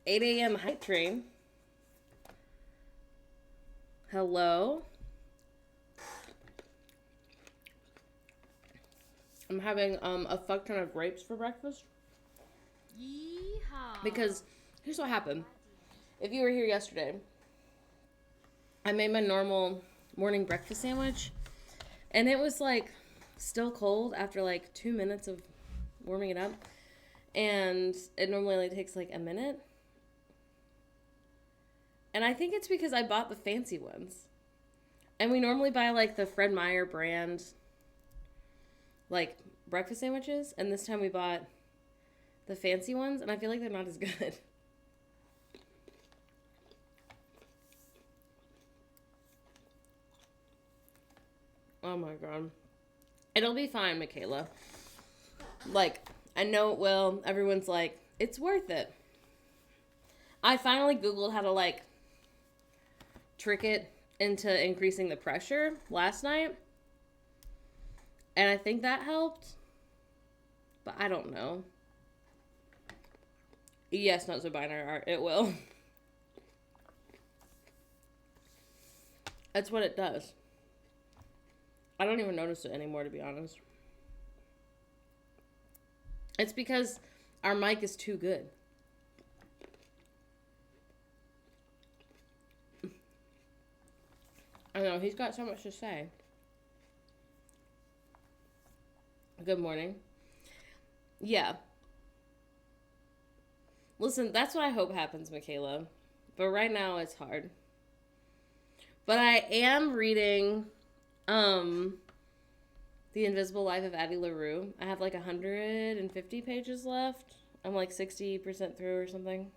8 a.m. hype train. Hello. I'm having a fuck ton of grapes for breakfast. Yeehaw. Because here's what happened. If you were here yesterday, I made my normal morning breakfast sandwich. And it was like still cold after like 2 minutes of warming it up. And it normally only takes like a minute. And I think it's because I bought the fancy ones. And we normally buy like the Fred Meyer brand like breakfast sandwiches. And this time we bought the fancy ones. And I feel like they're not as good. Oh my god. It'll be fine, Michaela. Like, I know it will. Everyone's like, it's worth it. I finally Googled how to, like, trick it into increasing the pressure last night. And I think that helped. But I don't know. Yes, not so binary art. It will. That's what it does. I don't even notice it anymore, to be honest. It's because our mic is too good. I know, he's got so much to say. Good morning. Yeah. Listen, that's what I hope happens, Michaela. But right now, it's hard. But I am reading, The Invisible Life of Addie LaRue. I have like 150 pages left. I'm like 60% through or something.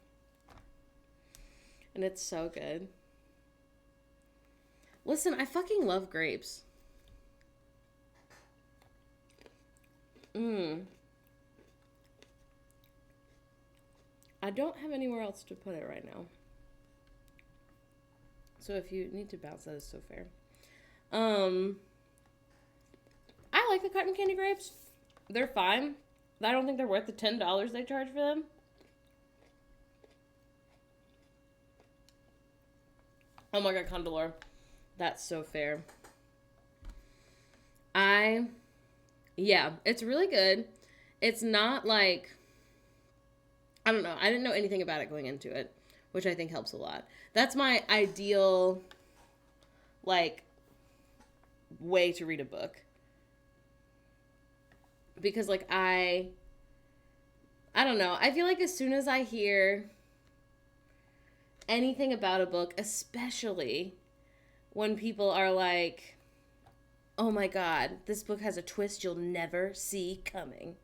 And it's so good. Listen, I fucking love grapes. I don't have anywhere else to put it right now. So if you need to bounce, that is so fair. I like the cotton candy grapes. They're fine. I don't think they're worth the $10 they charge for them. Oh my god, Condolor. That's so fair. Yeah, it's really good. It's not like, I don't know. I didn't know anything about it going into it, which I think helps a lot. That's my ideal, like, way to read a book. Because, like, I don't know. I feel like as soon as I hear anything about a book, especially when people are like, oh my god, this book has a twist you'll never see coming,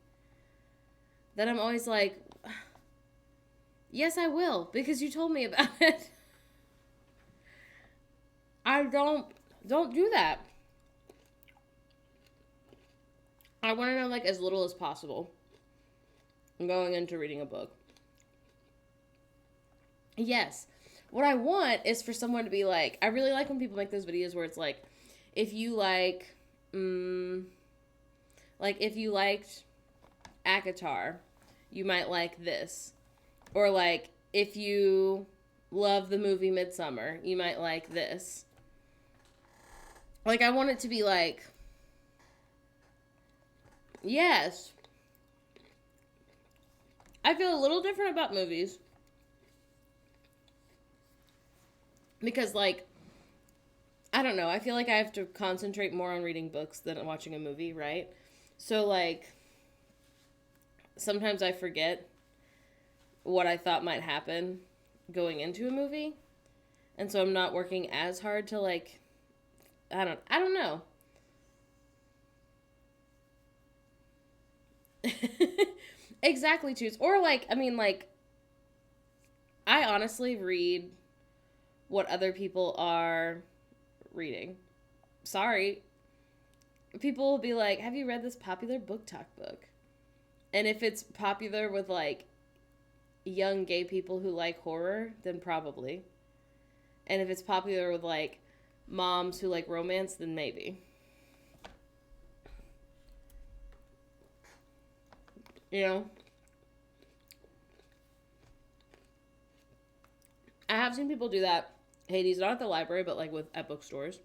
then I'm always like, yes, I will, because you told me about it. I don't do that. I want to know, like, as little as possible going into reading a book. Yes. What I want is for someone to be like, I really like when people make those videos where it's like, if you like, if you liked ACOTAR, you might like this. Or like, if you love the movie Midsummer, you might like this. Like, I want it to be like, yes. I feel a little different about movies. Because, like, I don't know. I feel like I have to concentrate more on reading books than watching a movie, right? So, like, sometimes I forget what I thought might happen going into a movie. And so I'm not working as hard to, like, I don't know. Exactly, Toots. Or, like, I mean, like, I honestly read what other people are reading. Sorry. People will be like, have you read this popular book talk book? And if it's popular with, like, young gay people who like horror, then probably. And if it's popular with, like, moms who like romance, then maybe. You know? I have seen people do that. Hades, not at the library, but like at bookstores.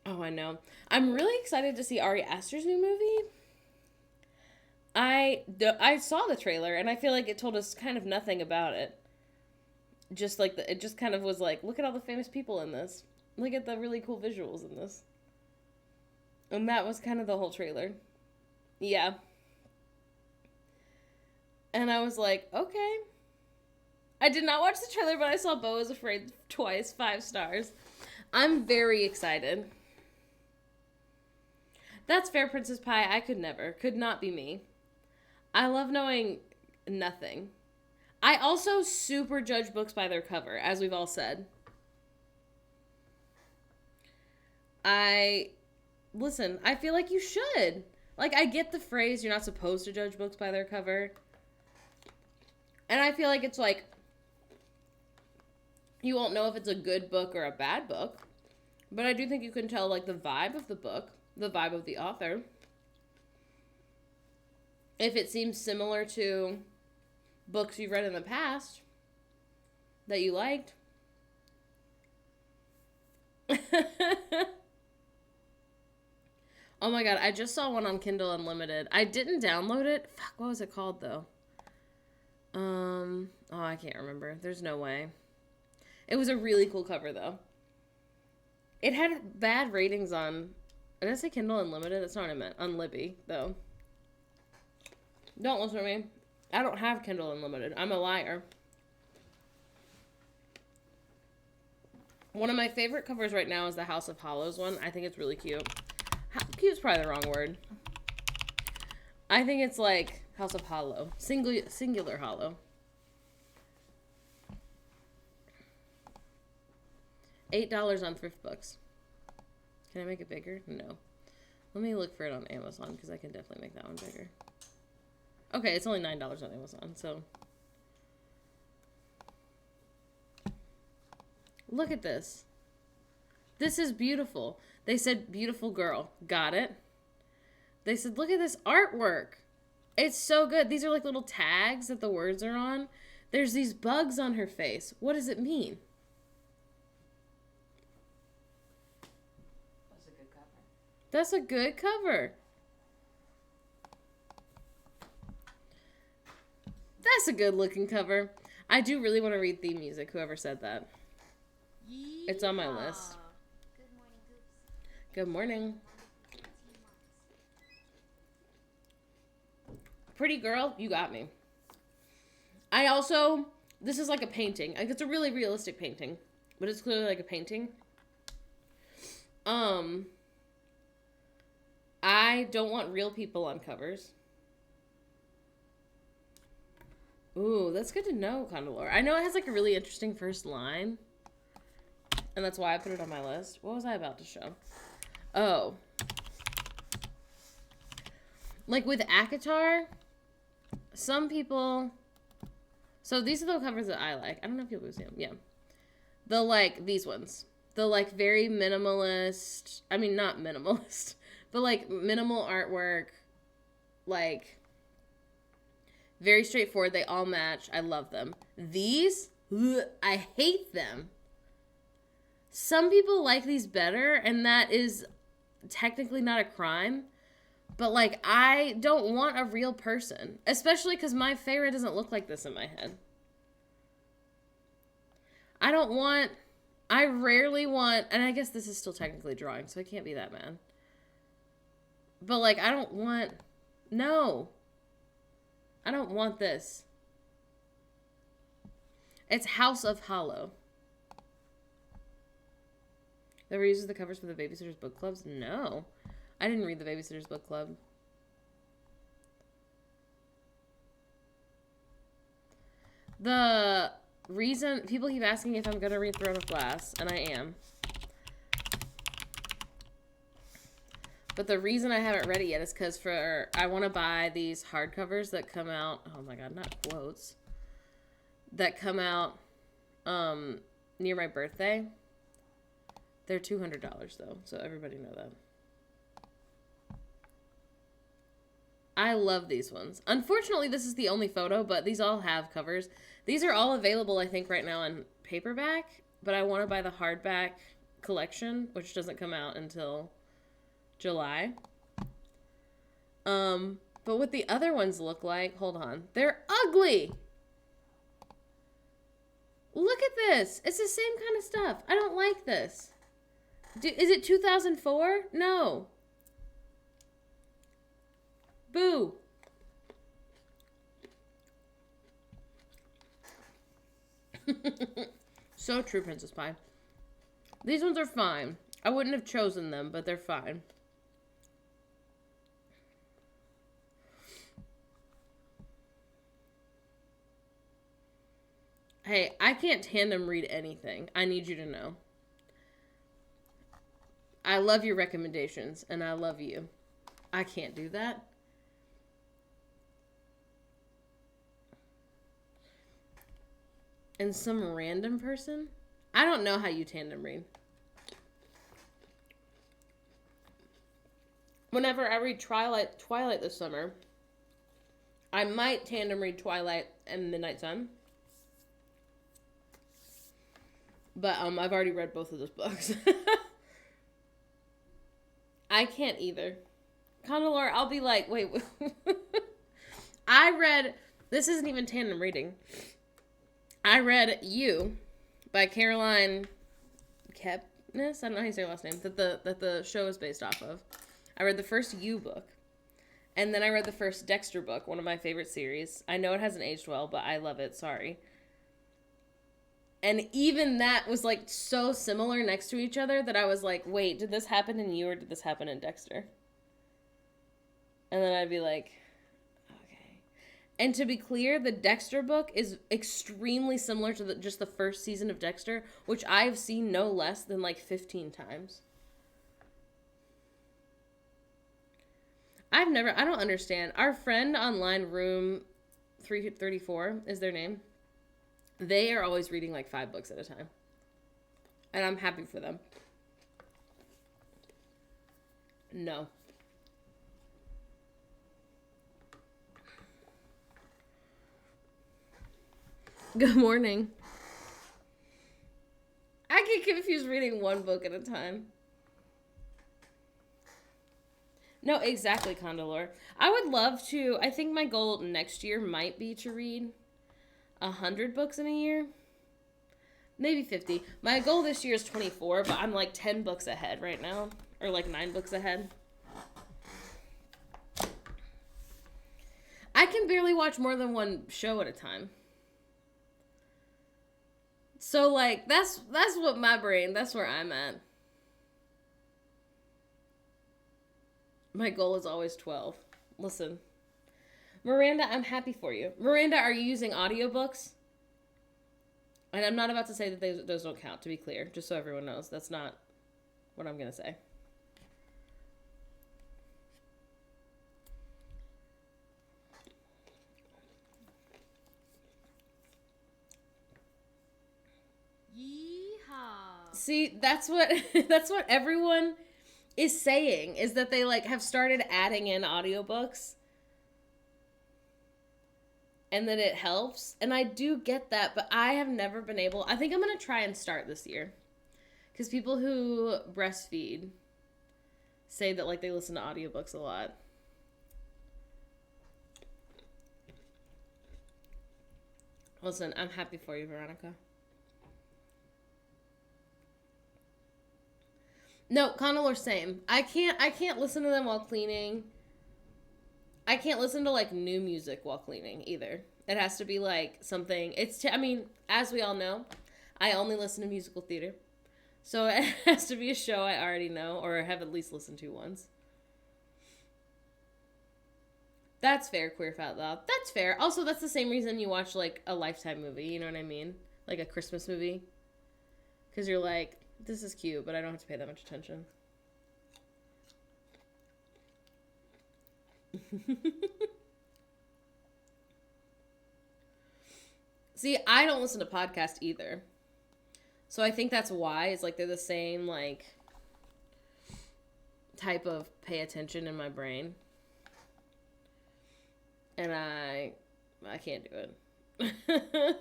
Oh, I know. I'm really excited to see Ari Aster's new movie. I saw the trailer and I feel like it told us kind of nothing about it. Just like it just kind of was like, look at all the famous people in this. Look at the really cool visuals in this. And that was kind of the whole trailer. Yeah. And I was like, okay. I did not watch the trailer, but I saw Beau is Afraid twice, 5 stars. I'm very excited. That's fair, Princess Pie. I could never. Could not be me. I love knowing nothing. I also super judge books by their cover, as we've all said. Listen, I feel like you should. Like, I get the phrase, you're not supposed to judge books by their cover. And I feel like it's like, you won't know if it's a good book or a bad book. But I do think you can tell, like, the vibe of the book, the vibe of the author. If it seems similar to books you've read in the past that you liked. Oh my god, I just saw one on Kindle Unlimited. I didn't download it. Fuck, what was it called though? Oh, I can't remember. There's no way. It was a really cool cover though. It had bad ratings on, did I say Kindle Unlimited? That's not what I meant. On Libby, though. Don't listen to me. I don't have Kindle Unlimited. I'm a liar. One of my favorite covers right now is the House of Hollows one. I think it's really cute. Cute's probably the wrong word. I think it's like House of Hollow. Singular hollow. $8 on Thrift Books. Can I make it bigger? No. Let me look for it on Amazon because I can definitely make that one bigger. Okay, it's only $9 on Amazon, so. Look at this. This is beautiful. They said, beautiful girl. Got it. They said, look at this artwork. It's so good. These are like little tags that the words are on. There's these bugs on her face. What does it mean? That's a good cover. That's a good cover. That's a good looking cover. I do really want to read theme music, whoever said that. Yeehaw. It's on my list. Good morning, Goops. Good morning. Pretty girl, you got me. I also, this is like a painting. Like it's a really realistic painting, but it's clearly like a painting. I don't want real people on covers. Ooh, that's good to know, Condolor. I know it has like a really interesting first line. And that's why I put it on my list. What was I about to show? Oh. Like with ACOTAR, some people... So these are the covers that I like. I don't know if people see them. Yeah. The like, these ones. The like very minimalist... I mean, not minimalist. But like minimal artwork. Like... Very straightforward. They all match. I love them. These, I hate them. Some people like these better, and that is technically not a crime. But, like, I don't want a real person. Especially because my Feyre doesn't look like this in my head. I rarely want, and I guess this is still technically drawing, so I can't be that mad. But, like, I don't want, no. I don't want this. It's House of Hollow. That reuses the covers for the Babysitter's Book Clubs? No. I didn't read the Babysitter's Book Club. The reason... People keep asking if I'm going to read Throne of Glass, and I am. But the reason I haven't read it yet is because I want to buy these hardcovers that come out... Oh my god, not quotes. That come out near my birthday. They're $200 though, so everybody know that. I love these ones. Unfortunately, this is the only photo, but these all have covers. These are all available, I think, right now in paperback, but I want to buy the hardback collection, which doesn't come out until July. But what the other ones look like, hold on. They're ugly! Look at this. It's the same kind of stuff. I don't like this. Is it 2004? No. Boo. So true, Princess Pie. These ones are fine. I wouldn't have chosen them, but they're fine. Hey, I can't tandem read anything. I need you to know. I love your recommendations, and I love you. I can't do that. And some random person? I don't know how you tandem read. Whenever I read Twilight this summer, I might tandem read Twilight and Midnight Sun. But I've already read both of those books. I can't either. Condolor, I'll be like, wait. This isn't even tandem reading. I read You by Caroline Kepnes. I don't know how you say her last name. That the show is based off of. I read the first You book. And then I read the first Dexter book, one of my favorite series. I know it hasn't aged well, but I love it. Sorry. And even that was like so similar next to each other that I was like, wait, did this happen in You or did this happen in Dexter? And then I'd be like, okay. And to be clear, the Dexter book is extremely similar to just the first season of Dexter, which I've seen no less than like 15 times. I don't understand. Our friend online, Room 334 is their name. They are always reading like 5 books at a time. And I'm happy for them. No. Good morning. I get confused reading one book at a time. No, exactly, Condolor. I would love to. I think my goal next year might be to read 100 books in a year. Maybe 50. My goal this year is 24, but I'm like 10 books ahead right now. Or like 9 books ahead. I can barely watch more than one show at a time. So like that's what that's where I'm at. My goal is always 12. Listen. Miranda, I'm happy for you. Miranda, are you using audiobooks? And I'm not about to say that those don't count, to be clear. Just so everyone knows. That's not what I'm going to say. Yeehaw. See, that's what everyone is saying, is that they like have started adding in audiobooks. And that it helps. And I do get that, but I have never been able. I think I'm going to try and start this year. Because people who breastfeed say that like they listen to audiobooks a lot. Listen, I'm happy for you, Veronica. No, Connell, same. I can't listen to them while cleaning. I can't listen to, like, new music while cleaning, either. It has to be, like, something... I mean, as we all know, I only listen to musical theater. So it has to be a show I already know, or have at least listened to once. That's fair, Queer Fat Loud. That's fair. Also, that's the same reason you watch, like, a Lifetime movie, you know what I mean? Like a Christmas movie. Because you're like, this is cute, but I don't have to pay that much attention. See, I don't listen to podcasts either. So I think that's why. It's like they're the same, like, type of pay attention in my brain. and I can't do it.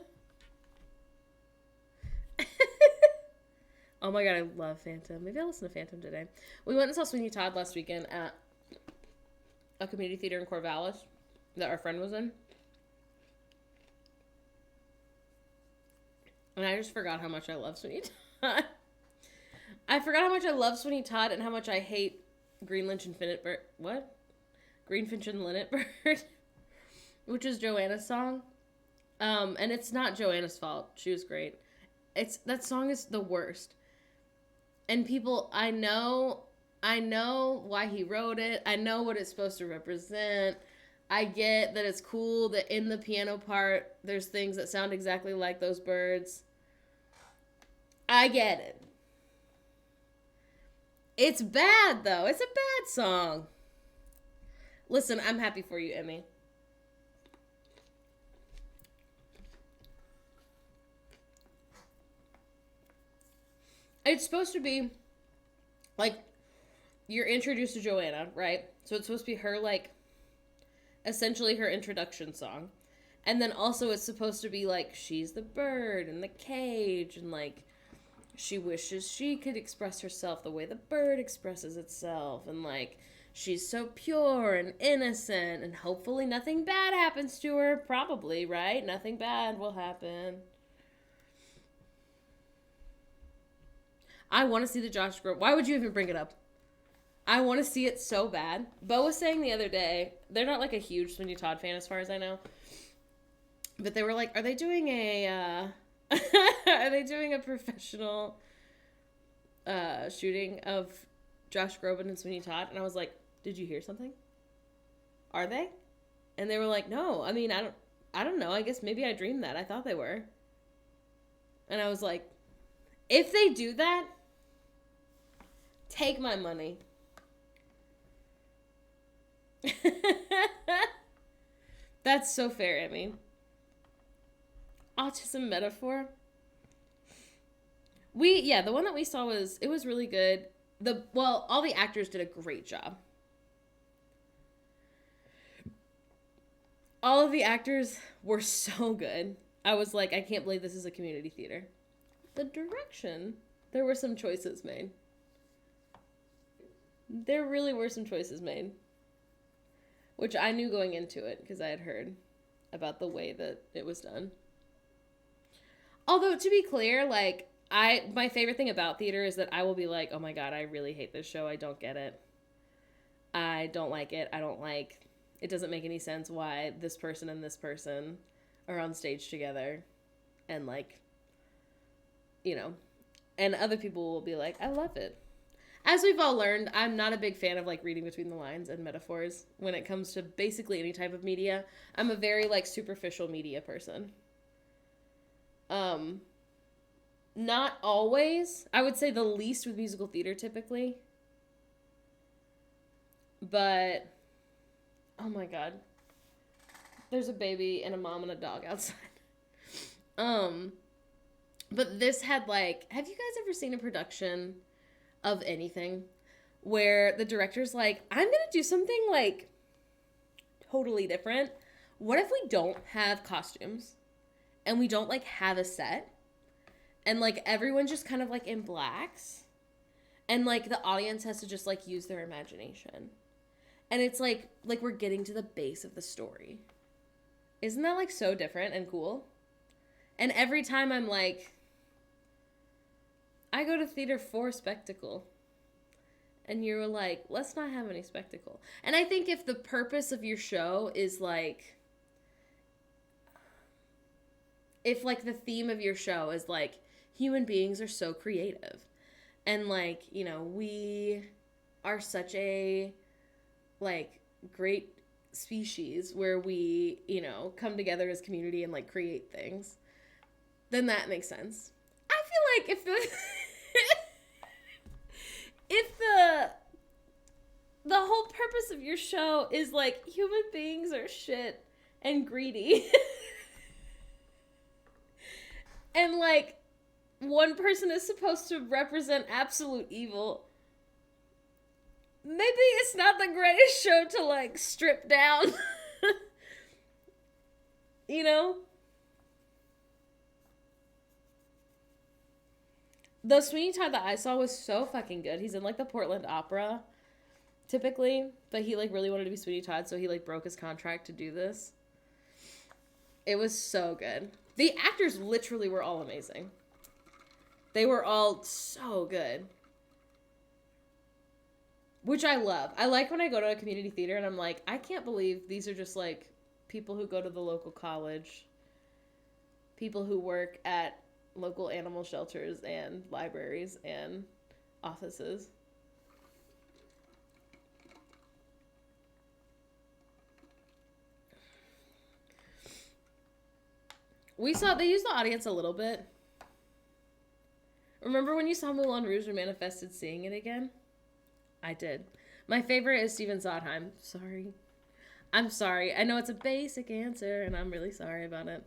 Oh my god, I love Phantom. Maybe I'll listen to Phantom today. We went and saw Sweeney Todd last weekend at a community theater in Corvallis that our friend was in. And I just forgot how much I love Sweeney Todd. I forgot how much I love Sweeney Todd and how much I hate Greenfinch and Linnetbird. What? Greenfinch and Linnetbird, which is Joanna's song. And it's not Joanna's fault. She was great. That song is the worst. And people, I know why he wrote it. I know what it's supposed to represent. I get that it's cool that in the piano part, there's things that sound exactly like those birds. I get it. It's bad, though. It's a bad song. Listen, I'm happy for you, Emmy. It's supposed to be, like, you're introduced to Joanna, right? So it's supposed to be her, like, essentially her introduction song. And then also it's supposed to be, like, she's the bird in the cage, and, like, she wishes she could express herself the way the bird expresses itself, and, like, she's so pure and innocent, and hopefully nothing bad happens to her. Probably, right? Nothing bad will happen. I want to see the Josh Groban. Why would you even bring it up? I want to see it so bad. Bo was saying the other day, they're not like a huge Sweeney Todd fan as far as I know, but they were like, are they doing a professional shooting of Josh Groban and Sweeney Todd? And I was like, did you hear something? Are they? And they were like, no. I mean, I don't know. I guess maybe I dreamed that. I thought they were. And I was like, if they do that, take my money. That's so fair, Emmy. Autism metaphor. The one that we saw was really good. All the actors did a great job. All of the actors were so good. I was like, I can't believe this is a community theater. The direction, there were some choices made. There really were some choices made. Which I knew going into it because I had heard about the way that it was done. Although, to be clear, like, my favorite thing about theater is that I will be like, oh my god, I really hate this show. I don't get it. I don't like it. It doesn't make any sense why this person and this person are on stage together. And, like, you know, and other people will be like, I love it. As we've all learned, I'm not a big fan of, like, reading between the lines and metaphors when it comes to basically any type of media. I'm a very, like, superficial media person. Not always. I would say the least with musical theater, typically. But, oh my god. There's a baby and a mom and a dog outside. But this had, like, have you guys ever seen a production of anything where the director's like, I'm gonna do something, like, totally different. What if we don't have costumes and we don't, like, have a set and, like, everyone's just kind of, like, in blacks and, like, the audience has to just, like, use their imagination, and it's like we're getting to the base of the story. Isn't that, like, so different and cool? And every time I'm like, I go to theater for spectacle. And you're like, let's not have any spectacle. And I think if the purpose of your show is, like, if, like, the theme of your show is, like, human beings are so creative. And, like, you know, we are such a, like, great species where we, you know, come together as community and, like, create things, then that makes sense. I feel like if the if the whole purpose of your show is, like, human beings are shit and greedy and, like, one person is supposed to represent absolute evil, maybe it's not the greatest show to, like, strip down. you know? The Sweeney Todd that I saw was so fucking good. He's in, like, the Portland Opera, typically. But he, like, really wanted to be Sweeney Todd, so he, like, broke his contract to do this. It was so good. The actors literally were all amazing. They were all so good. Which I love. I like when I go to a community theater and I'm like, I can't believe these are just, like, people who go to the local college. People who work at local animal shelters and libraries and offices. They used the audience a little bit. Remember when you saw Moulin Rouge and manifested seeing it again? I did. My favorite is Stephen Sondheim. Sorry. I'm sorry. I know it's a basic answer, and I'm really sorry about it.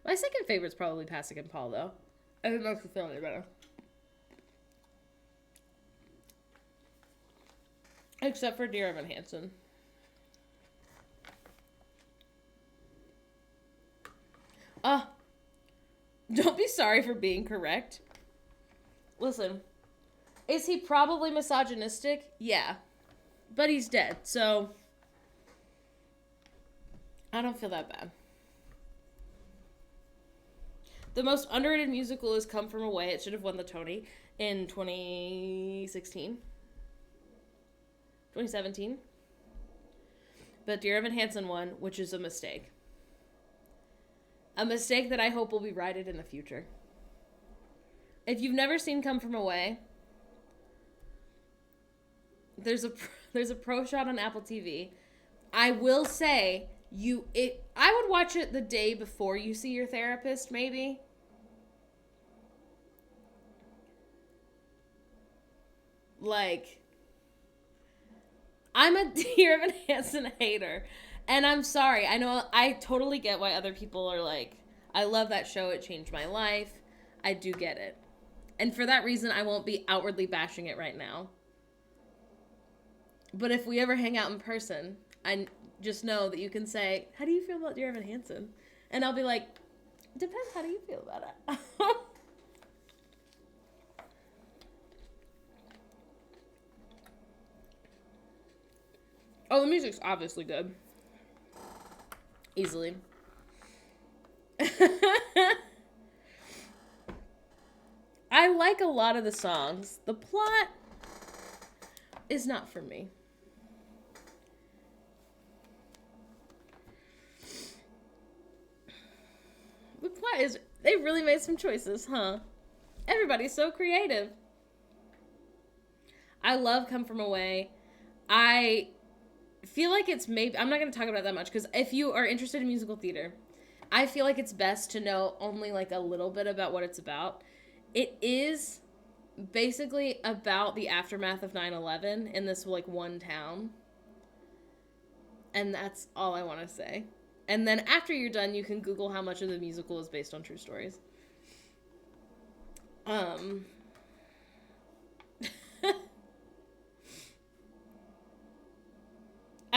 My second favorite's probably Pasek and Paul, though. I think that's the feeling better. Except for Dear Evan Hansen. Don't be sorry for being correct. Listen, is he probably misogynistic? Yeah. But he's dead, so I don't feel that bad. The most underrated musical is Come From Away. It should have won the Tony in 2016. 2017. But Dear Evan Hansen won, which is a mistake. A mistake that I hope will be righted in the future. If you've never seen Come From Away, there's a pro shot on Apple TV. I will say I would watch it the day before you see your therapist, maybe. Like, I'm a Dear Evan Hansen hater. And I'm sorry. I know I totally get why other people are like, I love that show. It changed my life. I do get it. And for that reason, I won't be outwardly bashing it right now. But if we ever hang out in person, I just know that you can say, how do you feel about Dear Evan Hansen? And I'll be like, depends, how do you feel about it? Oh, the music's obviously good. Easily. I like a lot of the songs. The plot is not for me. The plot is... They really made some choices, huh? Everybody's so creative. I love Come From Away. I feel like it's maybe... I'm not going to talk about it that much, because if you are interested in musical theater, I feel like it's best to know only, like, a little bit about what it's about. It is basically about the aftermath of 9/11 in this, like, one town. And that's all I want to say. And then after you're done, you can Google how much of the musical is based on true stories. I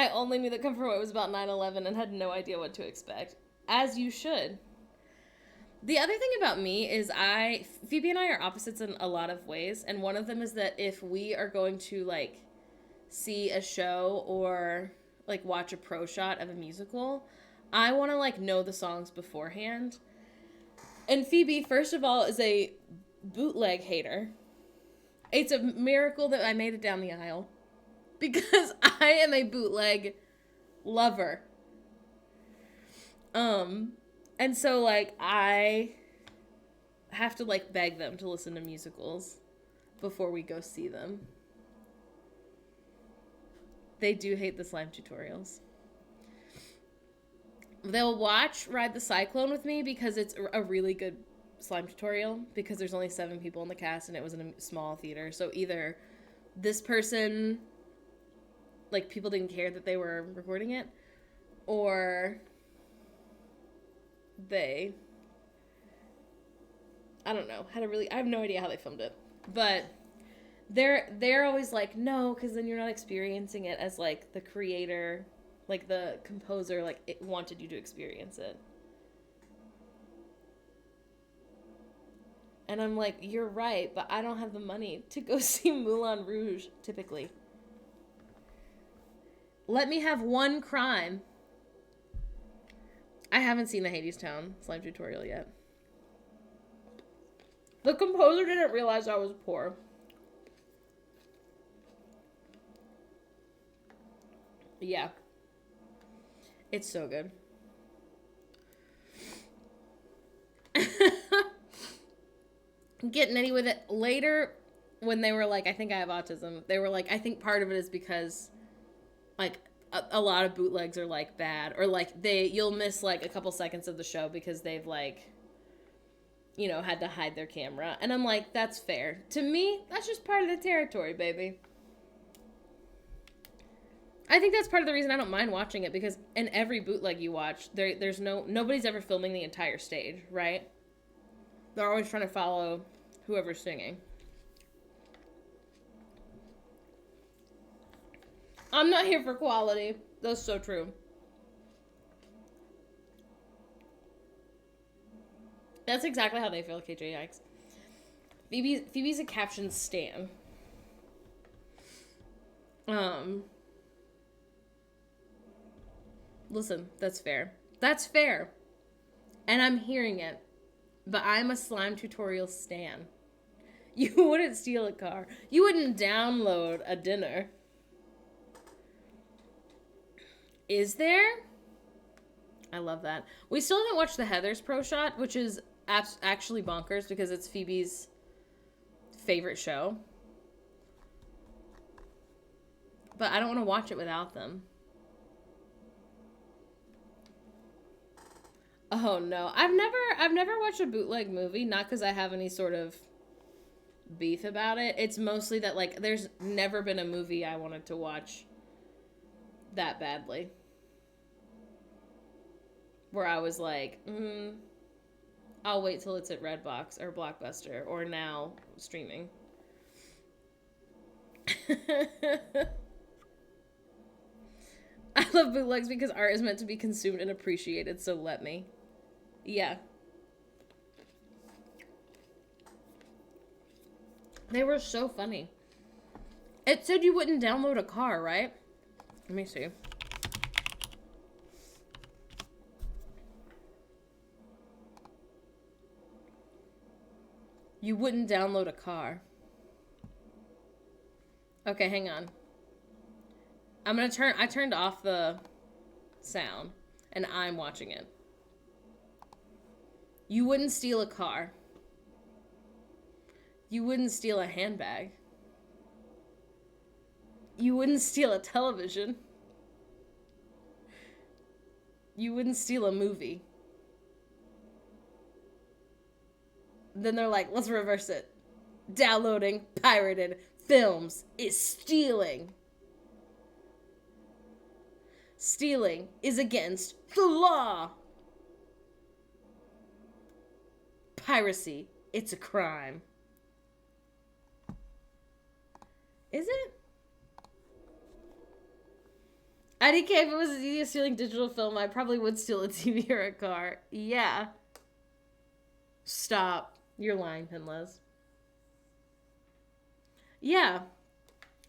only knew that Come From Away was about 9/11 and had no idea what to expect. As you should. The other thing about me is Phoebe and I are opposites in a lot of ways, and one of them is that if we are going to, like, see a show or, like, watch a pro shot of a musical, I want to, like, know the songs beforehand. And Phoebe, first of all, is a bootleg hater. It's a miracle that I made it down the aisle. Because I am a bootleg lover. And so, like, I have to, like, beg them to listen to musicals before we go see them. They do hate the slime tutorials. They'll watch Ride the Cyclone with me because it's a really good slime tutorial, because there's only 7 people in the cast and it was in a small theater. So either this person, like, people didn't care that they were recording it, or they, I don't know, I have no idea how they filmed it, but they're always like, no, because then you're not experiencing it as, like, the creator, like, the composer, like, it wanted you to experience it. And I'm like, you're right, but I don't have the money to go see Moulin Rouge, typically. Let me have one crime. I haven't seen the Hadestown slime tutorial yet. The composer didn't realize I was poor. Yeah. It's so good. Get nitty with it. Later, when they were like, I think I have autism, they were like, I think part of it is because, like, a lot of bootlegs are, like, bad. Or, like, you'll miss, like, a couple seconds of the show because they've, like, you know, had to hide their camera. And I'm like, that's fair. To me, that's just part of the territory, baby. I think that's part of the reason I don't mind watching it, because in every bootleg you watch, nobody's ever filming the entire stage, right? They're always trying to follow whoever's singing. I'm not here for quality. That's so true. That's exactly how they feel, KJ Yikes. Phoebe's a caption stan. Listen, that's fair. That's fair. And I'm hearing it. But I'm a slime tutorial stan. You wouldn't steal a car. You wouldn't download a dinner. Is there? I love that. We still haven't watched the Heathers Pro Shot, which is actually bonkers because it's Phoebe's favorite show. But I don't want to watch it without them. Oh no, I've never watched a bootleg movie, not because I have any sort of beef about it. It's mostly that, like, there's never been a movie I wanted to watch that badly. Where I was like, I'll wait till it's at Redbox or Blockbuster or now streaming. I love bootlegs because art is meant to be consumed and appreciated, so let me. Yeah. They were so funny. It said you wouldn't download a car, right? Let me see. You wouldn't download a car. Okay, hang on. I turned off the sound, and I'm watching it. You wouldn't steal a car. You wouldn't steal a handbag. You wouldn't steal a television. You wouldn't steal a movie. Then they're like, let's reverse it. Downloading pirated films is stealing. Stealing is against the law. Piracy, it's a crime. Is it? IDK, if it was as easy as stealing digital film, I probably would steal a TV or a car. Yeah. Stop. You're lying, Pinlez. Yeah.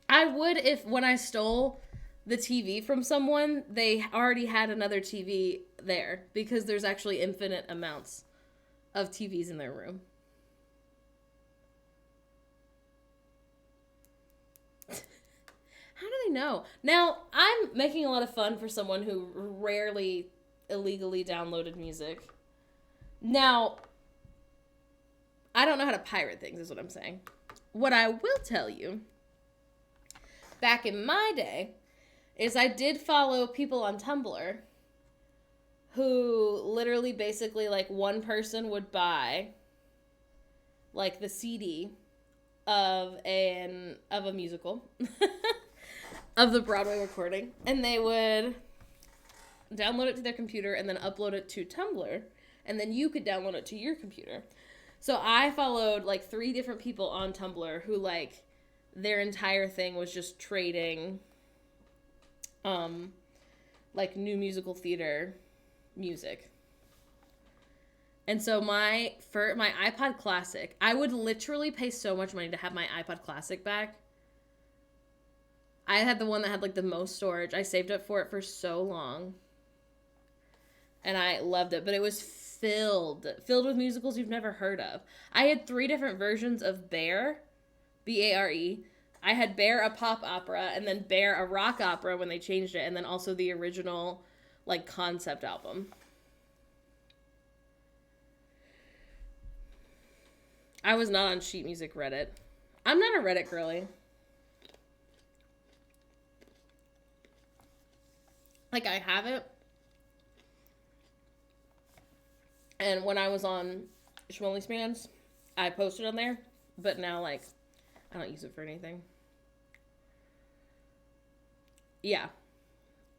I would if when I stole the TV from someone, they already had another TV there, because there's actually infinite amounts of TVs in their room. How do they know? Now, I'm making a lot of fun for someone who rarely illegally downloaded music. Now, I don't know how to pirate things, is what I'm saying. What I will tell you, back in my day, is I did follow people on Tumblr who literally basically, like, one person would buy, like, the CD of a musical of the Broadway recording, and they would download it to their computer and then upload it to Tumblr, and then you could download it to your computer. So I followed, like, 3 different people on Tumblr who, like, their entire thing was just trading, like, new musical theater music. And so my iPod Classic, I would literally pay so much money to have my iPod Classic back. I had the one that had like the most storage. I saved up for it for so long. And I loved it, but it was filled with musicals you've never heard of. I had 3 different versions of Bear, Bare. I had Bear, a pop opera, and then Bear, a rock opera when they changed it, and then also the original like concept album. I was not on sheet music Reddit. I'm not a Reddit girly. Like, I have it. And when I was on Schmolly Spans, I posted on there. But now, like, I don't use it for anything. Yeah.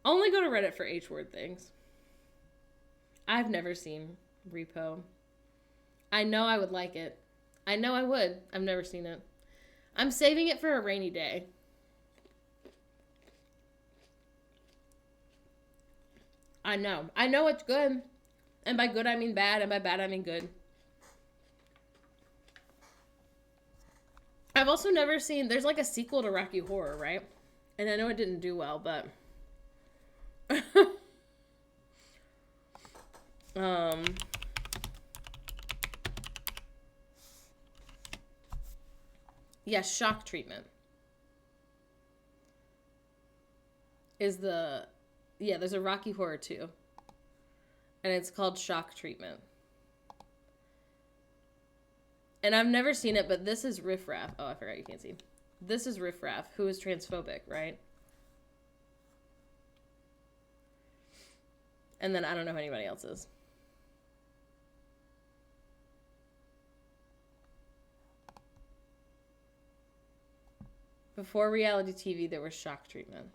Only go to Reddit for H-word things. I've never seen Repo. I know I would like it. I know I would. I've never seen it. I'm saving it for a rainy day. I know. I know it's good. And by good, I mean bad. And by bad, I mean good. I've also never seen... There's like a sequel to Rocky Horror, right? And I know it didn't do well, but... Yeah, Shock Treatment. Is the... Yeah, there's a Rocky Horror 2. And it's called Shock Treatment. And I've never seen it, but this is Riff Raff. Oh, I forgot you can't see. This is Riff Raff, who is transphobic, right? And then I don't know who anybody else is. Before reality TV, there was Shock Treatment.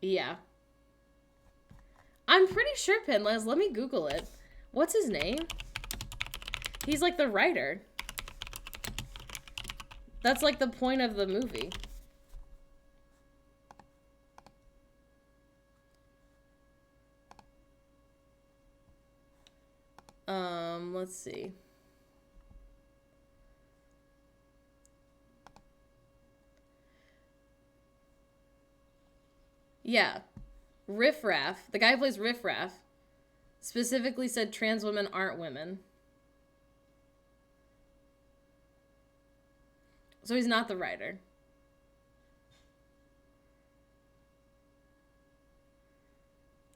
Yeah. I'm pretty sure, Pinless. Let me Google it. What's his name? He's like the writer. That's like the point of the movie. Let's see. Yeah. Riff Raff, the guy who plays Riff Raff, specifically said trans women aren't women. So he's not the writer.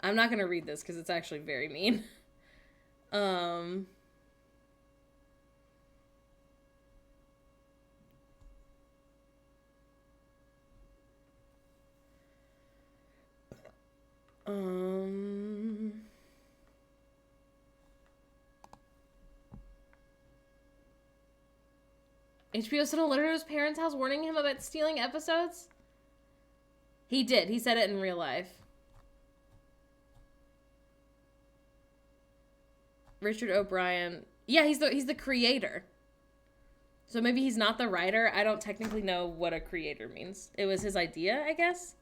I'm not going to read this because it's actually very mean. HBO sent a letter to his parents' house warning him about stealing episodes? He did. He said it in real life. Richard O'Brien. Yeah, he's the creator. So maybe he's not the writer. I don't technically know what a creator means. It was his idea, I guess.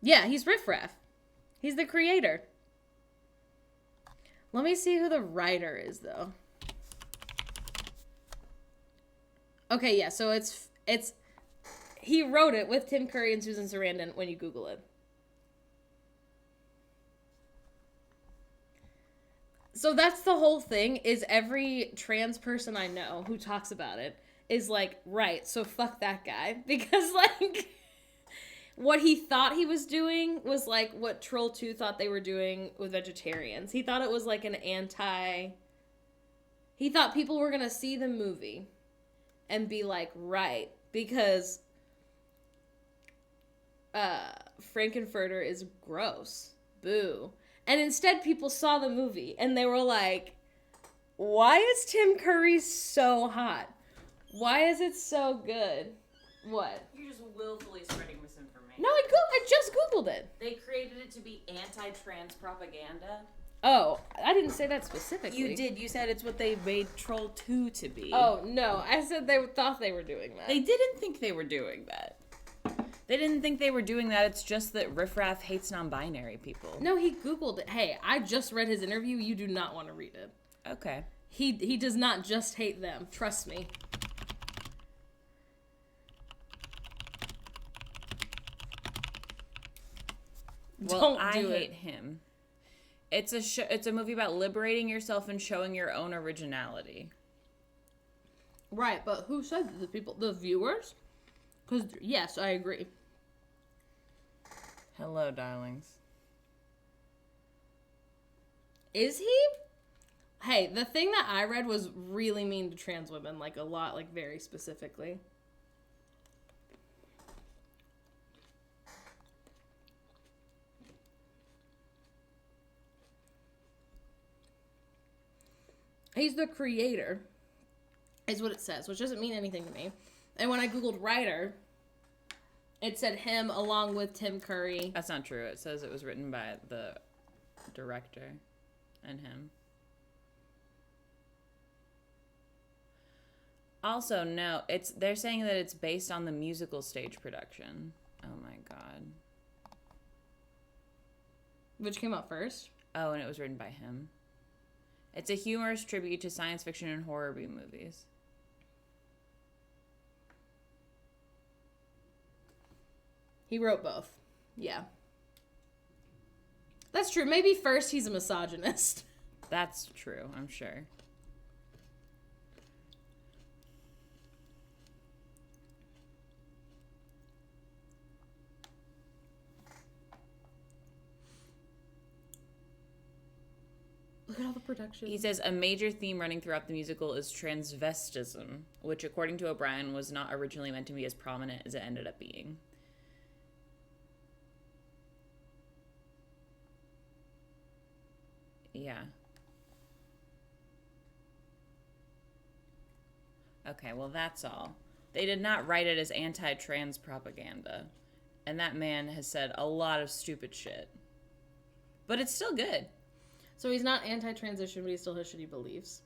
Yeah, he's Riff Raff. He's the creator. Let me see who the writer is, though. Okay, yeah, so it's he wrote it with Tim Curry and Susan Sarandon when you Google it. So that's the whole thing, is every trans person I know who talks about it is like, right, so fuck that guy. Because, like, what he thought he was doing was like what Troll 2 thought they were doing with vegetarians. He thought it was like an he thought people were going to see the movie and be like, right, because Frankenfurter is gross. Boo. And instead people saw the movie and they were like, why is Tim Curry so hot? Why is it so good? What? You're just willfully spreading misinformation. No, I just Googled it. They created it to be anti-trans propaganda. Oh, I didn't say that specifically. You did. You said it's what they made Troll 2 to be. Oh, no. I said they thought they were doing that. They didn't think they were doing that. They didn't think they were doing that. It's just that Riff Raff hates non-binary people. No, he Googled it. Hey, I just read his interview. You do not want to read it. Okay. He does not just hate them. Trust me. Well, Don't I do hate it. him. It's a movie about liberating yourself and showing your own originality. Right, but who said that? The people? The viewers? Because, yes, I agree. Hello, darlings. Is he? Hey, the thing that I read was really mean to trans women. Like, a lot, like, very specifically. He's the creator, is what it says, which doesn't mean anything to me. And when I Googled writer, it said him along with Tim Curry. That's not true. It says it was written by the director and him. Also, no, they're saying that it's based on the musical stage production. Oh my god. Which came out first? Oh, and it was written by him. It's a humorous tribute to science fiction and horror B movies. He wrote both. Yeah. That's true. Maybe first he's a misogynist. That's true, I'm sure. Look at all the production. He says a major theme running throughout the musical is transvestism, which according to O'Brien was not originally meant to be as prominent as it ended up being. Yeah. Okay, well that's all. They did not write it as anti-trans propaganda. And that man has said a lot of stupid shit. But it's still good. So he's not anti-transition, but he still has shitty beliefs.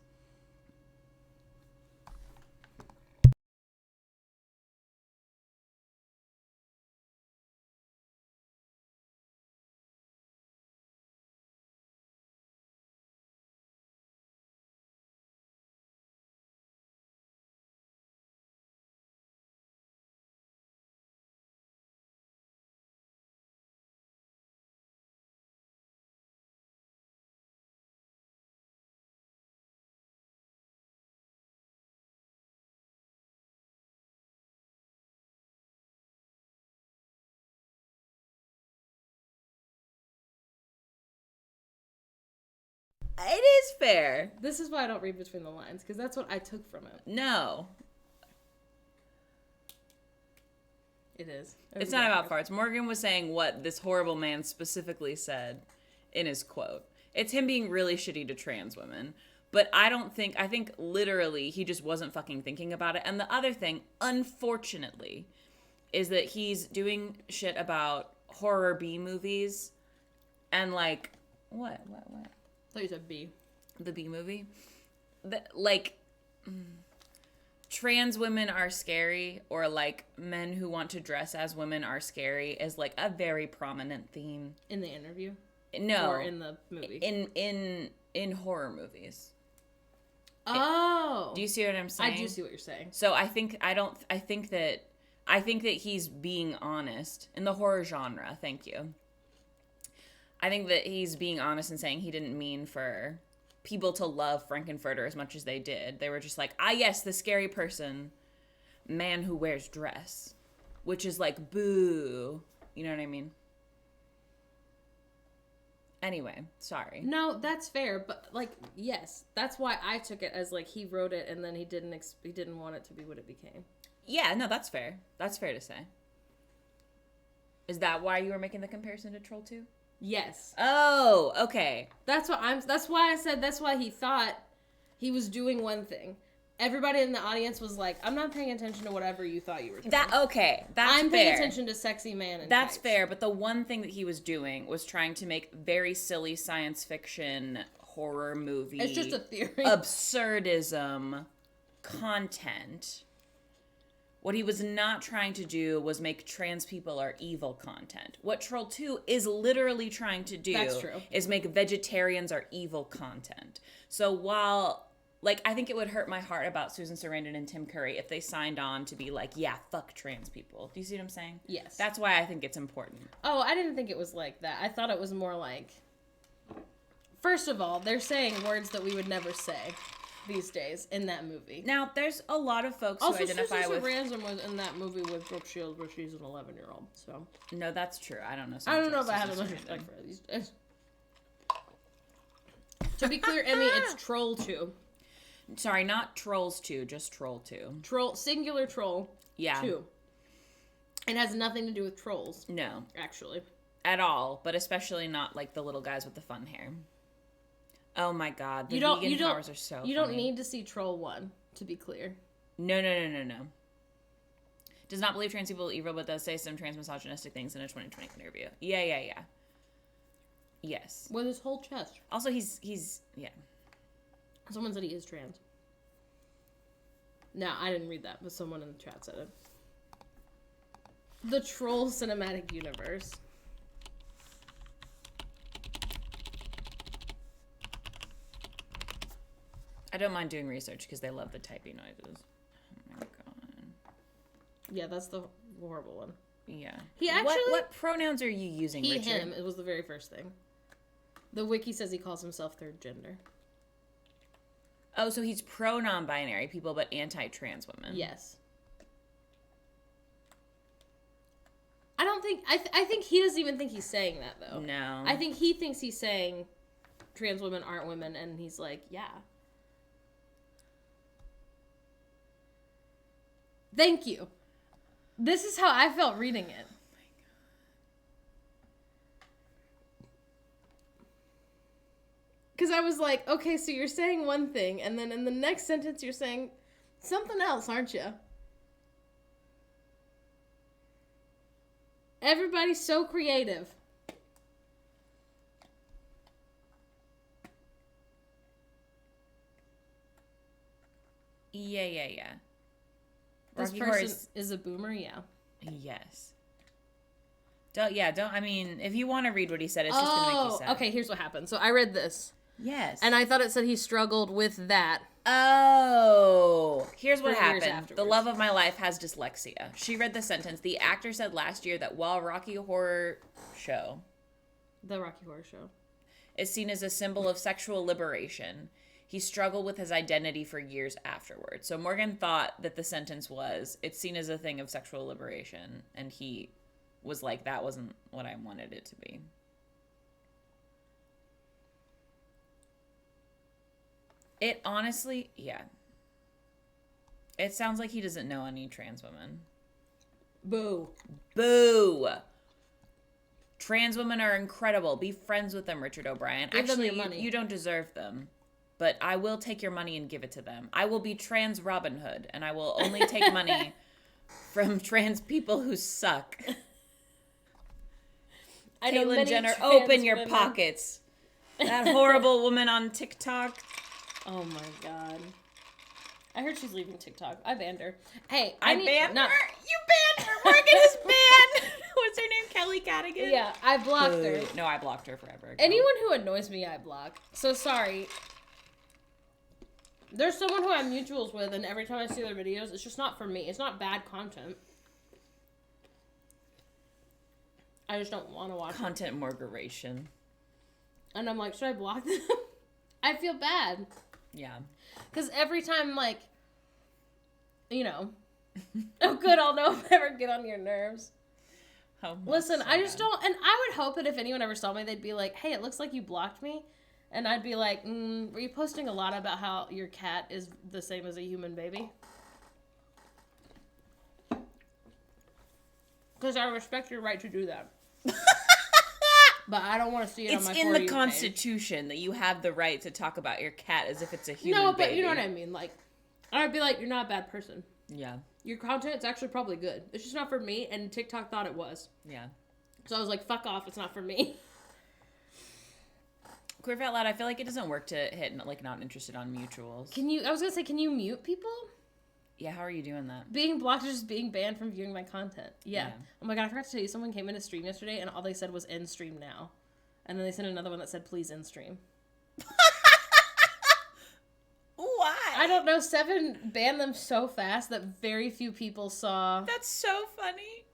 It is fair. This is why I don't read between the lines, because that's what I took from it. No. It is. It's not about farts. Morgan was saying what this horrible man specifically said in his quote. It's him being really shitty to trans women. But I think literally he just wasn't fucking thinking about it. And the other thing, unfortunately, is that he's doing shit about horror B movies and like, what? I thought you said B. The B movie? Trans women are scary, or like men who want to dress as women are scary is like a very prominent theme. In the interview? No. Or in the movie? In horror movies. Oh. Do you see what I'm saying? I do see what you're saying. So I think that he's being honest in the horror genre. Thank you. I think that he's being honest and saying he didn't mean for people to love Frankenfurter as much as they did. They were just like, yes, the scary person, man who wears dress, which is like, boo. You know what I mean? Anyway, sorry. No, that's fair, but like, yes, that's why I took it as like he wrote it and then he didn't want it to be what it became. Yeah, no, that's fair. That's fair to say. Is that why you were making the comparison to Troll 2? Yes. Oh, okay. That's why I said that's why he thought he was doing one thing. everybody in the audience was like, I'm not paying attention to whatever you thought you were doing. That's I'm fair. paying attention to sexy man and That's tights. fair, but the one thing that he was doing was trying to make very silly science fiction horror movie. It's just a theory. Absurdism content. What he was not trying to do was make trans people are evil content. What Troll 2 is literally trying to do That's true. is make vegetarians are evil content. So while, like, I think it would hurt my heart about Susan Sarandon and Tim Curry if they signed on to be like, yeah, fuck trans people. Do you see what I'm saying? Yes. That's why I think it's important. Oh, I didn't think it was like that. I thought it was more like, first of all, they're saying words that we would never say these days in that movie. Now, there's a lot of folks Also, who identify Susan with... Sarandon was in that movie with Brooke Shields where she's an 11-year-old, so... No, that's true. I don't know. I don't know if Susan I have enough Sarandon. respect for her these days. To be clear, Emmy, it's Troll 2. Sorry, not Trolls 2, just Troll 2. Troll, singular Troll Yeah. 2. It has nothing to do with trolls, No, actually. at all, but especially not like the little guys with the fun hair. Oh my god, the vegan powers are so You funny. don't need to see Troll 1, to be clear. No. Does not believe trans people are evil, but does say some trans misogynistic things in a 2020 interview. Yeah. Yes. With his whole chest. Also, he's yeah. Someone said he is trans. No, I didn't read that, but someone in the chat said it. The Troll Cinematic Universe. I don't mind doing research because they love the typing noises. Oh my god. Yeah, that's the horrible one. Yeah. He actually... What pronouns are you using, He, Richard? him. It was the very first thing. The wiki says he calls himself third gender. Oh, so he's pro-non-binary people, but anti-trans women. Yes. I don't think... I think he doesn't even think he's saying that, though. No. I think he thinks he's saying trans women aren't women, and he's like, yeah. Thank you. This is how I felt reading it. Because I was like, okay, so you're saying one thing, and then in the next sentence you're saying something else, aren't you? Everybody's so creative. Yeah. This Rocky person Horse. is a boomer, yeah. Yes. Don't, I mean, if you want to read what he said, it's just going to make you sad. Okay, here's what happened. So I read this, Yes. and I thought it said he struggled with that. Oh. Here's what 4 years happened. The afterwards. love of my life has dyslexia. She read the sentence. The actor said last year that while Rocky Horror Show The Rocky Horror Show. is seen as a symbol of sexual liberation, he struggled with his identity for years afterward. So Morgan thought that the sentence was, it's seen as a thing of sexual liberation, and he was like, that wasn't what I wanted it to be. It honestly, yeah. It sounds like he doesn't know any trans women. Boo. Boo! Trans women are incredible. Be friends with them, Richard O'Brien. Give them Actually, your money. you don't deserve them. But I will take your money and give it to them. I will be trans Robin Hood, and I will only take money from trans people who suck. I know Caitlyn many Jenner, trans open your women. pockets. That horrible woman on TikTok. Oh my god. I heard she's leaving TikTok. I banned her. Hey, I need- banned no. her. You banned her. Morgan is banned. What's her name? Kelly Cadigan? Yeah, I blocked her. No, I blocked her forever ago. Anyone who annoys me, I block. So sorry. There's someone who I'm mutuals with, and every time I see their videos, it's just not for me. It's not bad content. I just don't want to watch it. Content morgaration. And I'm like, should I block them? I feel bad. Yeah. Because every time, like, you know, oh good, I'll know if I ever get on your nerves. Oh, Listen, so I just bad. don't, and I would hope that if anyone ever saw me, they'd be like, hey, it looks like you blocked me. And I'd be like, were you posting a lot about how your cat is the same as a human baby? Because I respect your right to do that. But I don't want to see it It's on my in For the You page. Constitution that you have the right to talk about your cat as if it's a human No, but baby. you know what I mean. Like, I'd be like, you're not a bad person. Yeah. Your content's actually probably good. It's just not for me, and TikTok thought it was. Yeah. So I was like, fuck off, it's not for me. Queer for Out Loud, I feel like it doesn't work to hit, like, not interested on mutuals. I was gonna say, can you mute people? Yeah, how are you doing that? Being blocked is just being banned from viewing my content. Yeah. Yeah. Oh my god, I forgot to tell you, someone came in to stream yesterday, and all they said was end stream now. And then they sent another one that said, please end stream. Why? I don't know, 7 banned them so fast that very few people saw. That's so funny.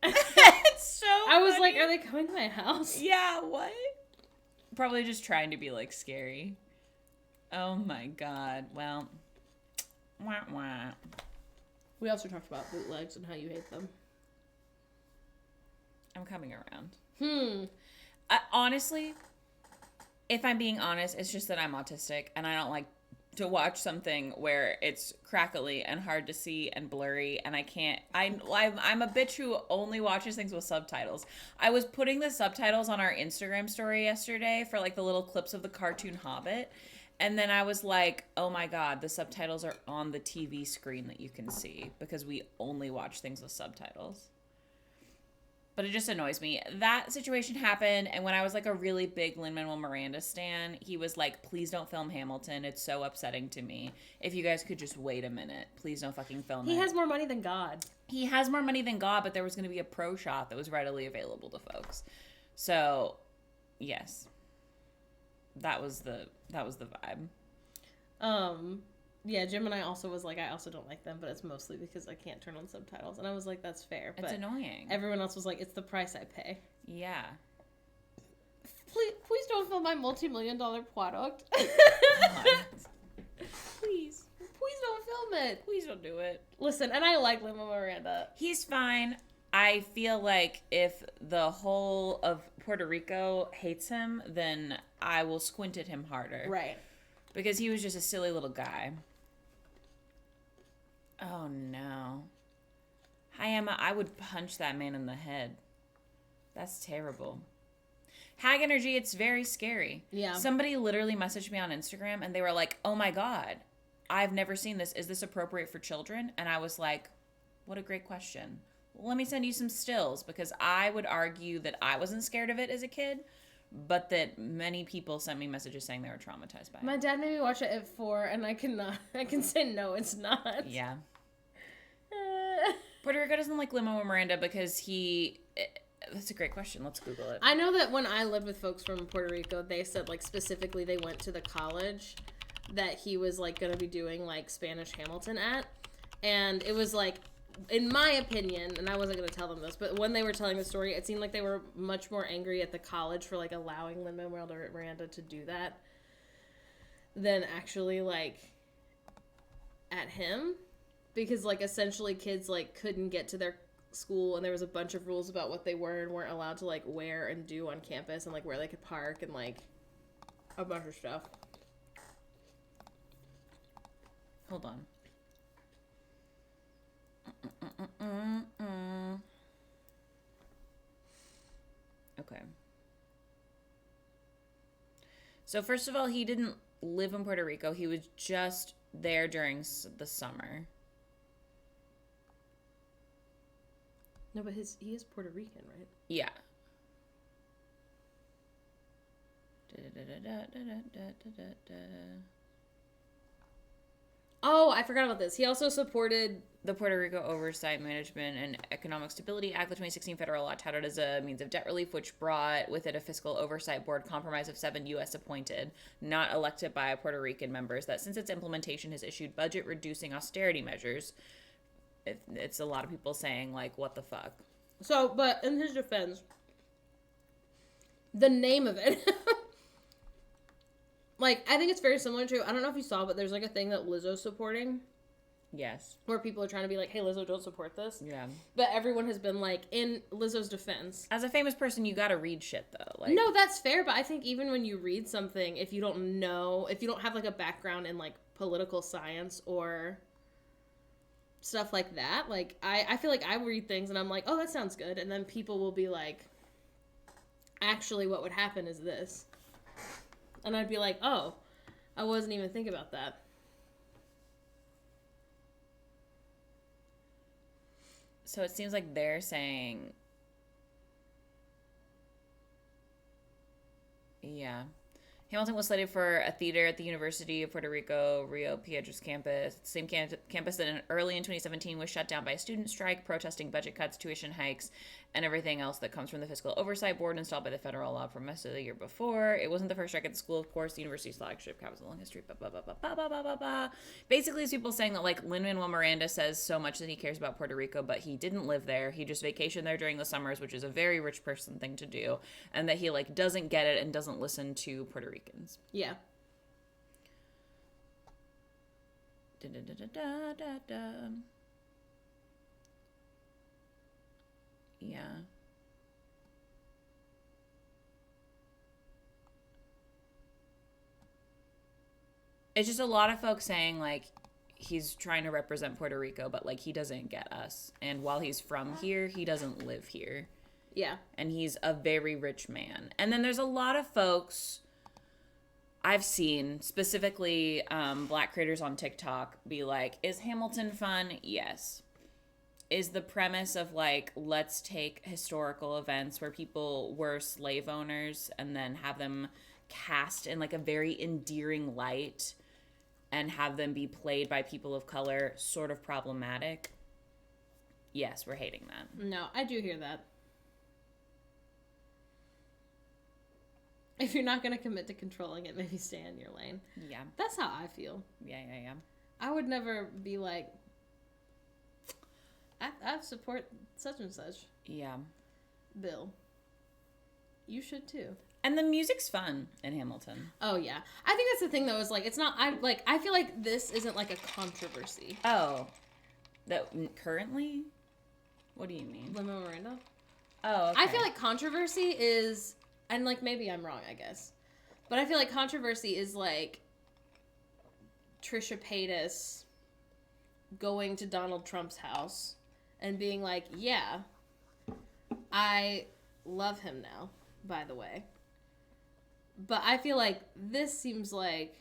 It's so I was funny. like, are they coming to my house? Yeah, what? Probably just trying to be, like, scary. Oh my god. Well. Wah, wah. We also talked about bootlegs and how you hate them. I'm coming around. Hmm. Honestly, if I'm being honest, it's just that I'm autistic and I don't like to watch something where it's crackly and hard to see and blurry, and I can't. I'm a bitch who only watches things with subtitles. I was putting the subtitles on our Instagram story yesterday for like the little clips of the cartoon Hobbit, and then I was like, oh my god, the subtitles are on the TV screen that you can see because we only watch things with subtitles. But it just annoys me. That situation happened, and when I was like a really big Lin-Manuel Miranda stan, he was like, please don't film Hamilton. It's so upsetting to me. If you guys could just wait a minute. Please don't fucking film it. He has more money than God. He has more money than God, but there was going to be a pro shot that was readily available to folks. So, yes. That was the vibe. Yeah, Jim and I also was like, I also don't like them, but it's mostly because I can't turn on subtitles. And I was like, that's fair. It's annoying. Everyone else was like, it's the price I pay. Yeah. Please don't film my multi-million-dollar product. Please don't film it. Please don't do it. Listen, and I like Lin-Manuel Miranda. He's fine. I feel like if the whole of Puerto Rico hates him, then I will squint at him harder. Right. Because he was just a silly little guy. Oh, no. Hi, Emma. I would punch that man in the head. That's terrible. Hag energy, it's very scary. Yeah. Somebody literally messaged me on Instagram, and they were like, oh, my God. I've never seen this. Is this appropriate for children? And I was like, what a great question. Well, let me send you some stills, because I would argue that I wasn't scared of it as a kid, but that many people sent me messages saying they were traumatized by it. My dad made me watch it at 4, and I can say no, it's not. Yeah. Puerto Rico doesn't like Lin-Manuel Miranda because that's a great question. Let's Google it. I know that when I lived with folks from Puerto Rico, they said, like, specifically they went to the college that he was, like, going to be doing, like, Spanish Hamilton at. And it was, like, in my opinion, and I wasn't going to tell them this, but when they were telling the story, it seemed like they were much more angry at the college for, like, allowing Lin-Manuel Miranda to do that than actually, like, at him. Because, like, essentially kids, like, couldn't get to their school, and there was a bunch of rules about what they were and weren't allowed to, like, wear and do on campus, and, like, where they could park, and, like, a bunch of stuff. Hold on. Okay. So first of all, he didn't live in Puerto Rico. He was just there during the summer. No, but he is Puerto Rican, right? Yeah. Oh, I forgot about this. He also supported the Puerto Rico Oversight, Management, and Economic Stability Act, the 2016 federal law touted as a means of debt relief, which brought with it a fiscal oversight board comprised of 7 U.S. appointed, not elected by Puerto Rican members, that since its implementation has issued budget-reducing austerity measures. It's a lot of people saying, like, what the fuck? So, but in his defense, the name of it... Like, I think it's very similar to, I don't know if you saw, but there's, like, a thing that Lizzo's supporting. Yes. Where people are trying to be like, hey, Lizzo, don't support this. Yeah. But everyone has been, like, in Lizzo's defense. As a famous person, you gotta read shit, though. Like, no, that's fair, but I think even when you read something, if you don't know, if you don't have, like, a background in, like, political science or stuff like that, like, I feel like I read things and I'm like, oh, that sounds good. And then people will be like, actually, what would happen is this. And I'd be like, oh, I wasn't even thinking about that. So it seems like they're saying, yeah. Hamilton was slated for a theater at the University of Puerto Rico, Rio Piedras campus, the same campus that early in 2017 was shut down by a student strike protesting budget cuts, tuition hikes, and everything else that comes from the Fiscal Oversight Board installed by the federal law for most of the year before. It wasn't the first strike at the school, of course. The university's flagship campus, a long history, blah, blah, blah, blah, blah, blah, blah, blah, blah. Basically, it's people saying that, like, Lin-Manuel Miranda says so much that he cares about Puerto Rico, but he didn't live there. He just vacationed there during the summers, which is a very rich person thing to do, and that he, like, doesn't get it and doesn't listen to Puerto Ricans. Yeah. Da, da, da, da, da, da. Yeah. It's just a lot of folks saying, like, he's trying to represent Puerto Rico, but, like, he doesn't get us. And while he's from here, he doesn't live here. Yeah. And he's a very rich man. And then there's a lot of folks I've seen, specifically Black creators on TikTok, be like, is Hamilton fun? Yes. Is the premise of, like, let's take historical events where people were slave owners and then have them cast in, like, a very endearing light and have them be played by people of color sort of problematic? Yes, we're hating that. No, I do hear that. If you're not going to commit to controlling it, maybe stay in your lane. Yeah. That's how I feel. Yeah. I would never be like, I support such and such. Yeah. Bill. You should too. And the music's fun in Hamilton. Oh, yeah. I think that's the thing, though, is, like, it's not, I feel like this isn't, like, a controversy. Oh. That currently? What do you mean? Lin-Manuel Miranda? Oh, okay. I feel like controversy is, and, like, maybe I'm wrong, I guess, but I feel like controversy is, like, Trisha Paytas going to Donald Trump's house and being like, yeah, I love him now, by the way. But I feel like this seems like,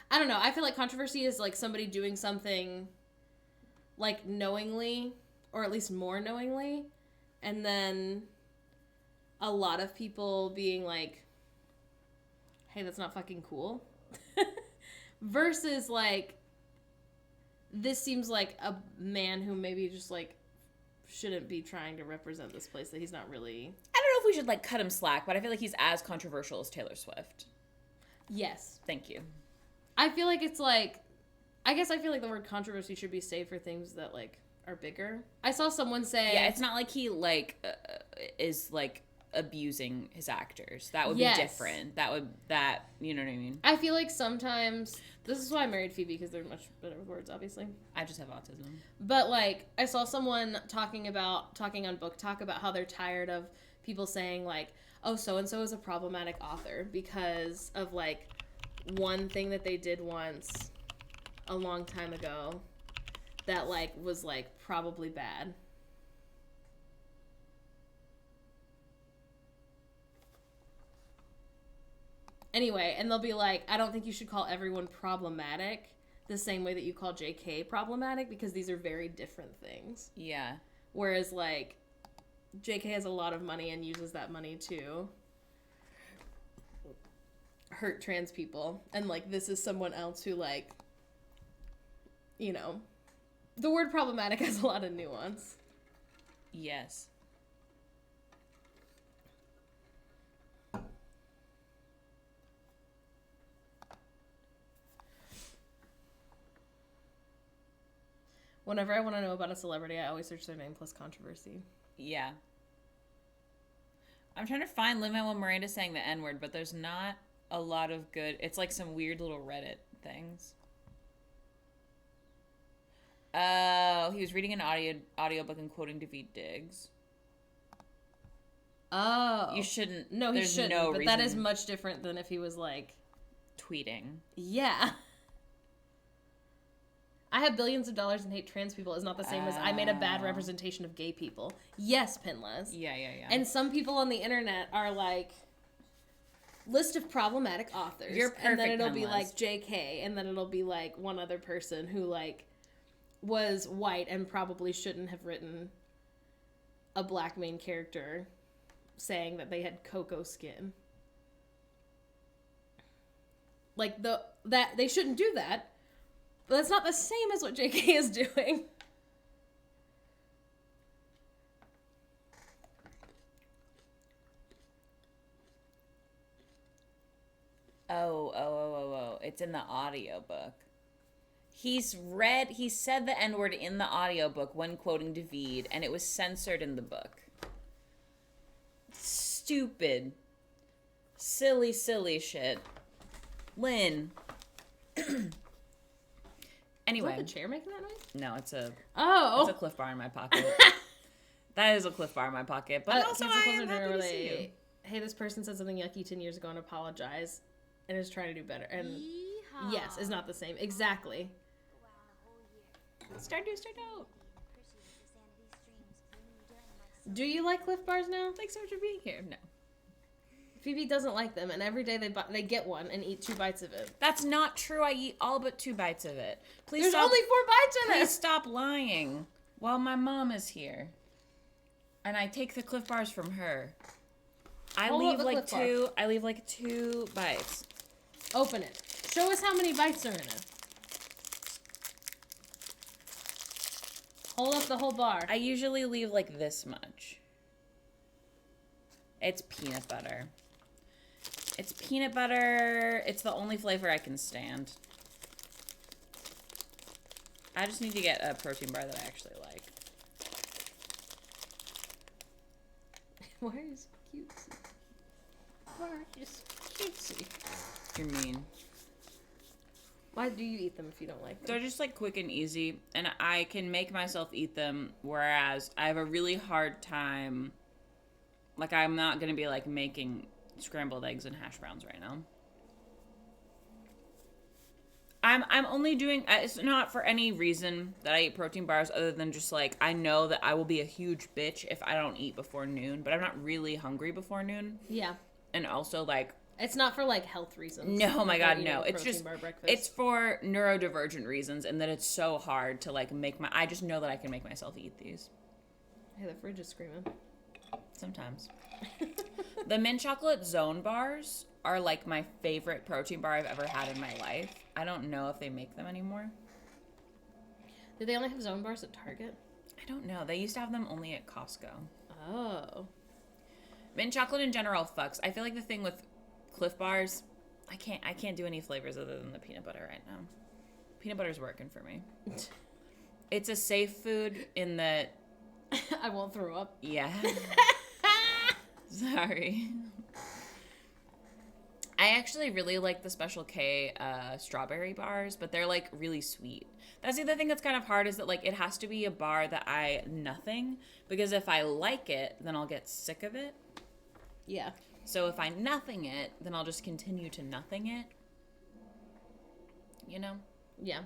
I don't know, I feel like controversy is, like, somebody doing something, like, knowingly, or at least more knowingly, and then a lot of people being like, hey, that's not fucking cool. Versus, like, this seems like a man who maybe just, like, shouldn't be trying to represent this place that he's not really. I don't know if we should, like, cut him slack, but I feel like he's as controversial as Taylor Swift. Yes. Thank you. I feel like it's, like, I guess I feel like the word controversy should be saved for things that, like, are bigger. I saw someone say. Yeah, it's not like he, like, is, like, abusing his actors. That would Yes. be different. You know what I mean? I feel like sometimes, this is why I married Phoebe, because they're much better with words, obviously. I just have autism. But, like, I saw someone talking on Book Talk about how they're tired of people saying, like, oh, so-and-so is a problematic author because of, like, one thing that they did once a long time ago that, like, was, like, probably bad. Anyway, and they'll be like, I don't think you should call everyone problematic the same way that you call JK problematic, because these are very different things. Yeah. Whereas, like, JK has a lot of money and uses that money to hurt trans people. And, like, this is someone else who, like, you know, the word problematic has a lot of nuance. Yes. Whenever I want to know about a celebrity, I always search their name plus controversy. Yeah. I'm trying to find Lin-Manuel Miranda saying the N-word, but there's not a lot of good. It's like some weird little Reddit things. Oh, he was reading an audiobook and quoting Daveed Diggs. Oh. You shouldn't. No, he shouldn't. No but reason. that is much different than if he was like tweeting. Yeah. I have billions of dollars and hate trans people is not the same as I made a bad representation of gay people. Yes, Pinless. Yeah. And some people on the internet are like, list of problematic authors. You're perfect, and then it'll Pinless. be like JK, and then it'll be like one other person who like was white and probably shouldn't have written a black main character saying that they had cocoa skin. Like, that they shouldn't do that, but that's not the same as what JK is doing. Oh. It's in the audiobook. He said the N-word in the audiobook when quoting David, and it was censored in the book. Stupid. Silly shit. Lynn. Anyway. Is that the chair making that noise? No, it's a Oh. Cliff Bar in my pocket. That is a Cliff Bar in my pocket. But also, I am happy to see you. Hey, this person said something yucky 10 years ago and apologize and is trying to do better. And Yeehaw. yes, it's not the same. Exactly. Wow, a whole year. Start out. Appreciate your sanity streams bringing me during my Do you like Cliff Bars now? Thanks so much for being here. No. Phoebe doesn't like them, and every day they get one and eat 2 bites of it. That's not true. I eat all but 2 bites of it. Please There's stop. only 4 bites in Please it! stop lying while my mom is here. And I take the Cliff Bars from her. I Hold up leave the like Cliff Bar. 2 bites. Open it. Show us how many bites are in it. Hold up the whole bar. I usually leave like this much. It's peanut butter. It's peanut butter. It's the only flavor I can stand. I just need to get a protein bar that I actually like. Why is cutesy? Why is cutesy? You're mean. Why do you eat them if you don't like them? They're just like quick and easy, and I can make myself eat them, whereas I have a really hard time. Like, I'm not gonna be like making scrambled eggs and hash browns right now. I'm only doing, it's not for any reason that I eat protein bars other than just like, I know that I will be a huge bitch if I don't eat before noon, but I'm not really hungry before noon. Yeah. And also like, It's not for like health reasons. no, my Like, God, eating no. a It's protein just, bar breakfast. it's for neurodivergent reasons, and that it's so hard to like I just know that I can make myself eat these. Hey, the fridge is screaming. Sometimes. The mint chocolate zone bars are like my favorite protein bar I've ever had in my life. I don't know if they make them anymore. Do they only have zone bars at Target? I don't know. They used to have them only at Costco. Oh. Mint chocolate in general fucks. I feel like the thing with Cliff Bars, I can't do any flavors other than the peanut butter right now. Peanut butter's working for me. It's a safe food in that, I won't throw up. yeah. Sorry. I actually really like the Special K strawberry bars, but they're like really sweet. That's the other thing that's kind of hard, is that like it has to be a bar that I nothing, because if I like it, then I'll get sick of it. Yeah. So if I nothing it, then I'll just continue to nothing it. You know? Yeah.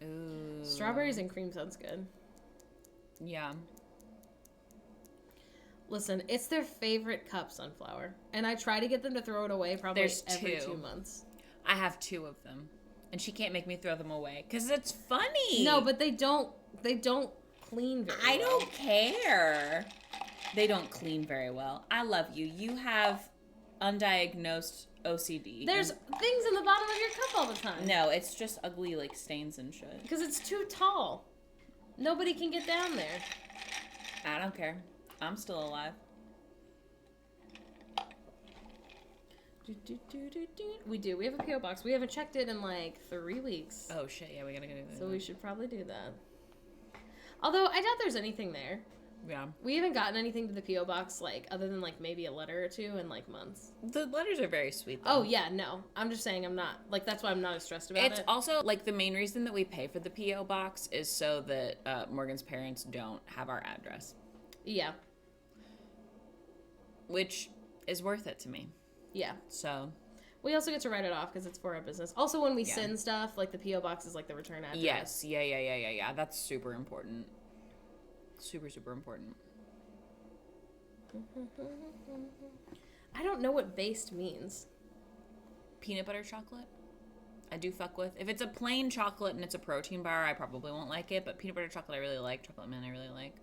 Ooh. Strawberries and cream sounds good. Yeah. Listen, it's their favorite cup, Sunflower. And I try to get them to throw it away probably There's every 2. 2 months. I have 2 of them. And she can't make me throw them away. Because it's funny. No, but they don't clean very well. I don't care. They don't clean very well. I love you. You have undiagnosed OCD. There's things in the bottom of your cup all the time. No, it's just ugly, like, stains and shit. Because it's too tall. Nobody can get down there. I don't care. I'm still alive. We do. We have a P.O. box. We haven't checked it in like 3 weeks. Oh, shit. Yeah, we gotta go do that. So we should probably do that. Although, I doubt there's anything there. Yeah. We haven't gotten anything to the P.O. box, like, other than, like, maybe a letter or 2 in, like, months. The letters are very sweet, though. Oh, yeah, no. I'm just saying I'm not, like, that's why I'm not as stressed about It's it. also, like, the main reason that we pay for the P.O. box is so that Morgan's parents don't have our address. Yeah. Which is worth it to me. Yeah. So. We also get to write it off because it's for our business. Also, when we Yeah. send stuff, like, the P.O. box is, like, the return address. Yes. Yeah. That's super important. Super, super important. I don't know what based means. Peanut butter chocolate? I do fuck with. If it's a plain chocolate and it's a protein bar, I probably won't like it. But peanut butter chocolate, I really like. Chocolate mint, I really like.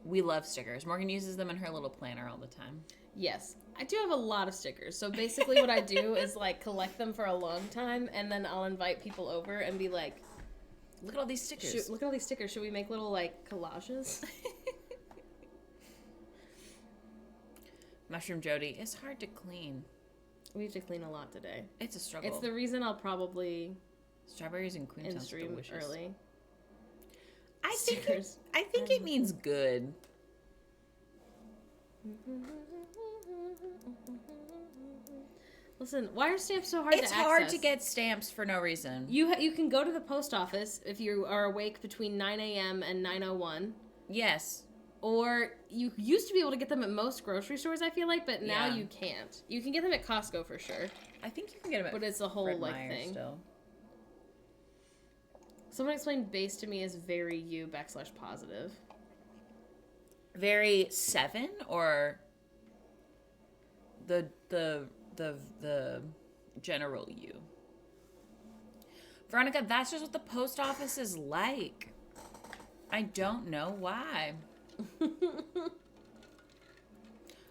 We love stickers. Morgan uses them in her little planner all the time. Yes. I do have a lot of stickers. So basically what I do is like collect them for a long time, and then I'll invite people over and be like, look at all these stickers. Look at all these stickers. Should we make little like collages? Mushroom Jody, it's hard to clean. We have to clean a lot today. It's a struggle. It's the reason I'll probably strawberries and cream sounds stream delicious. early. I think it means good. Listen, why are stamps so hard to access? It's hard to get stamps for no reason. You can go to the post office if you are awake between 9 a.m. and 9:01. Yes. Or you used to be able to get them at most grocery stores, I feel like, but now Yeah. you can't. You can get them at Costco for sure. I think you can get them at But it's a whole Fred like Meyer thing. still. Someone explained base to me as very /positive. Very 7 or the general U. Veronica, that's just what the post office is like. I don't know why.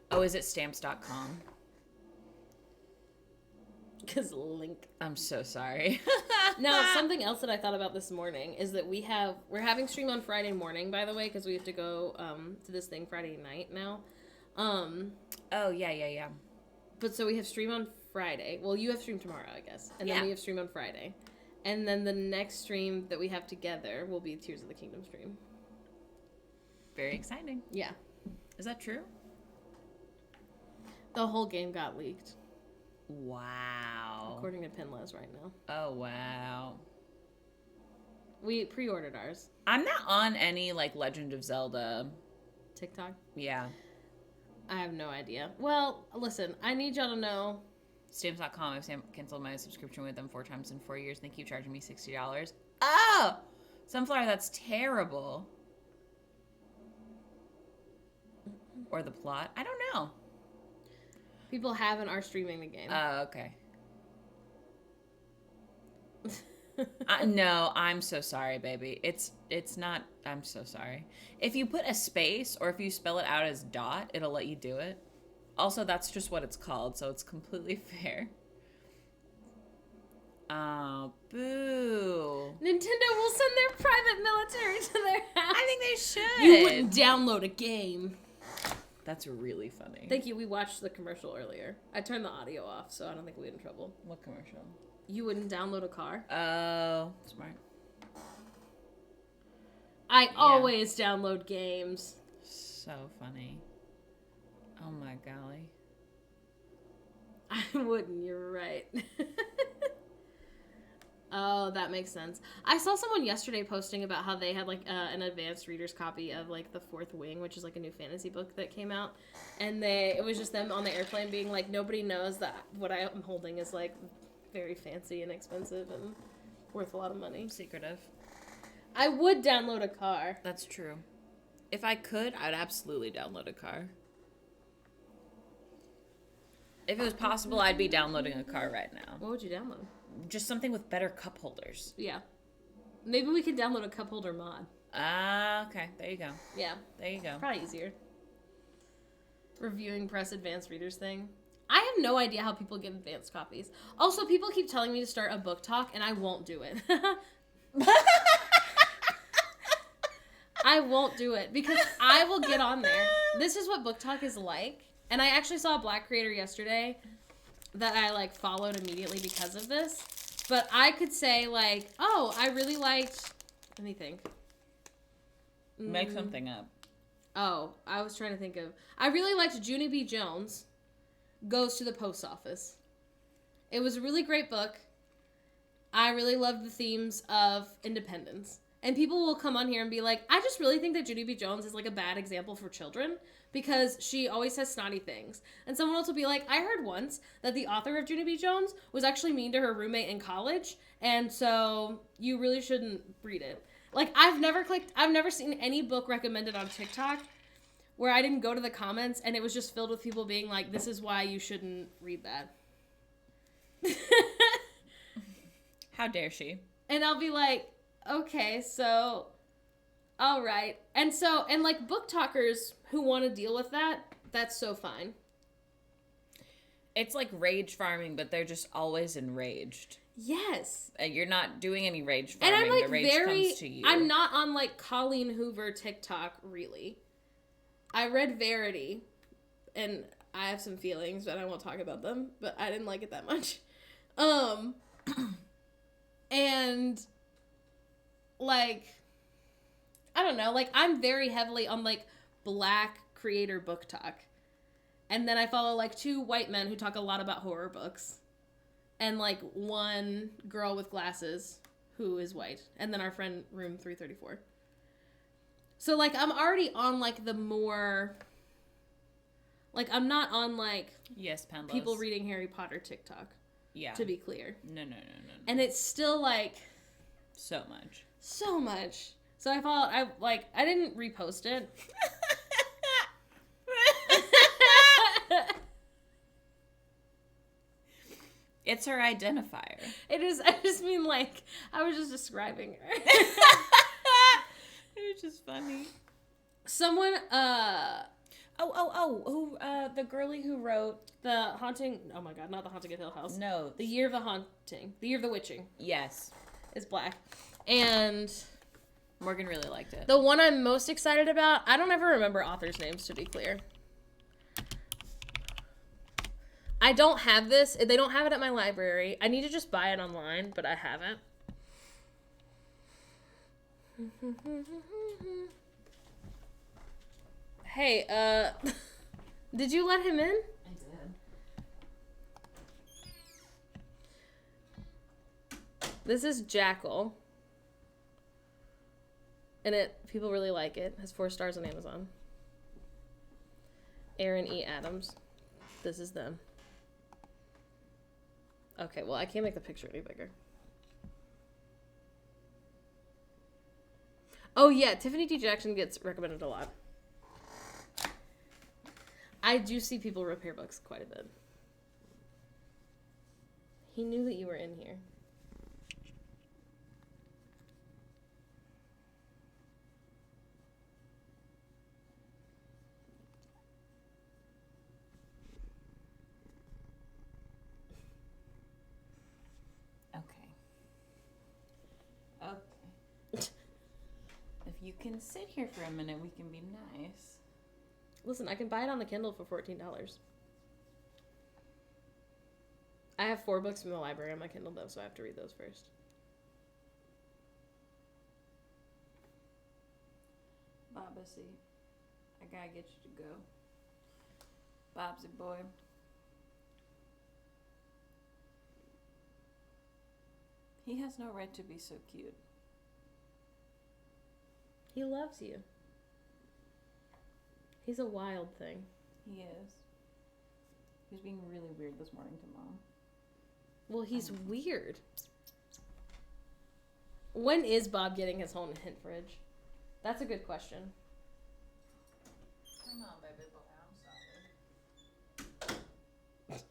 Oh, is it stamps.com? Because link. I'm so sorry. Now, something else that I thought about this morning is that we're having stream on Friday morning, by the way, because we have to go to this thing Friday night now. Oh, yeah. But so we have stream on Friday. Well, you have stream tomorrow, I guess. And then Yeah. we have stream on Friday. And then the next stream that we have together will be Tears of the Kingdom stream. Very exciting. Yeah. Is that true? The whole game got leaked, Wow. according to Pinless right now. Oh, wow. We pre-ordered ours. I'm not on any, like, Legend of Zelda. TikTok? Yeah. I have no idea. Well, listen, I need y'all to know. Stamps.com. I've canceled my subscription with them 4 times in 4 years. They keep charging me $60. Oh! Sunflower, that's terrible. Or the plot. I don't know. People have and are streaming the game. Oh, okay. No, I'm so sorry, baby. It's not. I'm so sorry. If you put a space or if you spell it out as dot, it'll let you do it. Also, that's just what it's called, so it's completely fair. Oh, boo. Nintendo will send their private military to their house. I think they should. You wouldn't download a game. That's really funny. Thank you. We watched the commercial earlier. I turned the audio off, so I don't think we'll get in trouble. What commercial? You wouldn't download a car? Oh, smart. I always download games. So funny. Oh my golly. I wouldn't. You're right. Oh, that makes sense. I saw someone yesterday posting about how they had like an advanced reader's copy of like The Fourth Wing, which is like a new fantasy book that came out, and it was just them on the airplane being like, nobody knows that what I am holding is like very fancy and expensive and worth a lot of money. Secretive. I would download a car. That's true. If I could, I'd absolutely download a car. If it was possible, I'd be downloading a car right now. What would you download? Just something with better cup holders. Yeah. Maybe we could download a cup holder mod. Okay. There you go. Yeah. There you go. Probably easier. Reviewing press advanced readers thing. I have no idea how people get advanced copies. Also, people keep telling me to start a book talk, and I won't do it. I won't do it because I will get on there. This is what book talk is like. And I actually saw a Black creator yesterday that I like followed immediately because of this. But I could say like, oh, I really liked, let me think. Make something up. Oh, I was trying to think of, I really liked Junie B. Jones Goes to the Post Office. It was a really great book. I really loved the themes of independence. And people will come on here and be like, I just really think that Junie B. Jones is like a bad example for children because she always says snotty things. And someone else will be like, I heard once that the author of Junie B. Jones was actually mean to her roommate in college, and so you really shouldn't read it. Like, I've never seen any book recommended on TikTok where I didn't go to the comments and it was just filled with people being like, this is why you shouldn't read that. How dare she? And I'll be like, okay, so, all right. And like, book talkers who want to deal with that, that's so fine. It's like rage farming, but they're just always enraged. Yes. You're not doing any rage And farming. I'm like the rage comes to you. I'm not on like Colleen Hoover TikTok, really. I read Verity, and I have some feelings, but I won't talk about them, but I didn't like it that much. And like, I don't know, like I'm very heavily on like Black creator book talk. And then I follow like 2 white men who talk a lot about horror books. And like 1 girl with glasses who is white. And then our friend Room 334. So like I'm already on like the more, like I'm not on like yes, Penlos. people reading Harry Potter TikTok. Yeah. To be clear. No. And it's still like so much. So much. So I didn't repost it. It's her identifier. It is. I just mean like I was just describing her. It was just funny. Someone Who the girlie who wrote the Haunting, oh my god, not The Haunting of Hill House. No. The Year of the Haunting. The Year of the Witching. Yes. Is Black. And Morgan really liked it. the one I'm most excited about, I don't ever remember authors' names, to be clear. I don't have this. They don't have it at my library. I need to just buy it online, but I haven't. Hey, did you let him in? I did. This is Jackal. And people really like it. It has 4 stars on Amazon. Aaron E. Adams. This is them. Okay, well, I can't make the picture any bigger. Oh, yeah, Tiffany D. Jackson gets recommended a lot. I do see people repair books quite a bit. He knew that you were in here. Okay. If you can sit here for a minute, we can be nice. Listen, I can buy it on the Kindle for $14. I have 4 books from the library on my Kindle, though, so I have to read those first. Bobbsy, I gotta get you to go. Bobsy boy. He has no right to be so cute. He loves you. He's a wild thing. He is. He was being really weird this morning to Mom. Well, he's weird. When is Bob getting his home hint fridge? That's a good question. Come on, baby boy. I'm sorry.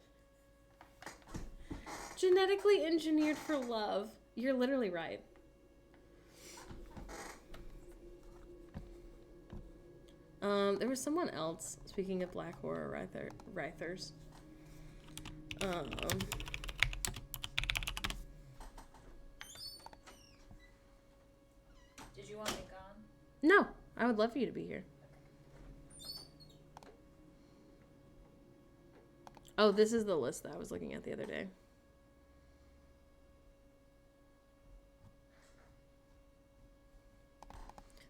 Genetically engineered for love. You're literally right. There was someone else, speaking of black horror writers. Did you want me gone? No, I would love for you to be here. Oh, this is the list that I was looking at the other day.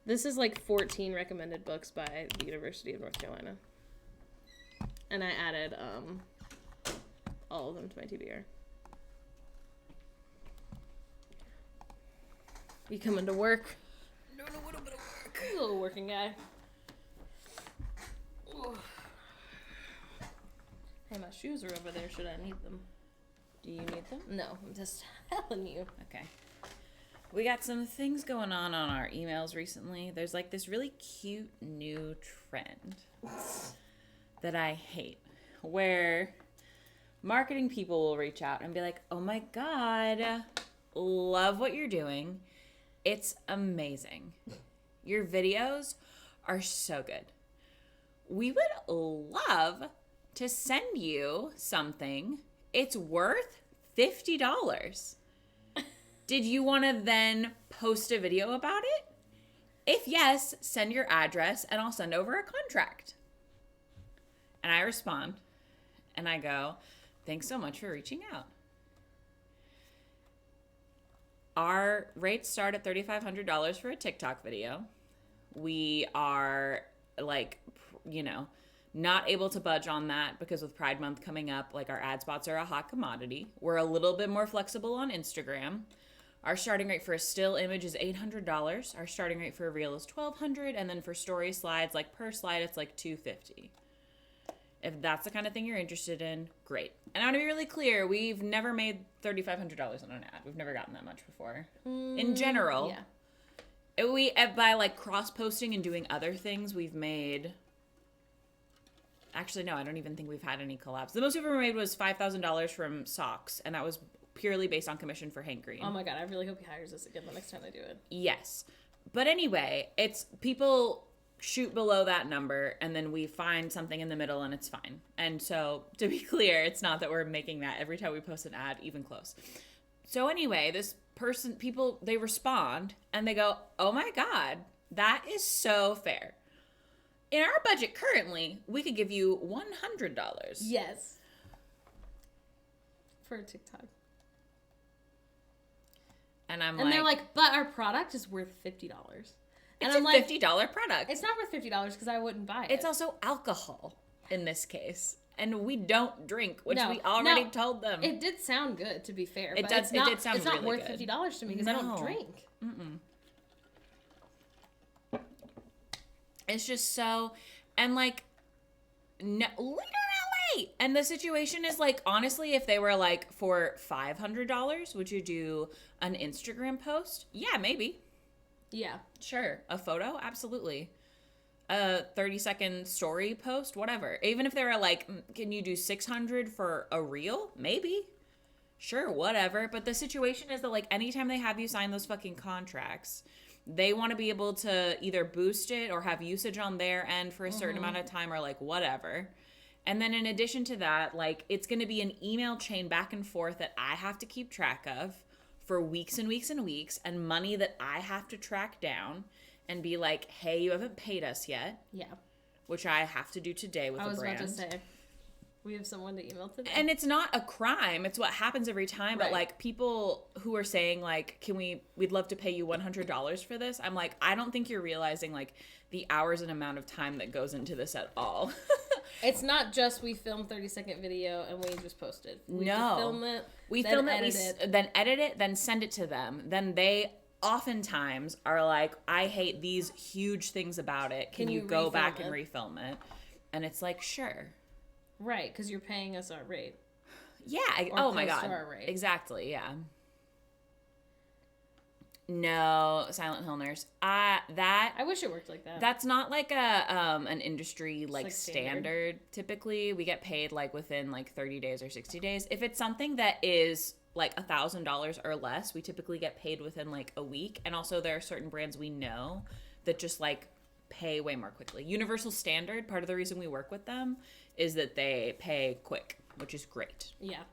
This is like 14 recommended books by the University of North Carolina. And I added all of them to my TBR. You coming to work? Doing a little bit of work. You little working guy. Ooh. Hey, my shoes are over there. Should I need them? Do you need them? No, I'm just telling you. Okay. We got some things going on our emails recently. There's like this really cute new trend that I hate, where marketing people will reach out and be like, oh my God, love what you're doing. It's amazing. Your videos are so good. We would love to send you something. It's worth $50. Did you want to then post a video about it? If yes, send your address and I'll send over a contract. And I respond and I go, thanks so much for reaching out. Our rates start at $3,500 for a TikTok video. We are like, you know, not able to budge on that because with Pride Month coming up, like our ad spots are a hot commodity. We're a little bit more flexible on Instagram. Our starting rate for a still image is $800. Our starting rate for a reel is $1,200, and then for story slides, like per slide, it's like $250. If that's the kind of thing you're interested in, great. And I want to be really clear, we've never made $3,500 on an ad. We've never gotten that much before. In general, yeah. By like cross-posting and doing other things, we've made... Actually, no, I don't even think we've had any collabs. The most we've ever made was $5,000 from socks, and that was purely based on commission for Hank Green. Oh my God, I really hope he hires us again the next time I do it. Yes. But anyway, it's people shoot below that number, and then we find something in the middle, and it's fine. And so, to be clear, it's not that we're making that every time we post an ad, even close. So anyway, this person, people, they respond, and they go, oh my God, that is so fair. In our budget currently, we could give you $100. Yes. For a TikTok. And I'm and they're like, but our product is worth $50. And it's I'm a like, $50 product. it's not worth $50 because I wouldn't buy it. It's also alcohol in this case. And we don't drink, which we already told them. It did sound good, to be fair. It but did sound it's not really worth good. $50 to me because I don't drink. Mm-mm. It's just so, and like, no, literally. And the situation is like, honestly, if they were like, for $500, would you do an Instagram post? Yeah, maybe. Yeah. Sure. A photo? Absolutely. A 30-second story post? Whatever. Even if they were like, can you do $600 for a reel? Maybe. Sure, whatever. But the situation is that like, anytime they have you sign those fucking contracts, they want to be able to either boost it or have usage on their end for a certain amount of time or like whatever. And then in addition to that, like it's going to be an email chain back and forth that I have to keep track of for weeks and weeks and weeks, and money that I have to track down and be like, hey, you haven't paid us yet. Yeah. Which I have to do today with a brand. I was about to say. We have someone to email today. And it's not a crime. It's what happens every time. Right. But like people who are saying like, we'd love to pay you $100 for this. I'm like, I don't think you're realizing like the hours and amount of time that goes into this at all. It's not just we film 30-second video and we just post it. We film it. We film it, then edit it, then send it to them. Then they oftentimes are like, I hate these huge things about it. Can you go back and refilm it? And it's like, sure. Right, because you're paying us our rate. Yeah. Or my God. Our rate. Exactly. Yeah. No, Silent Hill Nurse. I wish it worked like that. That's not like an industry like standard. Typically, we get paid like within like 30 days or 60 days. If it's something that is like $1,000 or less, we typically get paid within like a week. And also, there are certain brands we know that just like pay way more quickly. Universal Standard, part of the reason we work with them is that they pay quick, which is great. Yeah.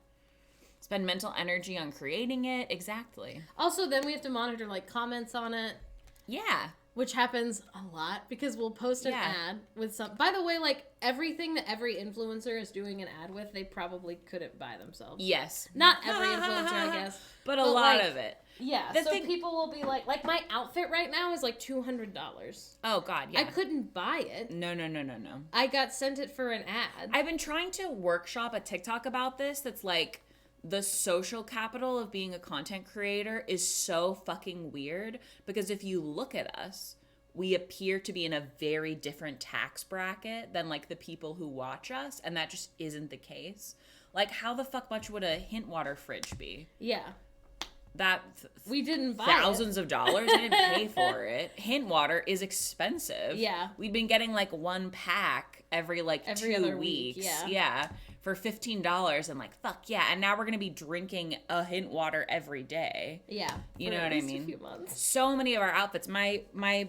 Spend mental energy on creating it. Exactly. Also, then we have to monitor like comments on it. Yeah. Which happens a lot because we'll post an ad with some. By the way, like everything that every influencer is doing an ad with, they probably couldn't buy themselves. Yes. Not every influencer, I guess. But a lot of it. Yeah. People will be like my outfit right now is like $200. Oh, God, yeah. I couldn't buy it. No. I got sent it for an ad. I've been trying to workshop a TikTok about this that's like, the social capital of being a content creator is so fucking weird because if you look at us, we appear to be in a very different tax bracket than like the people who watch us, and that just isn't the case. Like, how the fuck much would a hint water fridge be? Yeah. That we didn't buy thousands of dollars. I didn't pay for it. Hint water is expensive. Yeah. We'd been getting like one pack every 2 other weeks. week, Yeah. for $15 and like, fuck yeah. And now we're going to be drinking a hint water every day. Yeah. You know for what at I least mean? A few months. So many of our outfits, my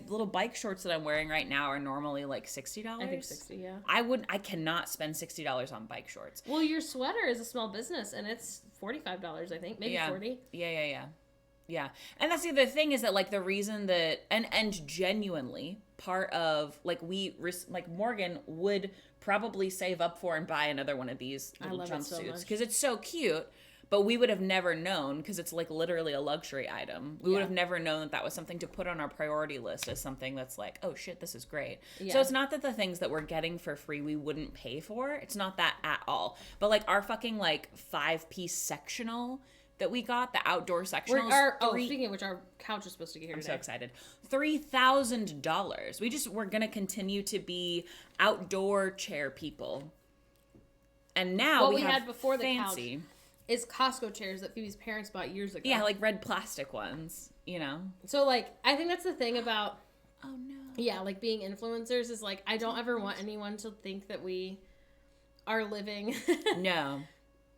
little bike shorts that I'm wearing right now are normally like $60. I think 60, yeah. I cannot spend $60 on bike shorts. Well, your sweater is a small business, and it's $45, I think. Maybe 40. Yeah. And that's the other thing is that, like, the reason that, and genuinely, part of, like, like, Morgan would probably save up for and buy another one of these little jumpsuits. Because it's so cute. But we would have never known, because it's, like, literally a luxury item. We would have never known that that was something to put on our priority list as something that's like, oh, shit, this is great. Yeah. So it's not that the things that we're getting for free we wouldn't pay for. It's not that at all. But, like, our fucking, like, 5-piece sectional that we got, the outdoor sectionals. Speaking of which, our couch is supposed to get here today. I'm so excited. $3,000. We're going to continue to be outdoor chair people. And now what we had before fancy. The couch is Costco chairs that Phoebe's parents bought years ago. Yeah, like red plastic ones, you know? So, like, I think that's the thing about... Oh, no. Yeah, like, being influencers is, like, I don't ever want anyone to think that we are living... No.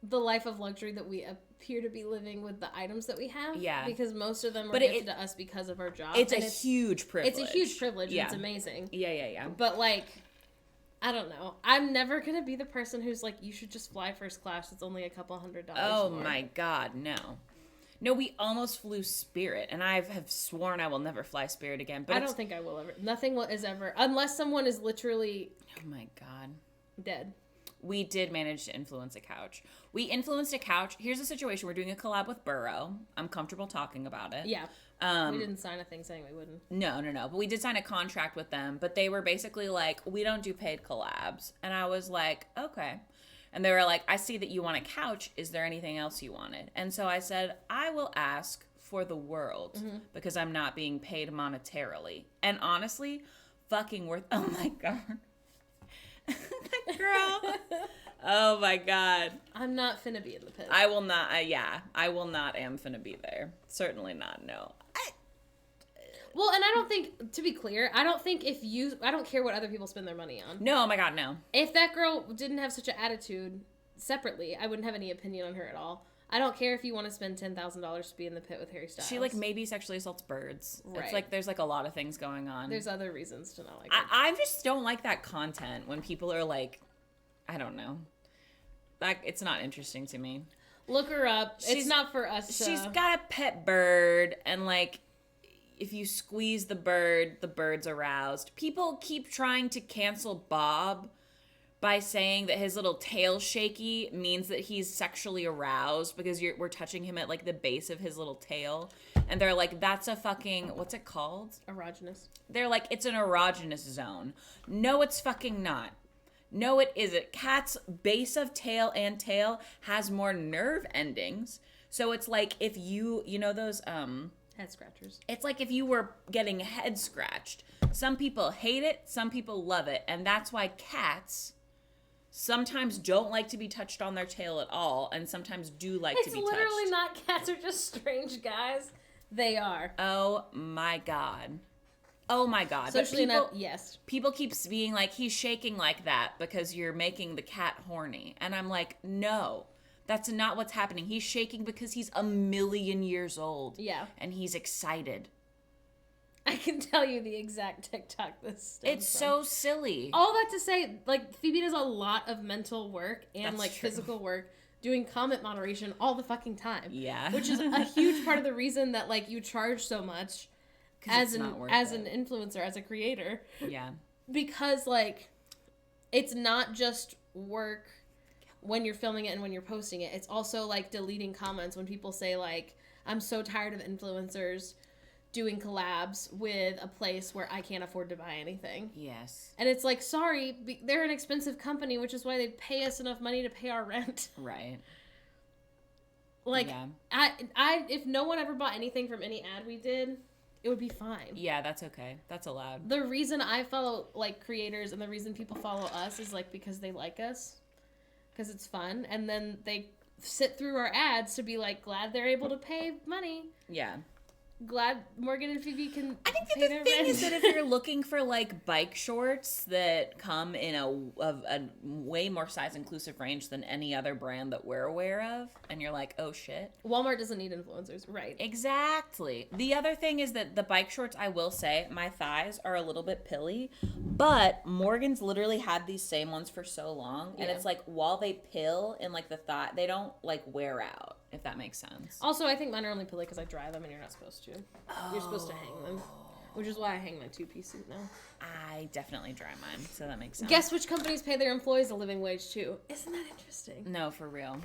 The life of luxury that we appear to be living with the items that we have. Yeah. Because most of them are gifted to us because of our job. It's a huge privilege. It's a huge privilege. Yeah. And it's amazing. Yeah. But, like, I don't know. I'm never going to be the person who's like, you should just fly first class. It's only a couple $100 Oh, more. my God, no. No, we almost flew Spirit, and I have sworn I will never fly Spirit again. But I don't think I will ever. Nothing is ever. Unless someone is literally... Oh, my God. Dead. We did manage to influence a couch. We influenced a couch. Here's the situation. We're doing a collab with Burrow. I'm comfortable talking about it. Yeah. We didn't sign a thing saying we wouldn't. No. But we did sign a contract with them. But they were basically like, we don't do paid collabs. And I was like, okay. And they were like, I see that you want a couch. Is there anything else you wanted? And so I said, I will ask for the world because I'm not being paid monetarily. And honestly, fucking worth... Oh, my God. That girl. Oh my God. I'm not finna be in the pit. I will not. I will not am finna be there. Certainly not. No. Well, and I don't think, to be clear, I don't care what other people spend their money on. No, oh my God, no. If that girl didn't have such an attitude separately, I wouldn't have any opinion on her at all. I don't care if you want to spend $10,000 to be in the pit with Harry Styles. She, like, maybe sexually assaults birds. Right. It's like, there's, like, a lot of things going on. There's other reasons to not like it. I just don't like that content when people are, like, I don't know. Like, it's not interesting to me. Look her up. It's not for us to... She's got a pet bird, and, like, if you squeeze the bird, the bird's aroused. People keep trying to cancel Bob by saying that his little tail shaky means that he's sexually aroused because we're touching him at, like, the base of his little tail. And they're like, that's a fucking, what's it called? Erogenous. They're like, it's an erogenous zone. No, it's fucking not. No, it isn't. Cat's base of tail and tail has more nerve endings. So it's like if you know those, head scratchers. It's like if you were getting head scratched. Some people hate it, some people love it. And that's why cats... sometimes don't like to be touched on their tail at all, and sometimes do like to be touched. It's literally not cats are just strange guys. They are. Oh my God. Oh my God. Socially enough, yes. People keep being like, he's shaking like that because you're making the cat horny. And I'm like, no, that's not what's happening. He's shaking because he's 1,000,000 years old. Yeah. And he's excited. I can tell you the exact TikTok this It's from. so silly. All that to say, like, Phoebe does a lot of mental work and, That's like, true. physical work doing comment moderation all the fucking time. Yeah. Which is a huge part of the reason that, like, you charge so much as an influencer, as a creator. Yeah. Because, like, it's not just work when you're filming it and when you're posting it. It's also, like, deleting comments when people say, like, I'm so tired of influencers doing collabs with a place where I can't afford to buy anything. Yes. And it's like, sorry, they're an expensive company, which is why they pay us enough money to pay our rent. Right. Like, yeah. I if no one ever bought anything from any ad we did, it would be fine. Yeah, that's okay. That's allowed. The reason I follow, like, creators and the reason people follow us is, like, because they like us. Because it's fun. And then they sit through our ads to be, like, glad they're able to pay money. Yeah. glad Morgan and Phoebe can I think pay that their the thing rent. is that if you're looking for like bike shorts that come in a way more size inclusive range than any other brand that we're aware of, and you're like, oh shit. Walmart doesn't need influencers, right? Exactly. The other thing is that the bike shorts, I will say, my thighs are a little bit pilly, but Morgan's literally had these same ones for so long, and Yeah. it's like while they pill in like the thigh, they don't like wear out, if that makes sense. Also, I think mine are only pilly because I drive them and you're not supposed to. You're supposed to hang them, which is why I hang my 2-piece suit now. I definitely dry mine, so that makes sense. Guess which companies pay their employees a living wage too? Isn't that interesting? No, for real.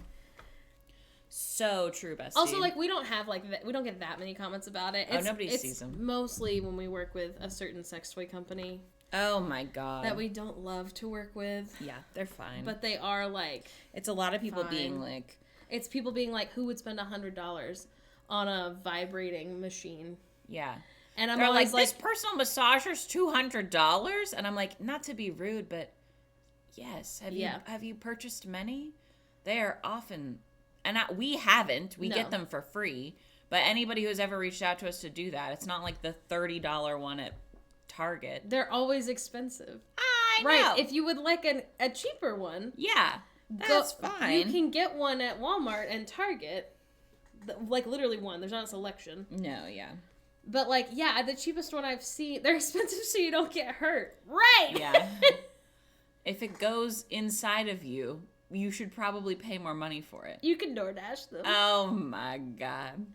So true, bestie. Also, like, we don't have like we don't get that many comments about it. Nobody it's sees them. Mostly when we work with a certain sex toy company Oh my god. that we don't love to work with, Yeah, they're fine. but they are like, it's a lot of people being Fine. like, it's people being like, who would spend $100 on a vibrating machine? yeah. And I'm They're like, always like, this personal massager's $200, and I'm like, not to be rude, but yes. Have you purchased many? They are often, and we haven't. We No. get them for free. But anybody who's ever reached out to us to do that, it's not like the $30 one at Target. they're always expensive. I Right. know. If you would like a cheaper one, Yeah, that's fine. You can get one at Walmart and Target. Like, literally one. There's not a selection. No, yeah. But, like, yeah, the cheapest one I've seen, they're expensive so you don't get hurt. Right. Yeah. If it goes inside of you, you should probably pay more money for it. You can DoorDash them. Oh my god.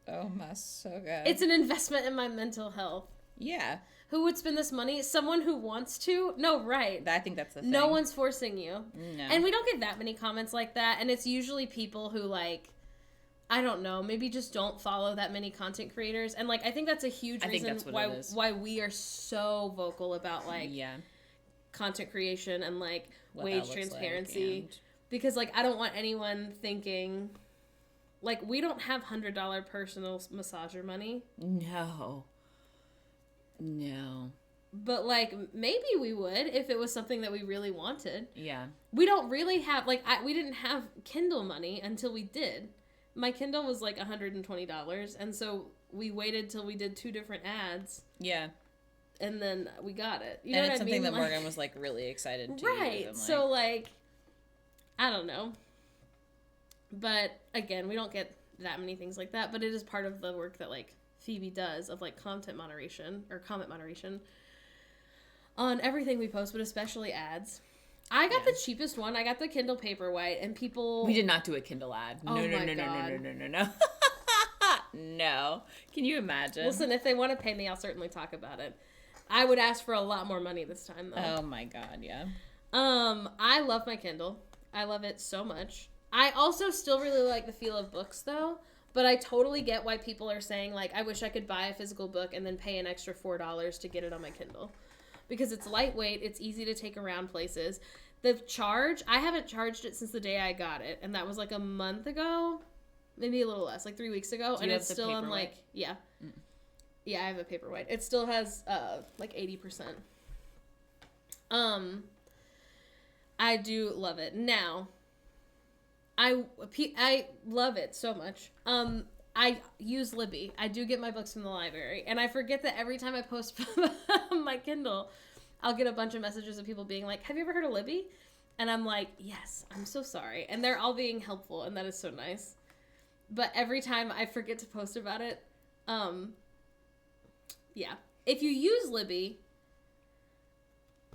Oh my so good. It's an investment in my mental health. Yeah. Who would spend this money? Someone who wants to? No, right. I think that's the thing. No one's forcing you. No. And we don't get that many comments like that. And it's usually people who, like, I don't know, maybe just don't follow that many content creators. And, like, I think that's a huge I think reason that's what it is. why we are so vocal about, like, yeah. content creation and, like, What that wage looks transparency. like, and- Because, like, I don't want anyone thinking, like, we don't have $100 personal massager money. No. No. But, like, maybe we would if it was something that we really wanted. Yeah. We don't really have, like, we didn't have Kindle money until we did. My Kindle was, like, $120, and so we waited till we did 2 different ads, Yeah. and then we got it. You know And what it's I something mean? that Morgan was like really excited to use. Right. And, like, So, like, I don't know. But, again, we don't get that many things like that, but it is part of the work that, like, Phoebe does of, like, content moderation, or comment moderation, on everything we post, but especially ads. I got the cheapest one. I got the Kindle Paperwhite, and people... we did not do a Kindle ad. Oh No, no, my no, no, God. no, no, no, no. No. Can you imagine? Listen, if they want to pay me, I'll certainly talk about it. I would ask for a lot more money this time, though. Oh my god, yeah. I love my Kindle. I love it so much. I also still really like the feel of books, though. But I totally get why people are saying, like, I wish I could buy a physical book and then pay an extra $4 to get it on my Kindle. Because it's lightweight, it's easy to take around places. The charge, I haven't charged it since the day I got it. And that was, like, a month ago. Maybe a little less, like 3 weeks ago. Do And you it's have the still on, Paperwhite? like, yeah. Yeah, I have a Paperwhite. It still has, like, 80%. I do love it. Now, I love it so much. I use Libby. I do get my books from the library. And I forget that every time I post my Kindle, I'll get a bunch of messages of people being like, have you ever heard of Libby? And I'm like, yes, I'm so sorry. And they're all being helpful, and that is so nice. But every time I forget to post about it, yeah. If you use Libby,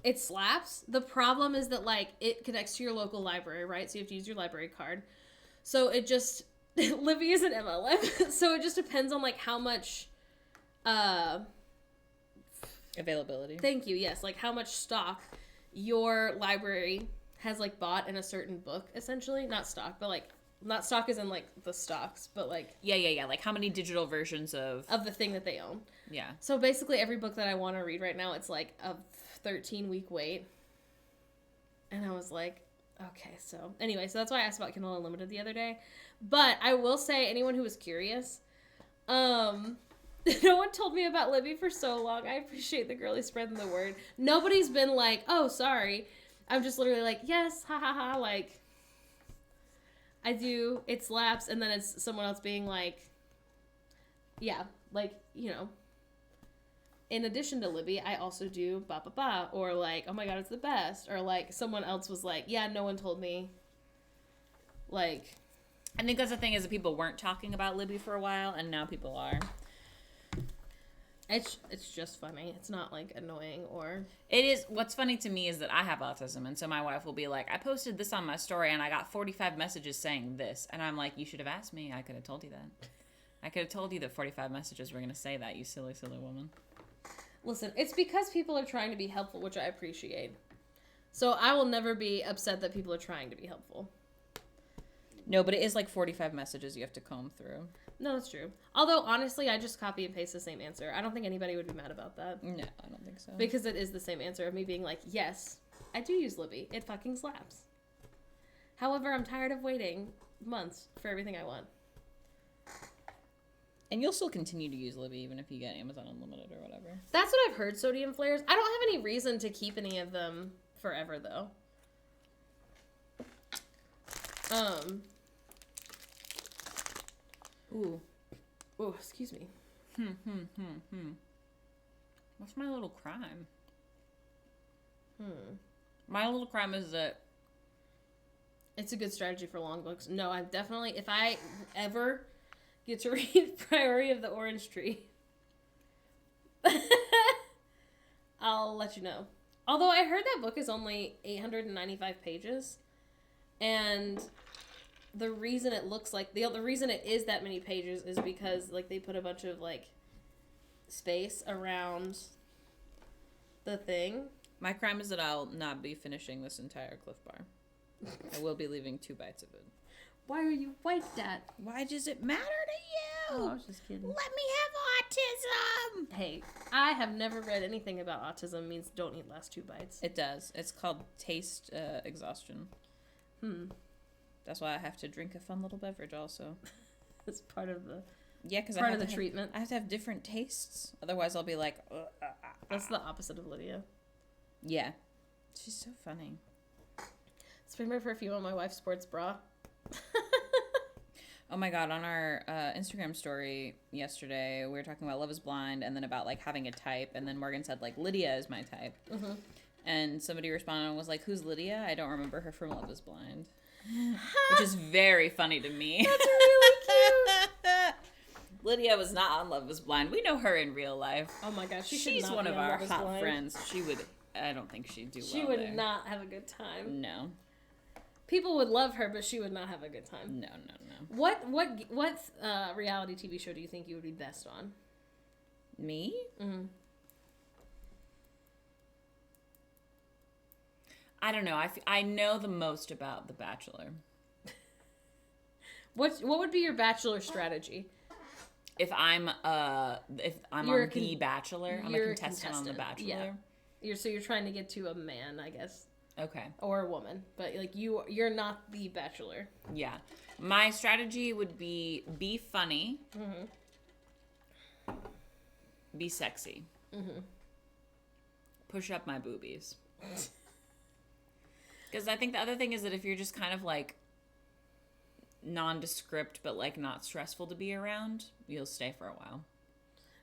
it slaps. The problem is that, like, it connects to your local library, right? So you have to use your library card. So it just... Libby is an MLM. So it just depends on, like, how much... Availability. Thank you, yes. Like, how much stock your library has, like, bought in a certain book, essentially. Not stock, but, like... Not stock as in, like, the stocks, but, like... Yeah. Like, how many digital versions of Of the thing that they own. Yeah. So basically every book that I want to read right now, it's, like, a 13-week wait. And I was like, okay, so... Anyway, so that's why I asked about Kindle Unlimited the other day. But I will say, anyone who was curious, no one told me about Libby for so long. I appreciate the girly spreading the word. Nobody's been like, oh, sorry. I'm just literally like, yes, ha ha ha, like... I do, it slaps, and then it's someone else being like, yeah, like, you know, in addition to Libby, I also do ba ba ba, or like, oh my god, it's the best, or like someone else was like, yeah, no one told me. Like, I think that's the thing is that people weren't talking about Libby for a while, and now people are. it's just funny. It's not like annoying or. It is. What's funny to me is that I have autism, and so my wife will be like, I posted this on my story, and I got 45 messages saying this. And I'm like, you should have asked me. I could have told you that. I could have told you that 45 messages were going to say that, you silly, silly woman. Listen, it's because people are trying to be helpful, which I appreciate. So I will never be upset that people are trying to be helpful. No, but it is like 45 messages you have to comb through. No, that's true. Although, honestly, I just copy and paste the same answer. I don't think anybody would be mad about that. No, I don't think so. Because it is the same answer of me being like, yes, I do use Libby. It fucking slaps. However, I'm tired of waiting months for everything I want. And you'll still continue to use Libby even if you get Amazon Unlimited or whatever. That's what I've heard, sodium flares. I don't have any reason to keep any of them forever, though. Ooh. Oh, excuse me. What's my little crime? My little crime is that It's a good strategy for long books. No, I'm definitely, if I ever get to read Priory of the Orange Tree, I'll let you know. Although I heard that book is only 895 pages, and the reason it looks like the reason it is that many pages is because like they put a bunch of like space around the thing. my crime is that I'll not be finishing this entire Cliff Bar. I will be leaving 2 bites of it. Why are you like that? Why does it matter to you? Oh, I was just kidding. Let me have autism. Hey, I have never read anything about autism means don't eat last 2 bites. It does. It's called taste exhaustion. That's why I have to drink a fun little beverage also. It's part of the Because part of the treatment. I have to have different tastes. Otherwise, I'll be like, That's the opposite of Lydia. yeah. She's so funny. Spray my perfume on my wife's sports bra. Oh my god, on our Instagram story yesterday, we were talking about Love is Blind and then about like having a type, and then Morgan said like Lydia is my type. And somebody responded and was like, who's Lydia? I don't remember her from Love is Blind. Which is very funny to me. That's really cute. Lydia was not on Love is Blind. We know her in real life. Oh my gosh, She's one of our hot friends. I don't think she'd do well. She would there. not have a good time. No. People would love her, but she would not have a good time. No. What reality TV show do you think you would be best on? Me? I don't know. I know the most about The Bachelor. What would be your Bachelor strategy? If I'm on The Bachelor, I'm a contestant on The Bachelor. Yeah. You're trying to get to a man, I guess. Okay. Or a woman, but like you're not the Bachelor. Yeah. My strategy would be funny. Be sexy. Push up my boobies. Because I think the other thing is that if you're just kind of like nondescript but like not stressful to be around, you'll stay for a while.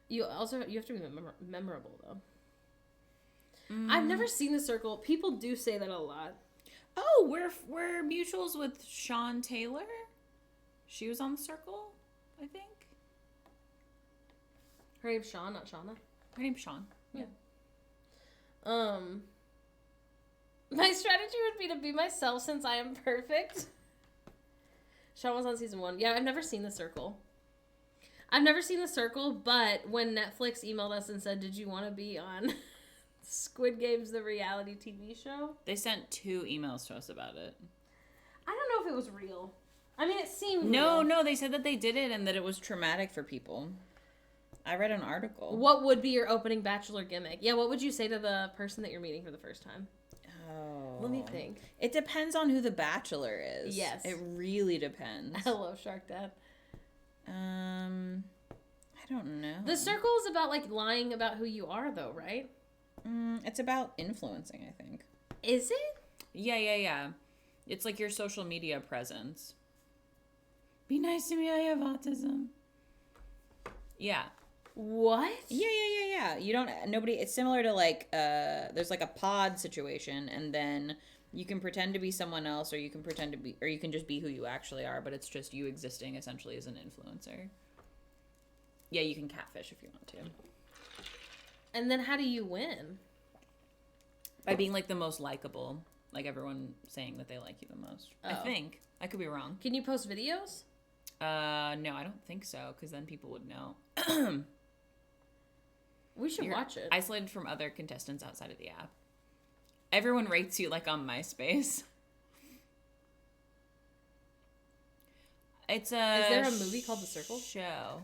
You have to be memorable though. I've never seen The Circle. People do say that a lot. Oh, we're mutuals with Sean Taylor. She was on The Circle, I think. Her name's Sean, not Shauna. Her name's Sean. Yeah. My strategy would be to be myself since I am perfect. Sean was on season 1. Yeah, I've never seen The Circle. But when Netflix emailed us and said, did you want to be on Squid Games, the reality TV show? They sent 2 emails to us about it. I don't know if it was real. I mean, it seemed real. No, they said that they did it and that it was traumatic for people. I read an article. What would be your opening Bachelor gimmick? Yeah, what would you say to the person that you're meeting for the first time? Oh. Let me think. It depends on who the Bachelor is. Yes. It really depends. Hello, Shark Dad. I don't know. The Circle is about, like, lying about who you are, though, right? It's about influencing, I think. Is it? Yeah. It's like your social media presence. Be nice to me, I have autism. Yeah. What? Yeah. You don't, nobody, it's similar to like, there's like a pod situation, and then you can pretend to be someone else, or you can pretend to be, or you can just be who you actually are, but it's just you existing essentially as an influencer. Yeah, you can catfish if you want to. And then how do you win? By being like the most likable, like everyone saying that they like you the most. I Oh. think. I could be wrong. Can you post videos? No, I don't think so, because then people would know. We should You're watch it. isolated from other contestants outside of the app. Everyone rates you like on MySpace. It's a. Is there a movie called The Circle? Show.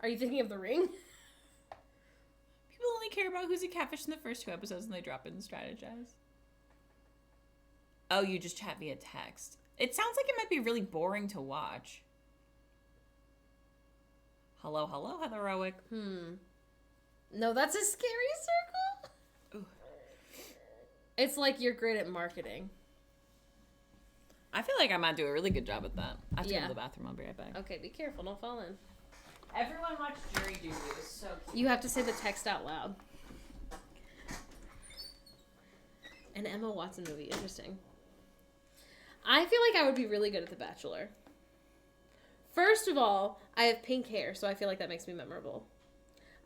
Are you thinking of The Ring? People only care about who's a catfish in the first 2 episodes, and they drop it and strategize. Oh, you just chat via text. It sounds like it might be really boring to watch. Hello, Heroic. No, that's a scary circle. Ooh. It's like you're great at marketing. I feel like I might do a really good job at that. I have to go Yeah. to the bathroom. I'll be right back. Okay, be careful. Don't fall in. Everyone watch Jury Duty. It was so cute. You have to say the text out loud. An Emma Watson movie. Interesting. I feel like I would be really good at The Bachelor. First of all, I have pink hair, so I feel like that makes me memorable.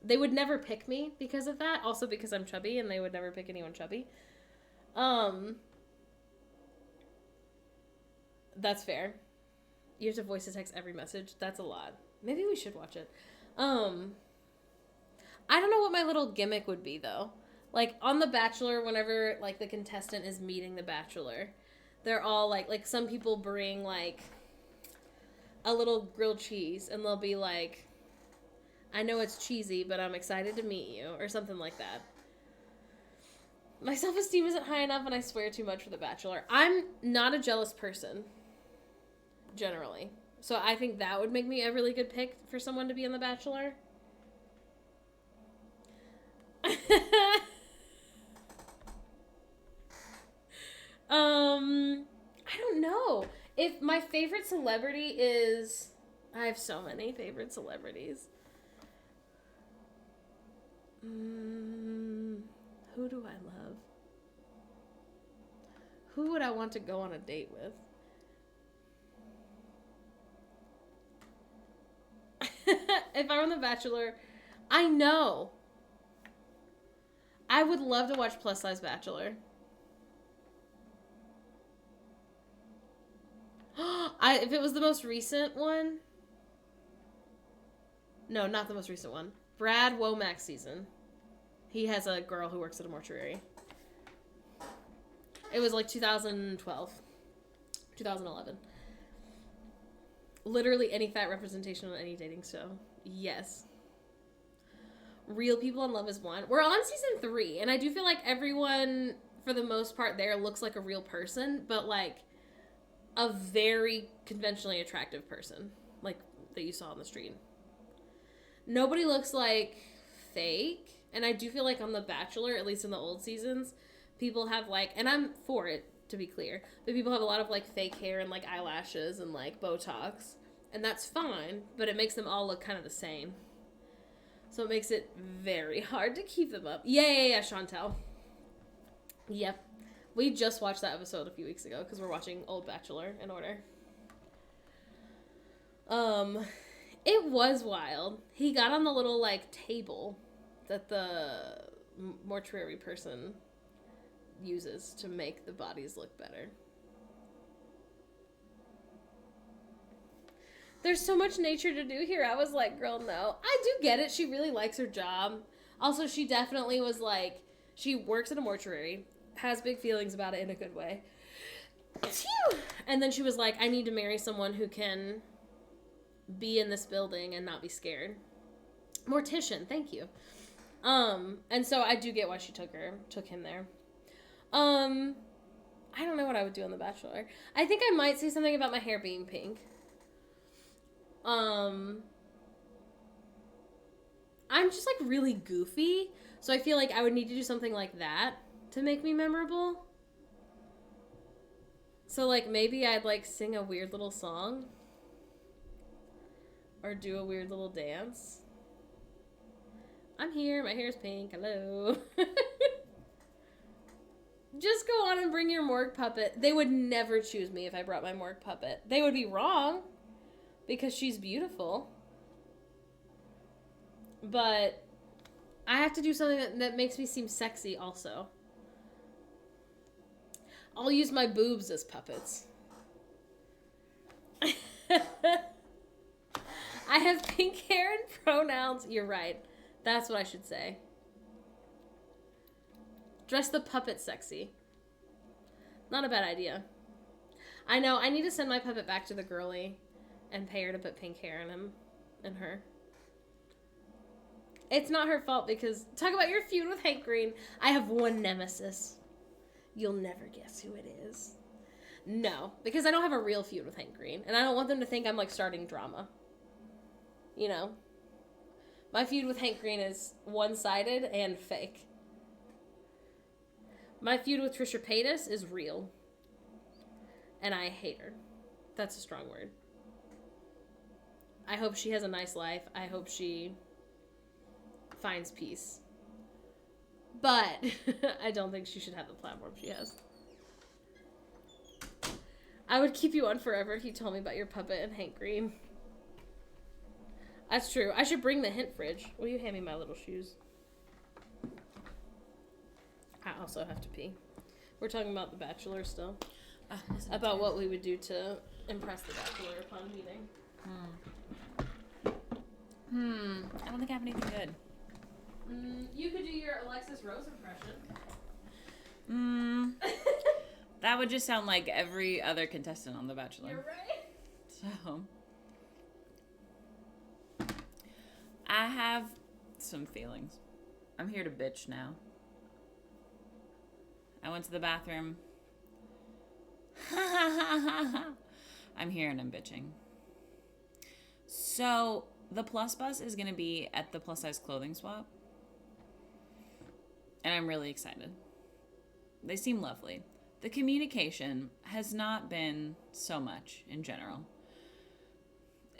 They would never pick me because of that. Also because I'm chubby, and they would never pick anyone chubby. That's fair. You have to voice to text every message. That's a lot. Maybe we should watch it. I don't know what my little gimmick would be, though. Like, on The Bachelor, whenever, like, the contestant is meeting the Bachelor, they're all, like some people bring, like, a little grilled cheese, and they'll be like, I know it's cheesy, but I'm excited to meet you, or something like that. My self-esteem isn't high enough, and I swear too much for The Bachelor. I'm not a jealous person, generally. So I think that would make me a really good pick for someone to be in The Bachelor. I don't know. If my favorite celebrity is... I have so many favorite celebrities. Who do I love? Who would I want to go on a date with? If I were on The Bachelor, I know. I would love to watch Plus Size Bachelor. If it was the most recent one. No, not the most recent one. Brad Womack's season. He has a girl who works at a mortuary. It was like 2012. 2011. Literally any fat representation on any dating show. Yes. Real People in Love is one. We're on season 3, and I do feel like everyone, for the most part, there looks like a real person, but like a very conventionally attractive person, like that you saw on the street. Nobody looks like fake, and I do feel like on The Bachelor, at least in the old seasons, people have like, and I'm for it, to be clear, but people have a lot of like fake hair and like eyelashes and like Botox, and that's fine, but it makes them all look kind of the same. So it makes it very hard to keep them up. Yeah, Chantel. Yep. We just watched that episode a few weeks ago because we're watching Old Bachelor in order. It was wild. He got on the little, like, table that the mortuary person uses to make the bodies look better. There's so much nature to do here. I was like, girl, no. I do get it. She really likes her job. Also, she definitely was like, she works at a mortuary, has big feelings about it in a good way. And then she was like, I need to marry someone who can be in this building and not be scared. Mortician, thank you. And so I do get why she took him there. I don't know what I would do on The Bachelor. I think I might say something about my hair being pink. I'm just like really goofy, so I feel like I would need to do something like that to make me memorable. So like maybe I'd like sing a weird little song or do a weird little dance. I'm here. My hair's pink. Hello. Just go on and bring your Morg puppet. They would never choose me if I brought my Morg puppet. They would be wrong because she's beautiful. But I have to do something that makes me seem sexy also. I'll use my boobs as puppets. I have pink hair and pronouns. You're right. That's what I should say. Dress the puppet sexy. Not a bad idea. I know, I need to send my puppet back to the girly and pay her to put pink hair in him and her. It's not her fault because, talk about your feud with Hank Green. I have one nemesis. You'll never guess who it is. No, because I don't have a real feud with Hank Green, and I don't want them to think I'm, like, starting drama. You know? My feud with Hank Green is one-sided and fake. My feud with Trisha Paytas is real. And I hate her. That's a strong word. I hope she has a nice life. I hope she finds peace. But I don't think she should have the platform she has. I would keep you on forever if you told me about your puppet and Hank Green. That's true. I should bring the hint fridge. Will you hand me my little shoes? I also have to pee. We're talking about The Bachelor still. About what we would do to impress The Bachelor upon meeting. I don't think I have anything good. You could do your Alexis Rose impression. That would just sound like every other contestant on The Bachelor. You're right. So, I have some feelings. I'm here to bitch now. I went to the bathroom. I'm here and I'm bitching. So, the Plus Bus is going to be at the Plus Size Clothing Swap. And I'm really excited. They seem lovely. The communication has not been so much in general.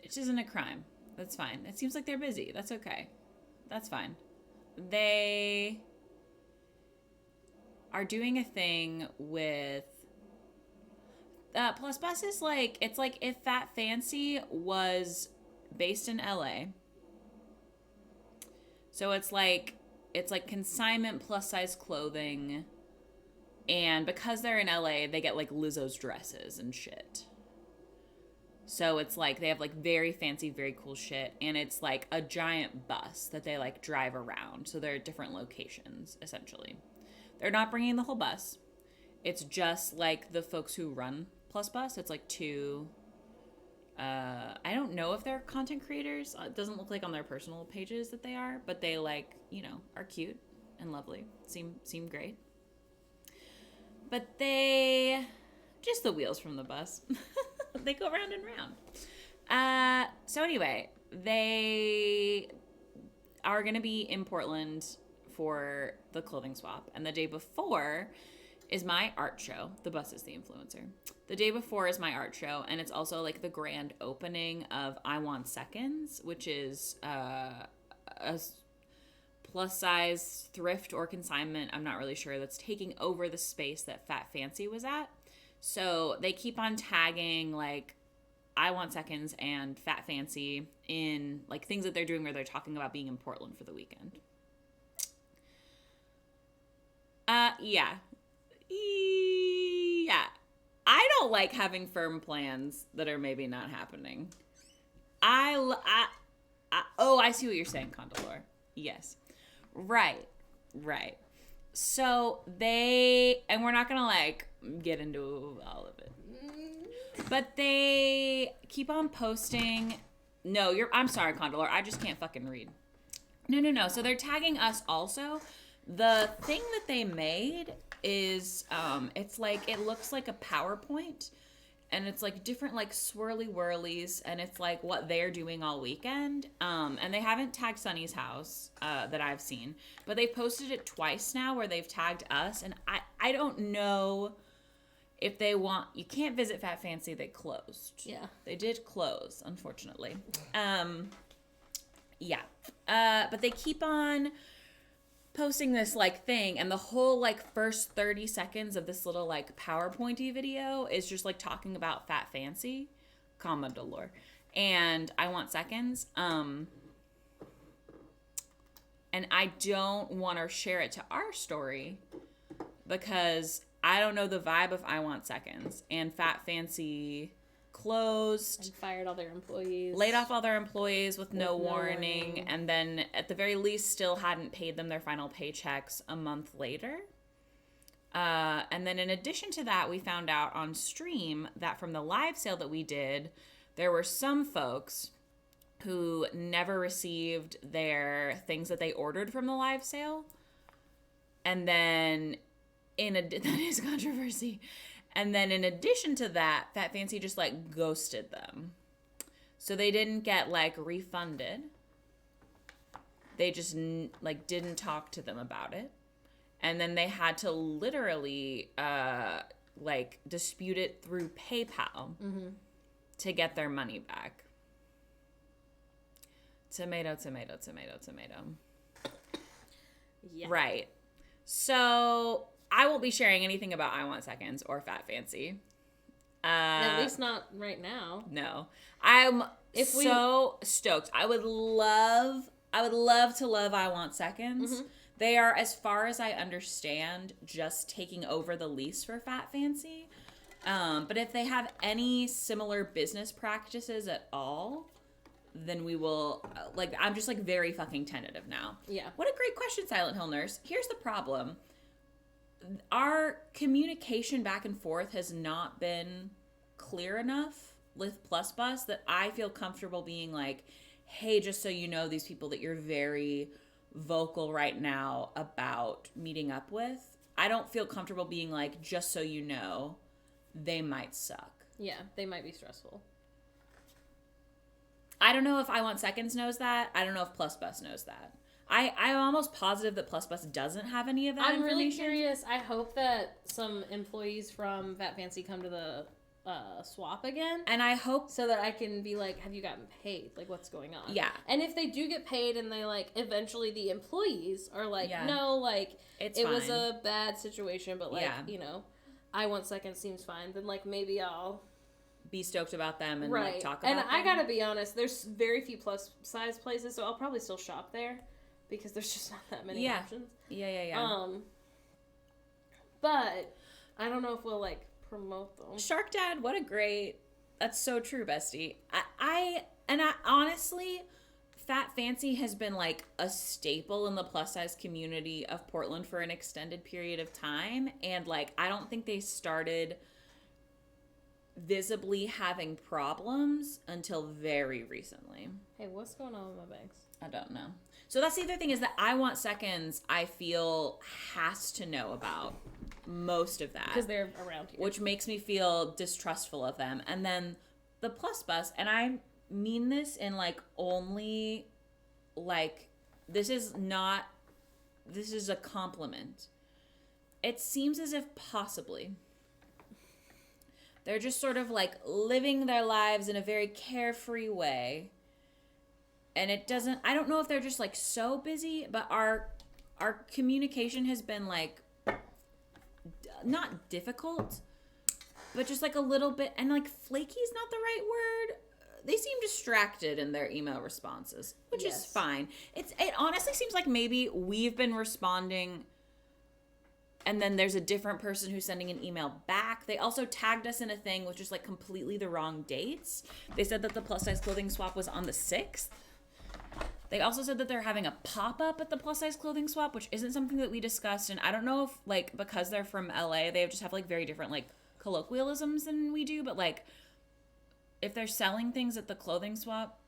It isn't a crime. That's fine. It seems like they're busy. That's okay. That's fine. They are doing a thing with Plus Bus is like, it's like if Fat Fancy was based in LA. So it's like consignment plus size clothing, and because they're in LA, they get like Lizzo's dresses and shit. So it's like they have like very fancy, very cool shit, and it's like a giant bus that they like drive around. So they're at different locations essentially. They're not bringing the whole bus. It's just like the folks who run Plus Bus. It's like two. I don't know if they're content creators. It doesn't look like on their personal pages that they are, but they like, you know, are cute and lovely. Seem great. But they just the wheels from the bus. They go round and round. So anyway, they are going to be in Portland for the clothing swap. And the day before is my art show. The bus is the influencer. The day before is my art show. And it's also like the grand opening of I Want Seconds, which is a plus size thrift or consignment. I'm not really sure. That's taking over the space that Fat Fancy was at. So they keep on tagging like I Want Seconds and Fat Fancy in like things that they're doing where they're talking about being in Portland for the weekend. Yeah. I don't like having firm plans that are maybe not happening. I see what you're saying, Condolor. Yes. Right. So and we're not going to like get into all of it. But they keep on posting. No, I'm sorry, Condolor. I just can't fucking read. No. So they're tagging us also. The thing that they made is, it's like, it looks like a PowerPoint, and it's like different like swirly whirlies, and it's like what they're doing all weekend. And they haven't tagged Sunny's house, that I've seen, but they've posted it twice now where they've tagged us, and I don't know if they want, you can't visit Fat Fancy, they closed. Yeah. They did close, unfortunately. Yeah. But they keep on posting this like thing, and the whole like first 30 seconds of this little like PowerPointy video is just like talking about Fat Fancy, comma Dolor, and I Want Seconds. And I don't want to share it to our story because I don't know the vibe of I Want Seconds, and Fat Fancy closed And fired all their employees. laid off all their employees with no warning, and then at the very least still hadn't paid them their final paychecks a month later. And then in addition to that, we found out on stream that from the live sale that we did, there were some folks who never received their things that they ordered from the live sale. And then that is controversy. And then in addition to that, Fat Fancy just like ghosted them. So they didn't get like refunded. They just like didn't talk to them about it. And then they had to literally like dispute it through PayPal to get their money back. Tomato, tomato, tomato, tomato. Yeah. Right. So I won't be sharing anything about I Want Seconds or Fat Fancy. At least not right now. No. I'm so stoked. I would love to love I Want Seconds. Mm-hmm. They are, as far as I understand, just taking over the lease for Fat Fancy. But if they have any similar business practices at all, then we will, like, I'm just, like, very fucking tentative now. Yeah. What a great question, Silent Hill Nurse. Here's the problem. Our communication back and forth has not been clear enough with Plus Bus that I feel comfortable being like, hey, just so you know, these people that you're very vocal right now about meeting up with, I don't feel comfortable being like, just so you know, they might suck. Yeah, they might be stressful. I don't know if I Want Seconds knows that. I don't know if Plus Bus knows that. I'm almost positive that Plus Bus doesn't have any of that I'm information. really curious. I hope that some employees from Fat Fancy come to the swap again. And I hope... So that I can be like, have you gotten paid? Like, what's going on? Yeah. And if they do get paid and they, like, eventually the employees are like, Yeah. no, like, It's it was fine. a bad situation, but, like, Yeah. you know, I Want Seconds seems fine, then, like, maybe I'll... be stoked about them and right. like talk about and them. I gotta be honest, there's very few plus size places, so I'll probably still shop there because there's just not that many options. Yeah. But I don't know if we'll like promote them. Shark Dad, what a great... That's so true, bestie. I honestly, Fat Fancy has been like a staple in the plus size community of Portland for an extended period of time, and like I don't think they started visibly having problems until very recently. Hey, what's going on with my bags? I don't know. So that's the other thing is that I Want Seconds, I feel, has to know about most of that. Because they're around here. Which makes me feel distrustful of them. And then the Plus Bus, and I mean this in like only, like, this is a compliment. It seems as if possibly they're just sort of like living their lives in a very carefree way. And it doesn't, I don't know if they're just like so busy, but our communication has been like not difficult, but just like a little bit, and like flaky is not the right word. They seem distracted in their email responses, which is fine. It honestly seems like maybe we've been responding and then there's a different person who's sending an email back. They also tagged us in a thing with just like completely the wrong dates. They said that the plus size clothing swap was on the 6th. They also said that they're having a pop-up at the plus size clothing swap, which isn't something that we discussed. And I don't know if like, because they're from LA, they just have like very different like colloquialisms than we do. But like, if they're selling things at the clothing swap,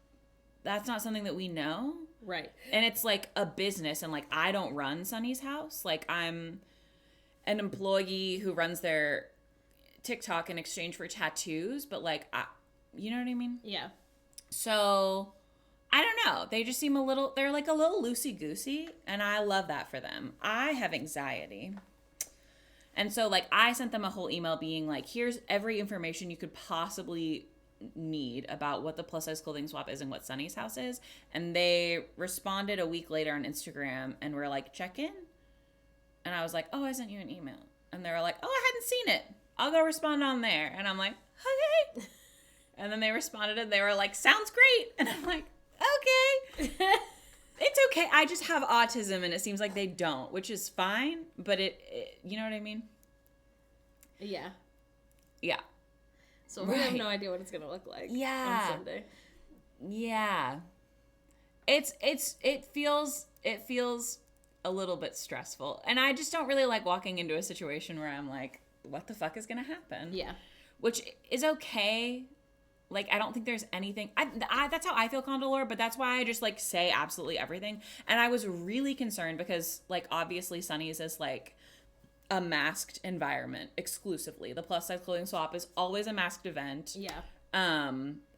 that's not something that we know. Right. And it's like a business, and like, I don't run Sunny's house. Like, I'm an employee who runs their TikTok in exchange for tattoos, but like, you know what I mean? Yeah. So I don't know. They just seem they're like a little loosey-goosey, and I love that for them. I have anxiety. And so like, I sent them a whole email being like, here's every information you could possibly need about what the plus size clothing swap is and what Sunny's house is. And they responded a week later on Instagram and were like, check in. And I was like, oh, I sent you an email. And they were like, oh, I hadn't seen it. I'll go respond on there. And I'm like, okay. And then they responded and they were like, sounds great. And I'm like, okay. It's okay. I just have autism and it seems like they don't, which is fine. But it you know what I mean? Yeah. Yeah. So we have no idea what it's going to look like on Sunday. Yeah. It feels a little bit stressful. And I just don't really like walking into a situation where I'm like, what the fuck is going to happen? Yeah. Which is okay. Like, I don't think there's anything. That's how I feel, Condolor, but that's why I just, like, say absolutely everything. And I was really concerned because, like, obviously Sunny's is, like, a masked environment exclusively. The plus size clothing swap is always a masked event. Yeah.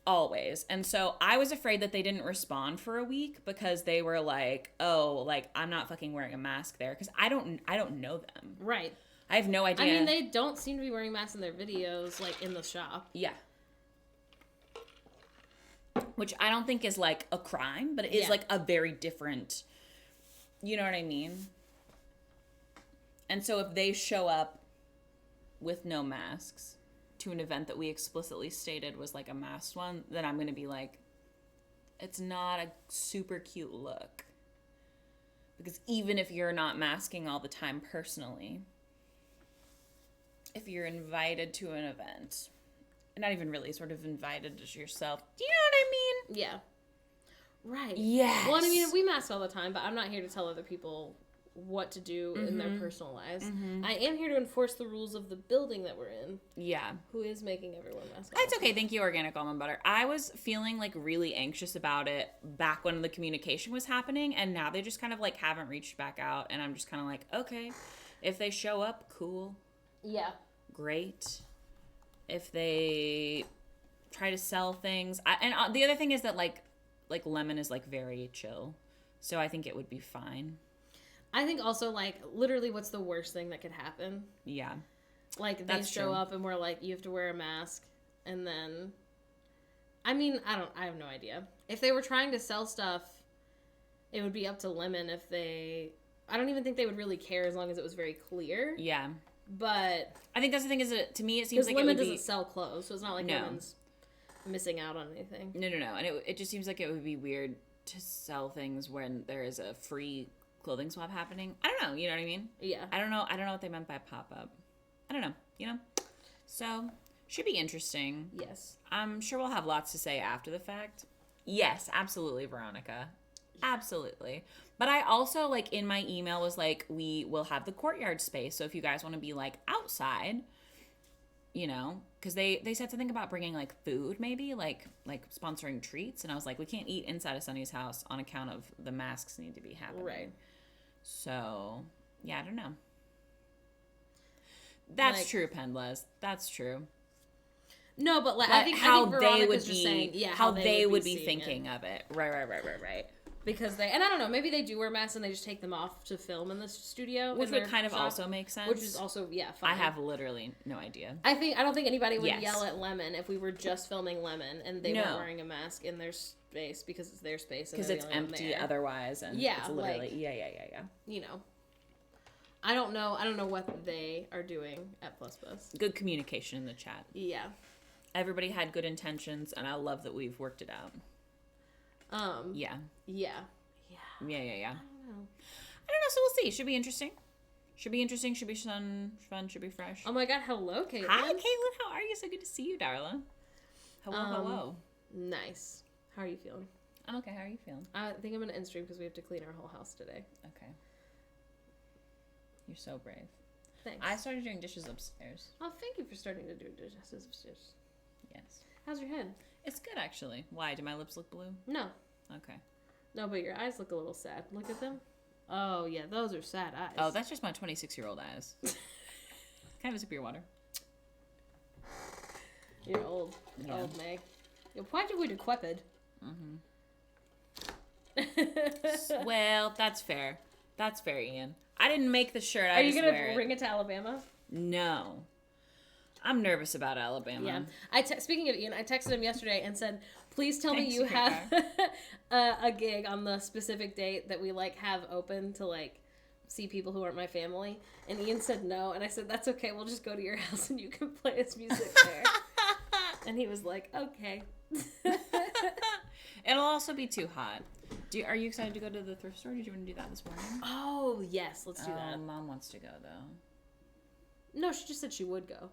Always. And so I was afraid that they didn't respond for a week because they were like, oh, like, I'm not fucking wearing a mask there. Because I don't know them. Right. I have no idea. I mean, they don't seem to be wearing masks in their videos, like, in the shop. Yeah. Which I don't think is, like, a crime, but it is, like, a very different, you know what I mean? And so if they show up with no masks to an event that we explicitly stated was, like, a masked one, then I'm going to be like, it's not a super cute look. Because even if you're not masking all the time personally, if you're invited to an event, not even really sort of invited as yourself, do you know what I mean? Yeah. Right. Yes. Well, I mean, we mask all the time, but I'm not here to tell other people what to do in their personal lives. I am here to enforce the rules of the building that we're in. Yeah. Who is making everyone mask? It's okay. Thank you, Organic Almond Butter. I was feeling, like, really anxious about it back when the communication was happening, and now they just kind of, like, haven't reached back out, and I'm just kind of like, okay, if they show up, cool. Yeah. Great. If they try to sell things. And the other thing is that, like Lemon is, like, very chill. So I think it would be fine. I think also, like, literally what's the worst thing that could happen? Yeah. Like, they show up and we're like, you have to wear a mask. And then, I mean, I have no idea. If they were trying to sell stuff, it would be up to Lemon if I don't even think they would really care as long as it was very clear. Yeah. But I think that's the thing is that, to me, it seems like Lemon it would doesn't sell clothes, so it's not like Lemon's missing out on anything. No. And it just seems like it would be weird to sell things when there is a free clothing swap happening. I don't know, you know what I mean? Yeah. I don't know what they meant by pop-up. I don't know, you know? So, should be interesting. Yes. I'm sure we'll have lots to say after the fact. Yes, absolutely, Veronica. Absolutely. But I also, like, in my email was like, we will have the courtyard space. So if you guys want to be, like, outside, you know, because they said something about bringing, like, food maybe, like sponsoring treats. And I was like, we can't eat inside of Sunny's house on account of the masks need to be happening. Right. So, yeah, I don't know. That's like, true, Pendlas. That's true. No, but like, But I think they would just be saying, how they would be seeing thinking of it. Right. Because and I don't know, maybe they do wear masks and they just take them off to film in the studio, which would kind of also make sense. Which is also fine. I have literally no idea. I don't think anybody would yell at Lemon if we were just filming Lemon and they weren't wearing a mask in their space because it's their space because it's empty otherwise and it's literally like, yeah. You know. I don't know what they are doing at Plus Bus. Good communication in the chat. Yeah. Everybody had good intentions, and I love that we've worked it out. Yeah. Yeah. I don't know. So we'll see. Should be interesting. Should be fun. Should be fresh. Oh my God. Hello, Caitlin. Hi, Caitlin. How are you? So good to see you, darling. Hello. Nice. How are you feeling? I'm okay. How are you feeling? I think I'm going to end stream because we have to clean our whole house today. Okay. You're so brave. Thanks. I started doing dishes upstairs. Oh, thank you for starting to do dishes upstairs. Yes. How's your head? It's good, actually. Why? Do my lips look blue? No. Okay. No, but your eyes look a little sad. Look at them. Oh, yeah, those are sad eyes. Oh, that's just my 26-year-old eyes. Can I have a sip of your water? You're old. Yeah. Old Meg. Why'd you go decrepit? Well, that's fair. That's fair, Ian. I didn't make the shirt. Are you going to bring it to Alabama? No. I'm nervous about Alabama. Yeah. Speaking of Ian, I texted him yesterday and said, please tell me Thanks, you sweetheart. have a gig on the specific date that we, like, have open to, like, see people who aren't my family. And Ian said no. And I said, that's okay. We'll just go to your house and you can play his music there. And he was like, okay. It'll also be too hot. Are you excited to go to the thrift store? Did you want to do that this morning? Oh, yes. Let's do that. Mom wants to go, though. No, she just said she would go.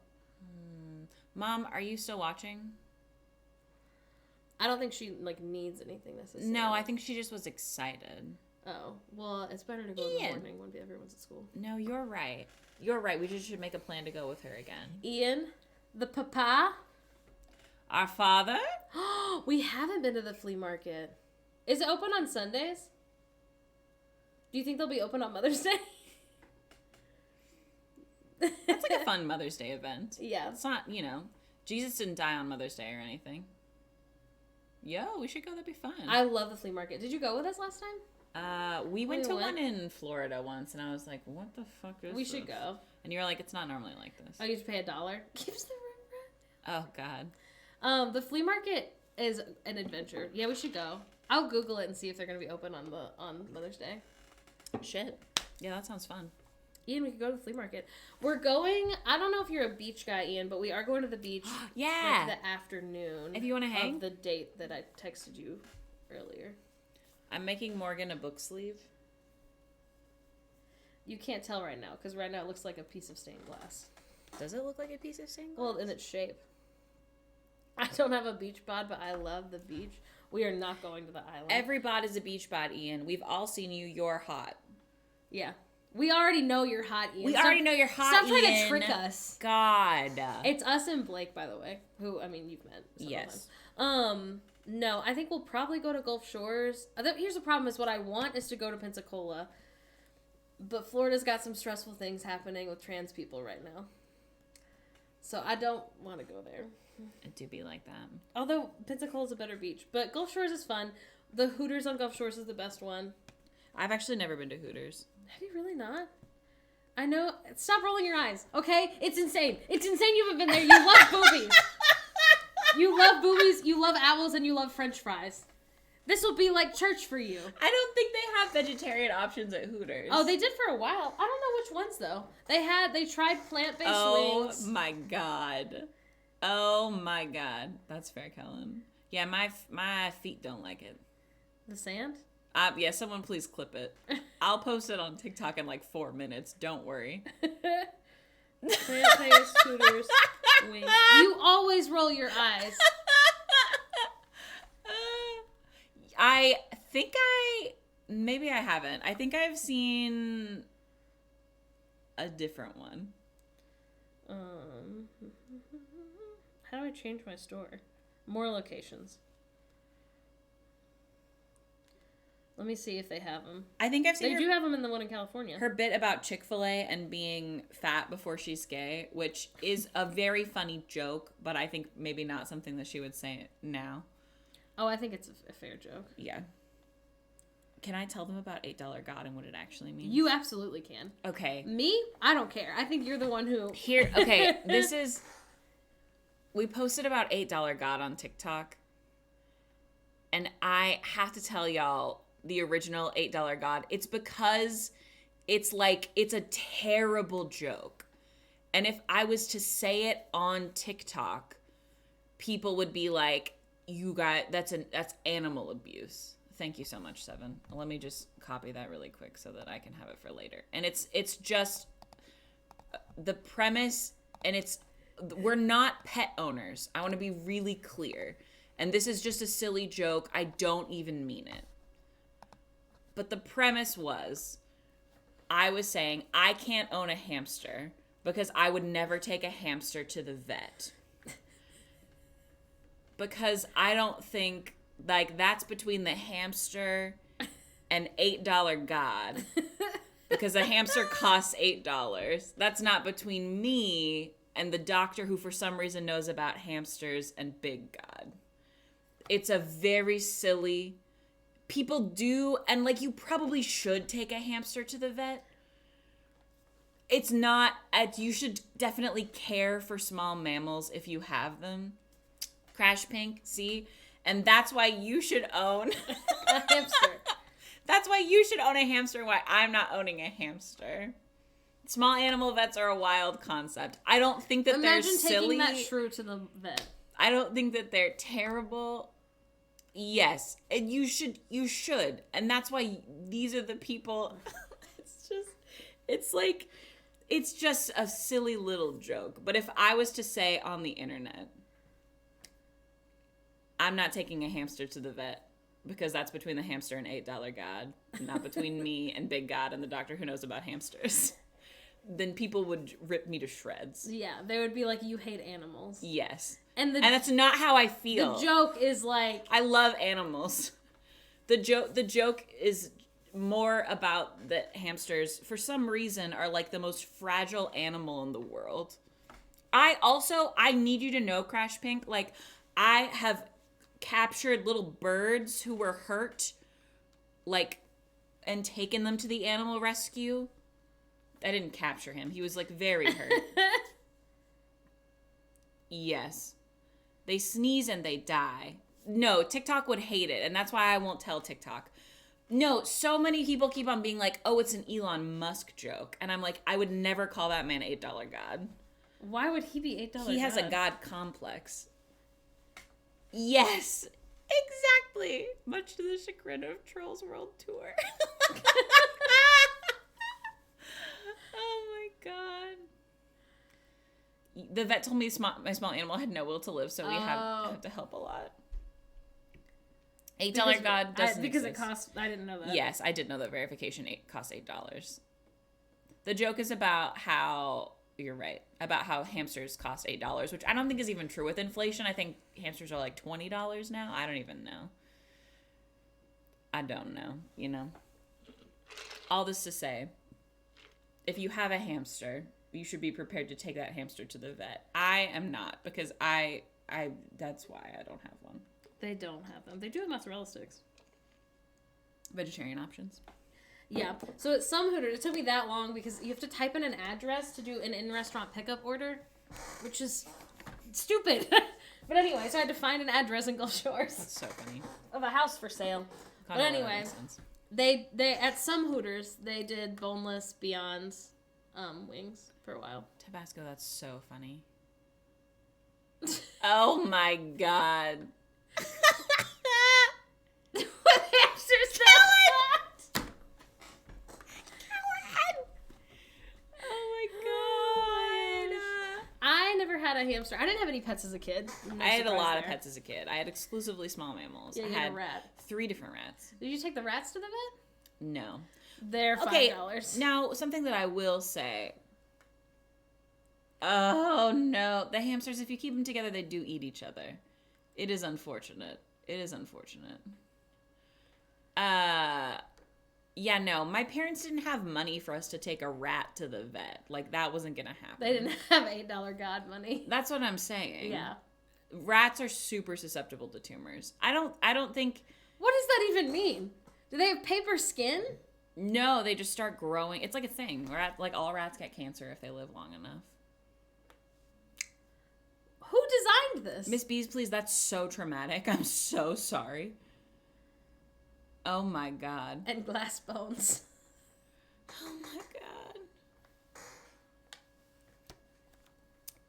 Mom, are you still watching? I don't think she, like, needs anything necessarily. No, I think she just was excited. Oh, well, it's better to go in the morning when everyone's at school. No, you're right. You're right. We just should make a plan to go with her again. Ian, the papa. Our father? We haven't been to the flea market. Is it open on Sundays? Do you think they'll be open on Mother's Day? That's like a fun Mother's Day event. Yeah. It's not, Jesus didn't die on Mother's Day or anything. Yo, we should go. That'd be fun. I love the flea market. Did you go with us last time? We went to one in Florida once, and I was like, what the fuck is this? We should go. And you were like, it's not normally like this. Oh, you have to pay $1? Keeps the Oh, God. The flea market is an adventure. Yeah, we should go. I'll Google it and see if they're going to be open on Mother's Day. Shit. Yeah, that sounds fun. Ian, we could go to the flea market. We're going, I don't know if you're a beach guy, Ian, but we are going to the beach. Yeah. Like the afternoon. If you want to hang. Of the date that I texted you earlier. I'm making Morgan a book sleeve. You can't tell right now, because right now it looks like a piece of stained glass. Does it look like a piece of stained glass? Well, in its shape. I don't have a beach bod, but I love the beach. We are not going to the island. Every bod is a beach bod, Ian. We've all seen you. You're hot. Yeah. We already know you're hot, Ian. We already know you're hot, Stop trying Ian. to trick us. God. It's us and Blake, by the way, who, I mean, you've met several Yes. times. No, I think we'll probably go to Gulf Shores. Here's the problem is what I want is to go to Pensacola. But Florida's got some stressful things happening with trans people right now. So I don't want to go there. It do be like that. Although Pensacola's a better beach. But Gulf Shores is fun. The Hooters on Gulf Shores is the best one. I've actually never been to Hooters. Have you really not? I know. Stop rolling your eyes, okay? It's insane. It's insane you haven't been there. You love boobies. You love boobies, you love owls, and you love French fries. This will be like church for you. I don't think they have vegetarian options at Hooters. Oh, they did for a while. I don't know which ones, though. They tried plant-based wings. Oh, my God. Oh, my God. That's fair, Kellen. Yeah, my feet don't like it. The sand? Yeah, someone please clip it. I'll post it on TikTok in like 4 minutes. Don't worry. Plant-based Hooters wings. You always roll your eyes. I think maybe I haven't. I think I've seen a different one. How do I change my store? More locations. Let me see if they have them. I think I've seen They do have them in the one in California. her bit about Chick-fil-A and being fat before she's gay, which is a very funny joke, but I think maybe not something that she would say now. Oh, I think it's a fair joke. Yeah. Can I tell them about $8 God and what it actually means? You absolutely can. Okay. Me? I don't care. I think you're the one who... Okay, this is... We posted about $8 God on TikTok. And I have to tell y'all, the original $8 God, it's because it's a terrible joke. And if I was to say it on TikTok, people would be like, you guys, that's animal abuse. Thank you so much, Seven. Let me just copy that really quick so that I can have it for later. And it's just the premise, and we're not pet owners. I want to be really clear. And this is just a silly joke. I don't even mean it. But the premise was, I was saying I can't own a hamster because I would never take a hamster to the vet. Because I don't think, that's between the hamster and $8 God. Because a hamster costs $8. That's not between me and the doctor who for some reason knows about hamsters and Big God. It's a very silly... People do, and you probably should take a hamster to the vet. it's not, you should definitely care for small mammals if you have them. Crash Pink, see? And that's why you should own A hamster. That's why you should own a hamster, why I'm not owning a hamster. Small animal vets are a wild concept. I don't think that they're silly. Imagine taking that shrew to the vet. I don't think that they're terrible. Yes, and you should. And that's why these are the people. It's just a silly little joke. But if I was to say on the internet, I'm not taking a hamster to the vet because that's between the hamster and $8 God, not between me and Big God and the doctor who knows about hamsters, then people would rip me to shreds. Yeah, they would be like, you hate animals. Yes. And that's not how I feel. The joke is like, I love animals. The joke is more about that hamsters, for some reason, are like the most fragile animal in the world. I need you to know, Crash Pink, like, I have captured little birds who were hurt, like, and taken them to the animal rescue. I didn't capture him. He was, like, very hurt. Yes. They sneeze and they die. No, TikTok would hate it, and that's why I won't tell TikTok. No, so many people keep on being like, oh, it's an Elon Musk joke. And I'm like, I would never call that man $8 God. why would he be $8 He has a God complex. Yes, exactly. Much to the chagrin of Trolls World Tour. Oh my God. The vet told me my small animal had no will to live, so we have to help a lot. $8 God doesn't because exist. it costs. I didn't know that. Yes, I did know that verification costs $8. The joke is about how, you're right, about how hamsters cost $8, which I don't think is even true with inflation. I think hamsters are like $20 now. I don't even know. I don't know, you know. All this to say, if you have a hamster, you should be prepared to take that hamster to the vet. I am not, because I that's why I don't have one. They don't have them. They do have mozzarella sticks. Vegetarian options. Yeah. So at some Hooters, it took me that long because you have to type in an address to do an in-restaurant pickup order, which is stupid. But anyway, so I had to find an address in Gulf Shores. That's so funny. Of a house for sale. But anyway, they at some Hooters, they did boneless Beyond's wings for a while. Tabasco, that's so funny. Oh my God. What hamsters that? Oh my God. I never had a hamster. I didn't have any pets as a kid. No I had a surprise lot of there. pets as a kid. I had exclusively small mammals. Yeah, I you had had a rat. 3 different rats. Did you take the rats to the vet? No. They're $5. Okay, now something that I will say. Oh no, the hamsters, if you keep them together, they do eat each other. It is unfortunate. Yeah, no, my parents didn't have money for us to take a rat to the vet. Like, that wasn't gonna happen. They didn't have $8 God money. That's what I'm saying. Yeah. Rats are super susceptible to tumors. I don't think. What does that even mean? Do they have paper skin? No, they just start growing. It's like a thing. Like, all rats get cancer if they live long enough. Who designed this? Miss Bees, please, that's so traumatic. I'm so sorry. Oh my God. And glass bones. Oh my God.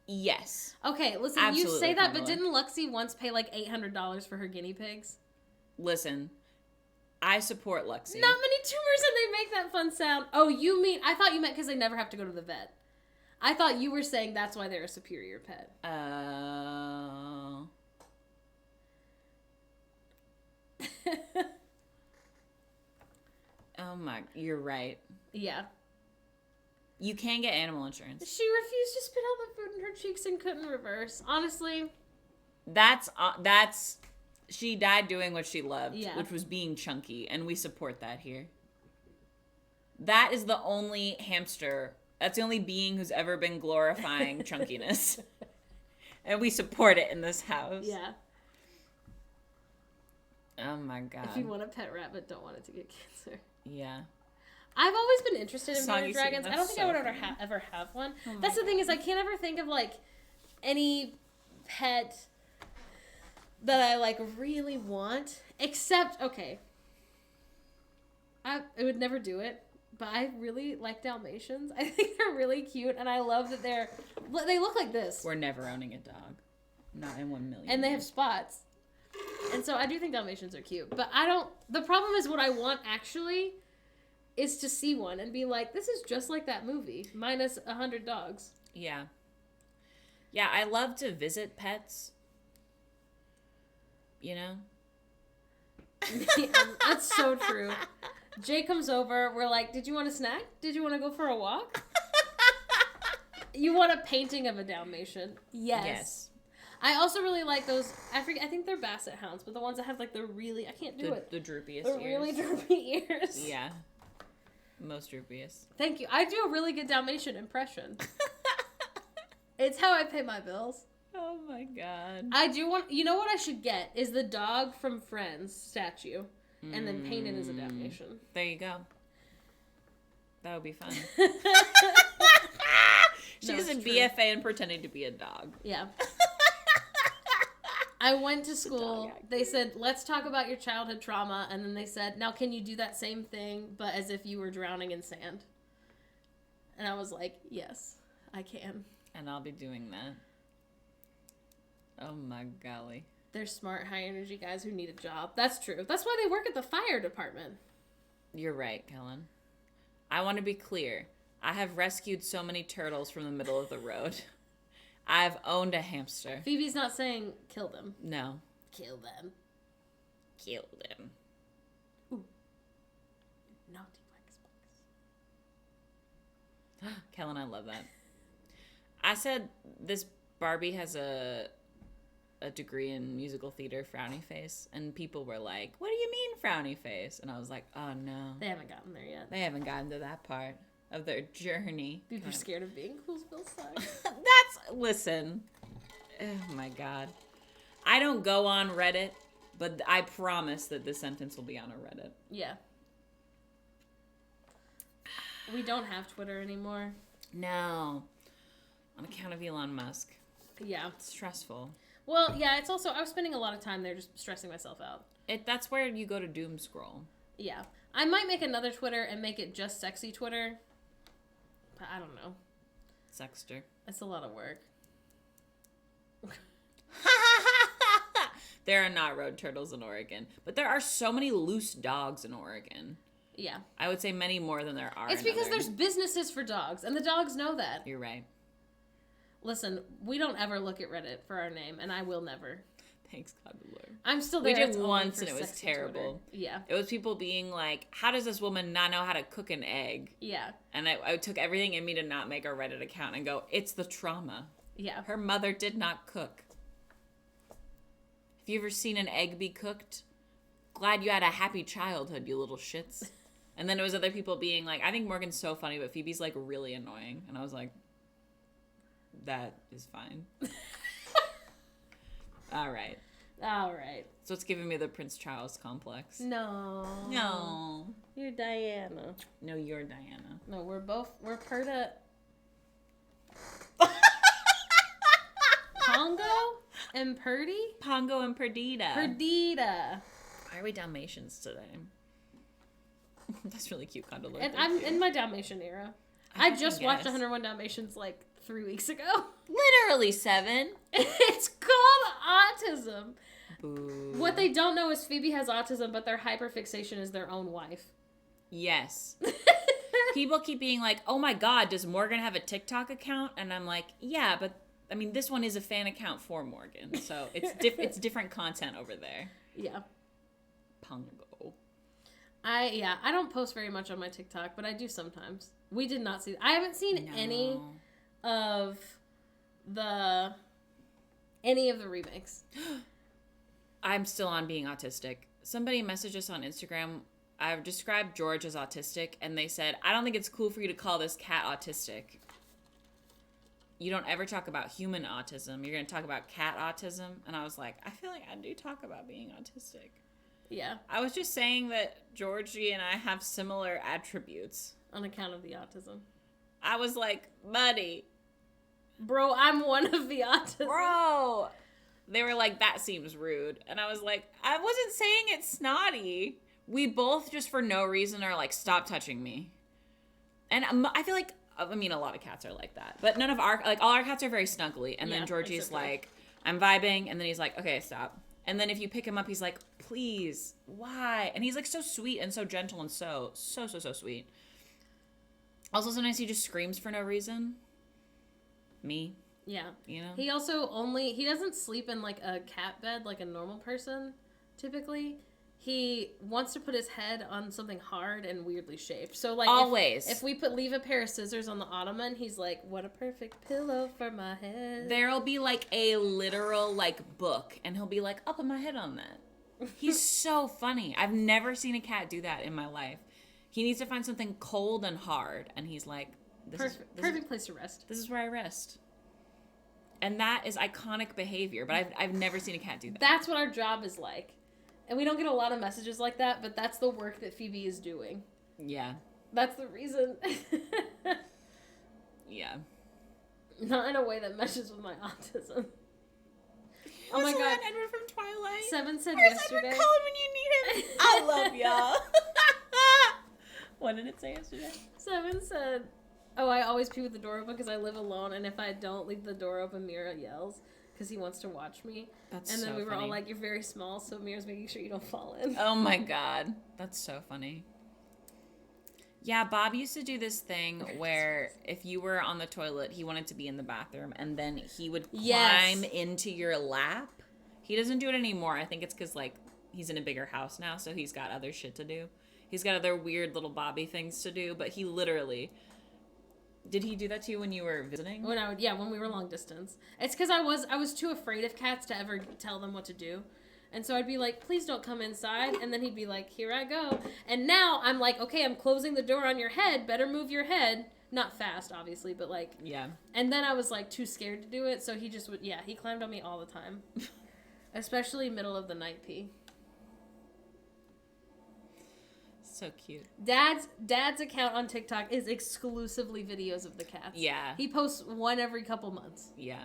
Yes. Okay, listen, Absolutely, you say that, but Kamala. didn't Luxie once pay like $800 for her guinea pigs? Listen, I support Luxie. Not many tumors and they make that fun sound. Oh, you mean, I thought you meant because they never have to go to the vet. I thought you were saying that's why they're a superior pet. Oh my, you're right. Yeah. You can get animal insurance. She refused to spit out the food in her cheeks and couldn't reverse. Honestly. That's she died doing what she loved, Yeah. which was being chunky, and we support that here. That is the only hamster, that's the only being who's ever been glorifying chunkiness. And we support it in this house. Yeah. Oh my God. If you want a pet rat but don't want it to get cancer. Yeah. I've always been interested in Soggy bearded dragons. City, I don't think I that's would so ever, funny. ever have one. Oh my That's the thing is I can't ever think of, like, any pet that I, like, really want. Except, okay. I would never do it. But I really like Dalmatians. I think they're really cute. And I love that they look like this. We're never owning a dog. Not in 1 million. And they have spots. And so I do think Dalmatians are cute. But I don't... The problem is what I want, actually, is to see one and be like, this is just like that movie. Minus 100 dogs. Yeah. Yeah, I love to visit pets. You know? Yeah, that's so true. Jay comes over. We're like, did you want a snack? Did you want to go for a walk? You want a painting of a Dalmatian? Yes. I also really like those. I think they're Basset Hounds, but the ones that have like the really. I can't do it. The droopiest The ears. really droopy ears. Yeah. Most droopiest. Thank you. I do a really good Dalmatian impression. It's how I pay my bills. Oh my god. I do want. You know what I should get is the dog from Friends statue, and then paint it as a Dalmatian. There you go. That would be fun. She's No, a it's true. BFA and pretending to be a dog. Yeah. I went to dog school. actor. They said, let's talk about your childhood trauma. And then they said, now can you do that same thing, but as if you were drowning in sand? And I was like, yes, I can. And I'll be doing that. Oh my golly. They're smart, high energy guys who need a job. That's true. That's why they work at the fire department. You're right, Kellen. I want to be clear. I have rescued so many turtles from the middle of the road. I've owned a hamster. Phoebe's not saying kill them. No. Kill them. Kill them. Naughty black spots. Kellen, I love that. I said this Barbie has a degree in musical theater, frowny face, and people were like, what do you mean frowny face? And I was like, oh no. They haven't gotten there yet. They haven't gotten to that part of their journey. People are scared of being Coolsville side. Listen. Oh my god. I don't go on Reddit, but I promise that this sentence will be on a Reddit. Yeah. We don't have Twitter anymore. No. On account of Elon Musk. Yeah. It's stressful. Well, yeah, it's also, I was spending a lot of time there just stressing myself out. That's where you go to doom scroll. Yeah. I might make another Twitter and make it just sexy Twitter. But I don't know. Sexter. It's a lot of work. There are not road turtles in Oregon, but there are so many loose dogs in Oregon. Yeah. I would say many more than there are. It's in because other- there's businesses for dogs, and the dogs know that. You're right. Listen, we don't ever look at Reddit for our name, and I will never. Thanks, God the Lord. I'm still We there. did It's only once for and it was sexy terrible. Twitter. Yeah. It was people being like, how does this woman not know how to cook an egg? Yeah. And I took everything in me to not make a Reddit account and go, it's the trauma. Yeah. Her mother did not cook. Have you ever seen an egg be cooked? Glad you had a happy childhood, you little shits. And then it was other people being like, I think Morgan's so funny, but Phoebe's like really annoying. And I was like, that is fine. All right. All right. So it's giving me the Prince Charles complex. No. No. You're Diana. No, you're Diana. No, we're Perta. Pongo and Purdy? Pongo and Perdita. Perdita. Why are we Dalmatians today? That's really cute, Condola. And Thank I'm you. in my Dalmatian era. I I fucking just watched guess. 101 Dalmatians like 3 weeks ago. Literally 7. It's called autism. Boo. What they don't know is Phoebe has autism, but their hyperfixation is their own wife. Yes. People keep being like, oh my god, does Morgan have a TikTok account? And I'm like, yeah, but I mean, this one is a fan account for Morgan. So it's different content over there. Yeah. Pongo. I don't post very much on my TikTok, but I do sometimes. We did not see. I haven't seen any of the remakes. I'm still on being autistic. Somebody messaged us on Instagram. I've described George as autistic, and they said, I don't think it's cool for you to call this cat autistic. You don't ever talk about human autism. You're going to talk about cat autism. And I was like, I feel like I do talk about being autistic. Yeah, I was just saying that Georgie and I have similar attributes. on account of the autism. I was like, buddy. Bro, I'm one of the autism. Bro. They were like, that seems rude. And I was like, I wasn't saying it's snotty. We both just for no reason are like, stop touching me. And I feel like, I mean, a lot of cats are like that. But none of our, like, all our cats are very snuggly. And then Georgie's like, I'm vibing. And then he's like, okay, stop. And then if you pick him up, he's like, please, why? And he's like so sweet and so gentle and so sweet. Also, sometimes he just screams for no reason. Me. Yeah. You know? He also he doesn't sleep in like a cat bed like a normal person, typically. He wants to put his head on something hard and weirdly shaped. So like always. If we leave a pair of scissors on the ottoman, he's like, what a perfect pillow for my head. There'll be like a literal like book and he'll be like, I'll put my head on that. He's so funny. I've never seen a cat do that in my life. He needs to find something cold and hard and he's like, perfect place to rest. This is where I rest. And that is iconic behavior, but I've never seen a cat do that. That's what our job is like. And we don't get a lot of messages like that, but that's the work that Phoebe is doing. Yeah. That's the reason. Yeah. Not in a way that meshes with my autism. Oh my Where's god. Edward from Twilight? Seven said Where's yesterday. Edward Cullen when you need him? I love y'all. What did it say yesterday? Seven said, oh, I always pee with the door open because I live alone, and if I don't leave the door open, Mira yells because he wants to watch me. That's and then so we were funny. all like, you're very small, so Mira's making sure you don't fall in. Oh my god. That's so funny. Yeah, Bob used to do this thing where if you were on the toilet, he wanted to be in the bathroom, and then he would climb into your lap. He doesn't do it anymore. I think it's because, like, he's in a bigger house now, so he's got other shit to do. He's got other weird little Bobby things to do, but he literally... Did he do that to you when you were visiting? When we were long distance. It's because I was too afraid of cats to ever tell them what to do. And so I'd be like, please don't come inside. And then he'd be like, here I go. And now I'm like, okay, I'm closing the door on your head. Better move your head. Not fast, obviously, but like... Yeah. And then I was like too scared to do it. So he just would, he climbed on me all the time. Especially middle of the night pee. So cute. Dad's account on TikTok is exclusively videos of the cats. Yeah. He posts one every couple months. Yeah.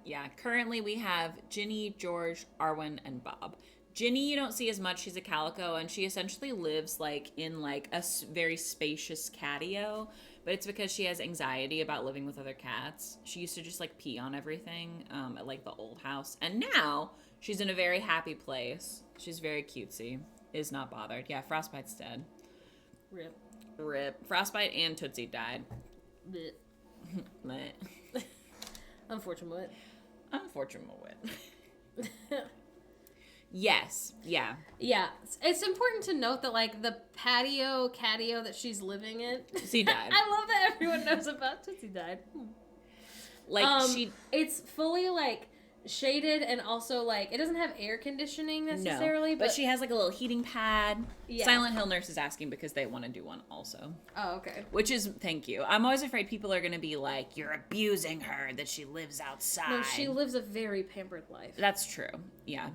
Yeah. Currently we have Ginny, George, Arwen, and Bob. Ginny you don't see as much. She's a calico, and she essentially lives like in like a very spacious catio, but it's because she has anxiety about living with other cats. She used to just like pee on everything at like the old house, and now she's in a very happy place. She's very cutesy. Is not bothered. Yeah, Frostbite's dead. Rip. Frostbite and Tootsie died. Blech. Unfortunate. Yes. Yeah. Yeah. It's important to note that, like, the catio that she's living in. Tootsie died. I love that everyone knows about Tootsie died. Like, it's fully, like, shaded, and also, like, it doesn't have air conditioning necessarily. No, but she has, like, a little heating pad. Yeah. Silent Hill Nurse is asking because they want to do one also. Oh, okay. Which is, thank you. I'm always afraid people are going to be like, you're abusing her, that she lives outside. No, she lives a very pampered life. That's true. Yeah.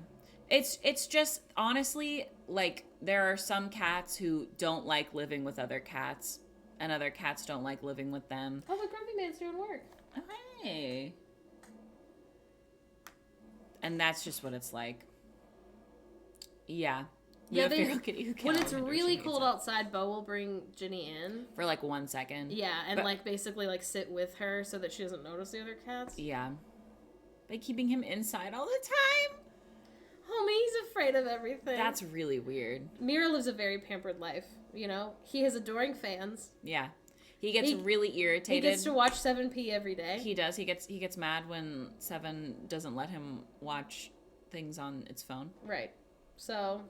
It's just, honestly, like, there are some cats who don't like living with other cats, and other cats don't like living with them. Oh, the Grumpy Man's doing work. Oh, hey. And that's just what it's like. Yeah. Yeah, Kitty who when it's really cold outside, Bo will bring Ginny in. For like 1 second. Yeah, and like basically like sit with her so that she doesn't notice the other cats. Yeah. By keeping him inside all the time. Homie, he's afraid of everything. That's really weird. Mira lives a very pampered life, you know? He has adoring fans. Yeah. He gets really irritated. He gets to watch 7P every day. He does. He gets mad when 7 doesn't let him watch things on its phone. Right. So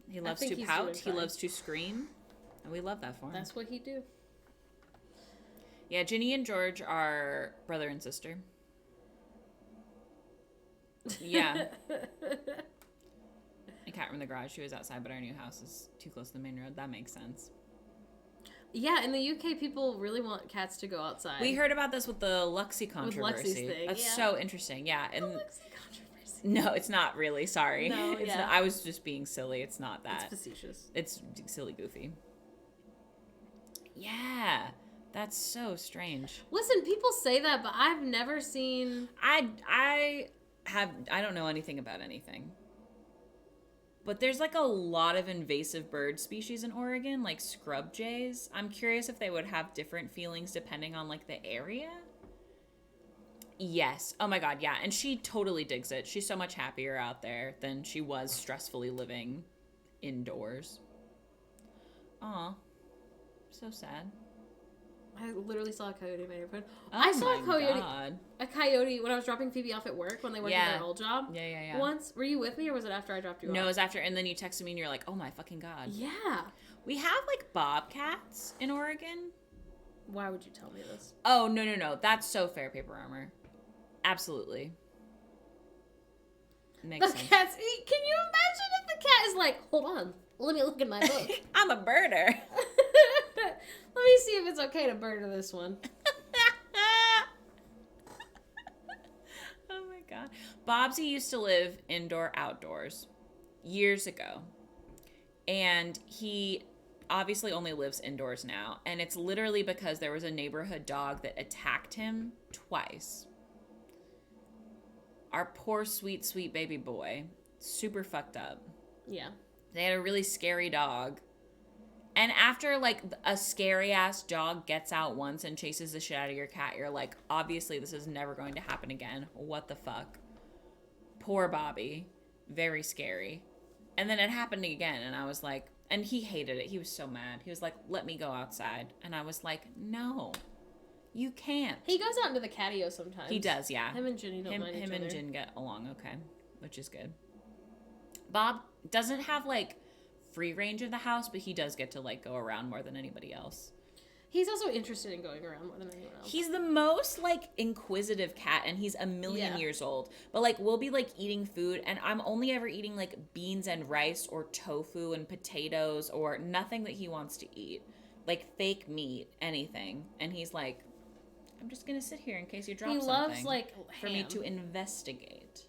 he loves to pout. He loves to scream. And we love that for him. That's what he do. Yeah, Ginny and George are brother and sister. Yeah. A cat from the garage. She was outside, but our new house is too close to the main road. That makes sense. Yeah, in the UK, people really want cats to go outside. We heard about this with the Luxie controversy. With Luxie's thing, That's so interesting. Yeah, and the Luxie controversy. No, it's not really. Sorry. No, It's yeah. not, I was just being silly. It's not It's that. facetious. It's silly goofy. Yeah. That's so strange. Listen, people say that, but I've never seen... I don't know anything about anything. But there's like a lot of invasive bird species in Oregon, like scrub jays. I'm curious if they would have different feelings depending on like the area. Yes. Oh my God, yeah. And she totally digs it. She's so much happier out there than she was stressfully living indoors. Aw. So sad. I literally saw a coyote in my neighborhood. Oh I saw my a God. coyote when I was dropping Phoebe off at work when they went to Yeah. their old job. Yeah. Once. Were you with me or was it after I dropped you No, it off? was after, and then you texted me and you're like, oh my fucking God. Yeah. We have like bobcats in Oregon. Why would you tell me this? Oh, no. That's so fair, Paper Armor. Absolutely. Makes The sense. cat's... Can you imagine if the cat is like, hold on, let me look at my book. I'm a birder. Let me see if it's okay to murder this one. Oh my God. Bobsy used to live indoor outdoors years ago. And he obviously only lives indoors now. And it's literally because there was a neighborhood dog that attacked him twice. Our poor, sweet, sweet baby boy. Super fucked up. Yeah. They had a really scary dog. And after, like, a scary-ass dog gets out once and chases the shit out of your cat, you're like, obviously this is never going to happen again. What the fuck? Poor Bobby. Very scary. And then it happened again, and I was like... And he hated it. He was so mad. He was like, let me go outside. And I was like, no. You can't. He goes out into the catio sometimes. He does, yeah. Him and Ginny don't mind each Him other. and Jin get along okay, which is good. Bob doesn't have, like... free range of the house, but he does get to like go around more than anybody else. He's also interested in going around more than anyone else. He's the most like inquisitive cat, and he's a million years old. But like we'll be like eating food, and I'm only ever eating like beans and rice or tofu and potatoes or nothing that he wants to eat, like fake meat, anything. And he's like, I'm just gonna sit here in case you drop something. He loves like for ham. me to investigate.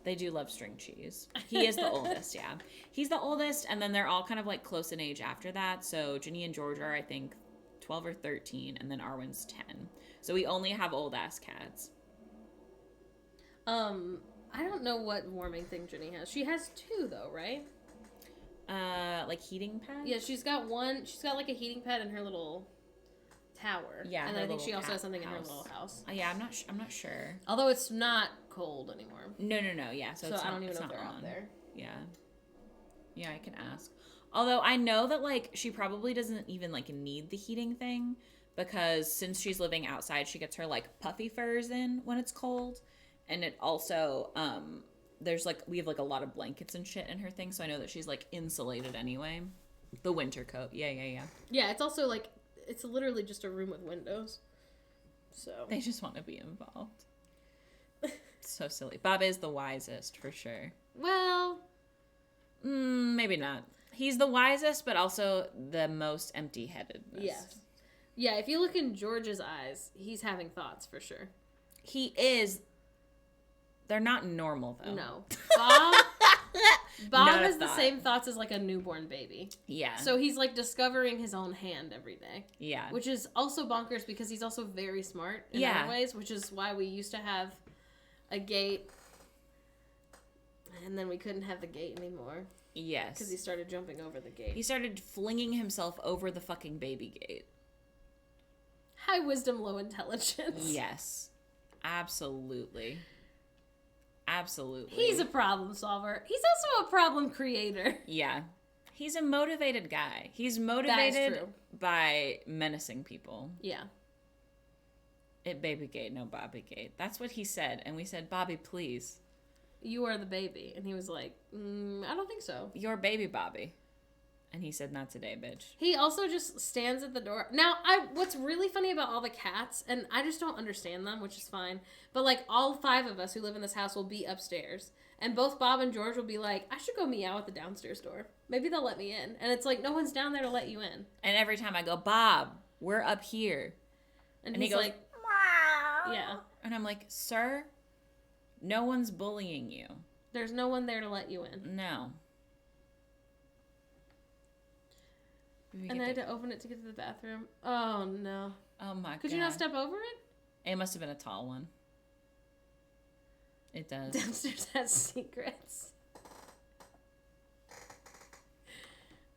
They do love string cheese. He is the oldest, yeah. He's the oldest, and then they're all kind of like close in age after that. So Ginny and George are, I think, 12 or 13, and then Arwen's 10. So we only have old ass cats. I don't know what warming thing Ginny has. She has two though, right? Like heating pads? Yeah, she's got one. She's got like a heating pad in her little tower. Yeah, and her then I think little she also cat has something in her house. little house. Yeah, I'm not sure. Although it's not cold anymore. No, yeah. So, it's I not, don't even it's know if not they're on. out there. Yeah, I can ask. Although I know that like she probably doesn't even like need the heating thing, because since she's living outside, she gets her like puffy furs in when it's cold, and it also there's like we have like a lot of blankets and shit in her thing, so I know that she's like insulated anyway. The winter coat, yeah. Yeah, it's also like it's literally just a room with windows. So They just want to be involved. So silly. Bob is the wisest for sure. well, Maybe not. He's the wisest, but also the most empty-headedness. yes. Yeah, if you look in George's eyes, he's having thoughts for sure. He is. They're not normal though. No. Bob Not a has the thought. same thoughts as like a newborn baby. Yeah. So he's like discovering his own hand every day. Yeah. Which is also bonkers because he's also very smart in Yeah. other ways, which is why we used to have a gate and then we couldn't have the gate anymore Yes. because he started jumping over the gate. He started flinging himself over the fucking baby gate. High wisdom, low intelligence. Yes. Absolutely. Absolutely. He's a problem solver. He's also a problem creator. Yeah. He's a motivated guy. He's That is motivated true. by menacing people. Yeah. It baby gate, no Bobby gate. That's what he said. And we said, Bobby, please. You are the baby. And he was like, I don't think so. Your baby Bobby. And he said, not today, bitch. He also just stands at the door. Now, what's really funny about all the cats, and I just don't understand them, which is fine, but like all 5 of us who live in this house will be upstairs. And both Bob and George will be like, I should go meow at the downstairs door. Maybe they'll let me in. And it's like, no one's down there to let you in. And every time I go, Bob, we're up here. And And he he's goes, like, yeah. And I'm like, sir, No one's bullying you. There's no one there to let you in. No. And I had to open it to get to the bathroom. Oh, no. Oh, my God. Could you not step over it? It must have been a tall one. It does. Downstairs has secrets.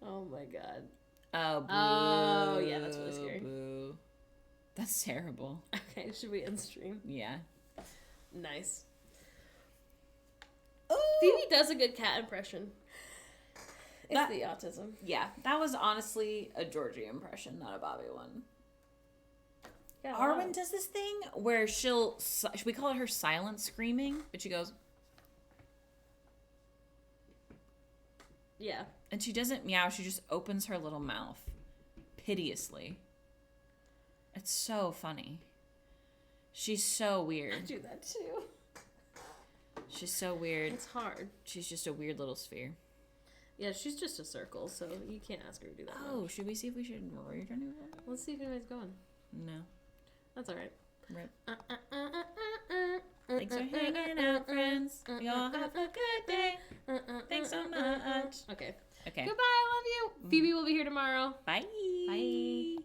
Oh, my God. Oh, boo. Oh, yeah, that's really scary. Boo. That's terrible. Okay, should we end stream? Yeah. Nice. Ooh. Phoebe does a good cat impression. It's That- the autism. Yeah, that was honestly a Georgie impression, not a Bobby one. Yeah, Arwen wow. does this thing where we call it her silent screaming, but she goes, Yeah. and she doesn't meow, she just opens her little mouth piteously. It's so funny. She's so I weird. do that too. She's so weird. It's hard. She's just a weird little sphere. Yeah, she's just a circle, so you can't ask her to do that. Oh, much. should we see if we should read her new one? Let's see if anybody's going. No. That's all right. Rip. Thanks for hanging out, friends. Y'all have a good day. Thanks so much. Okay. Okay. Goodbye. I love you. Phoebe will be here tomorrow. Bye. Bye.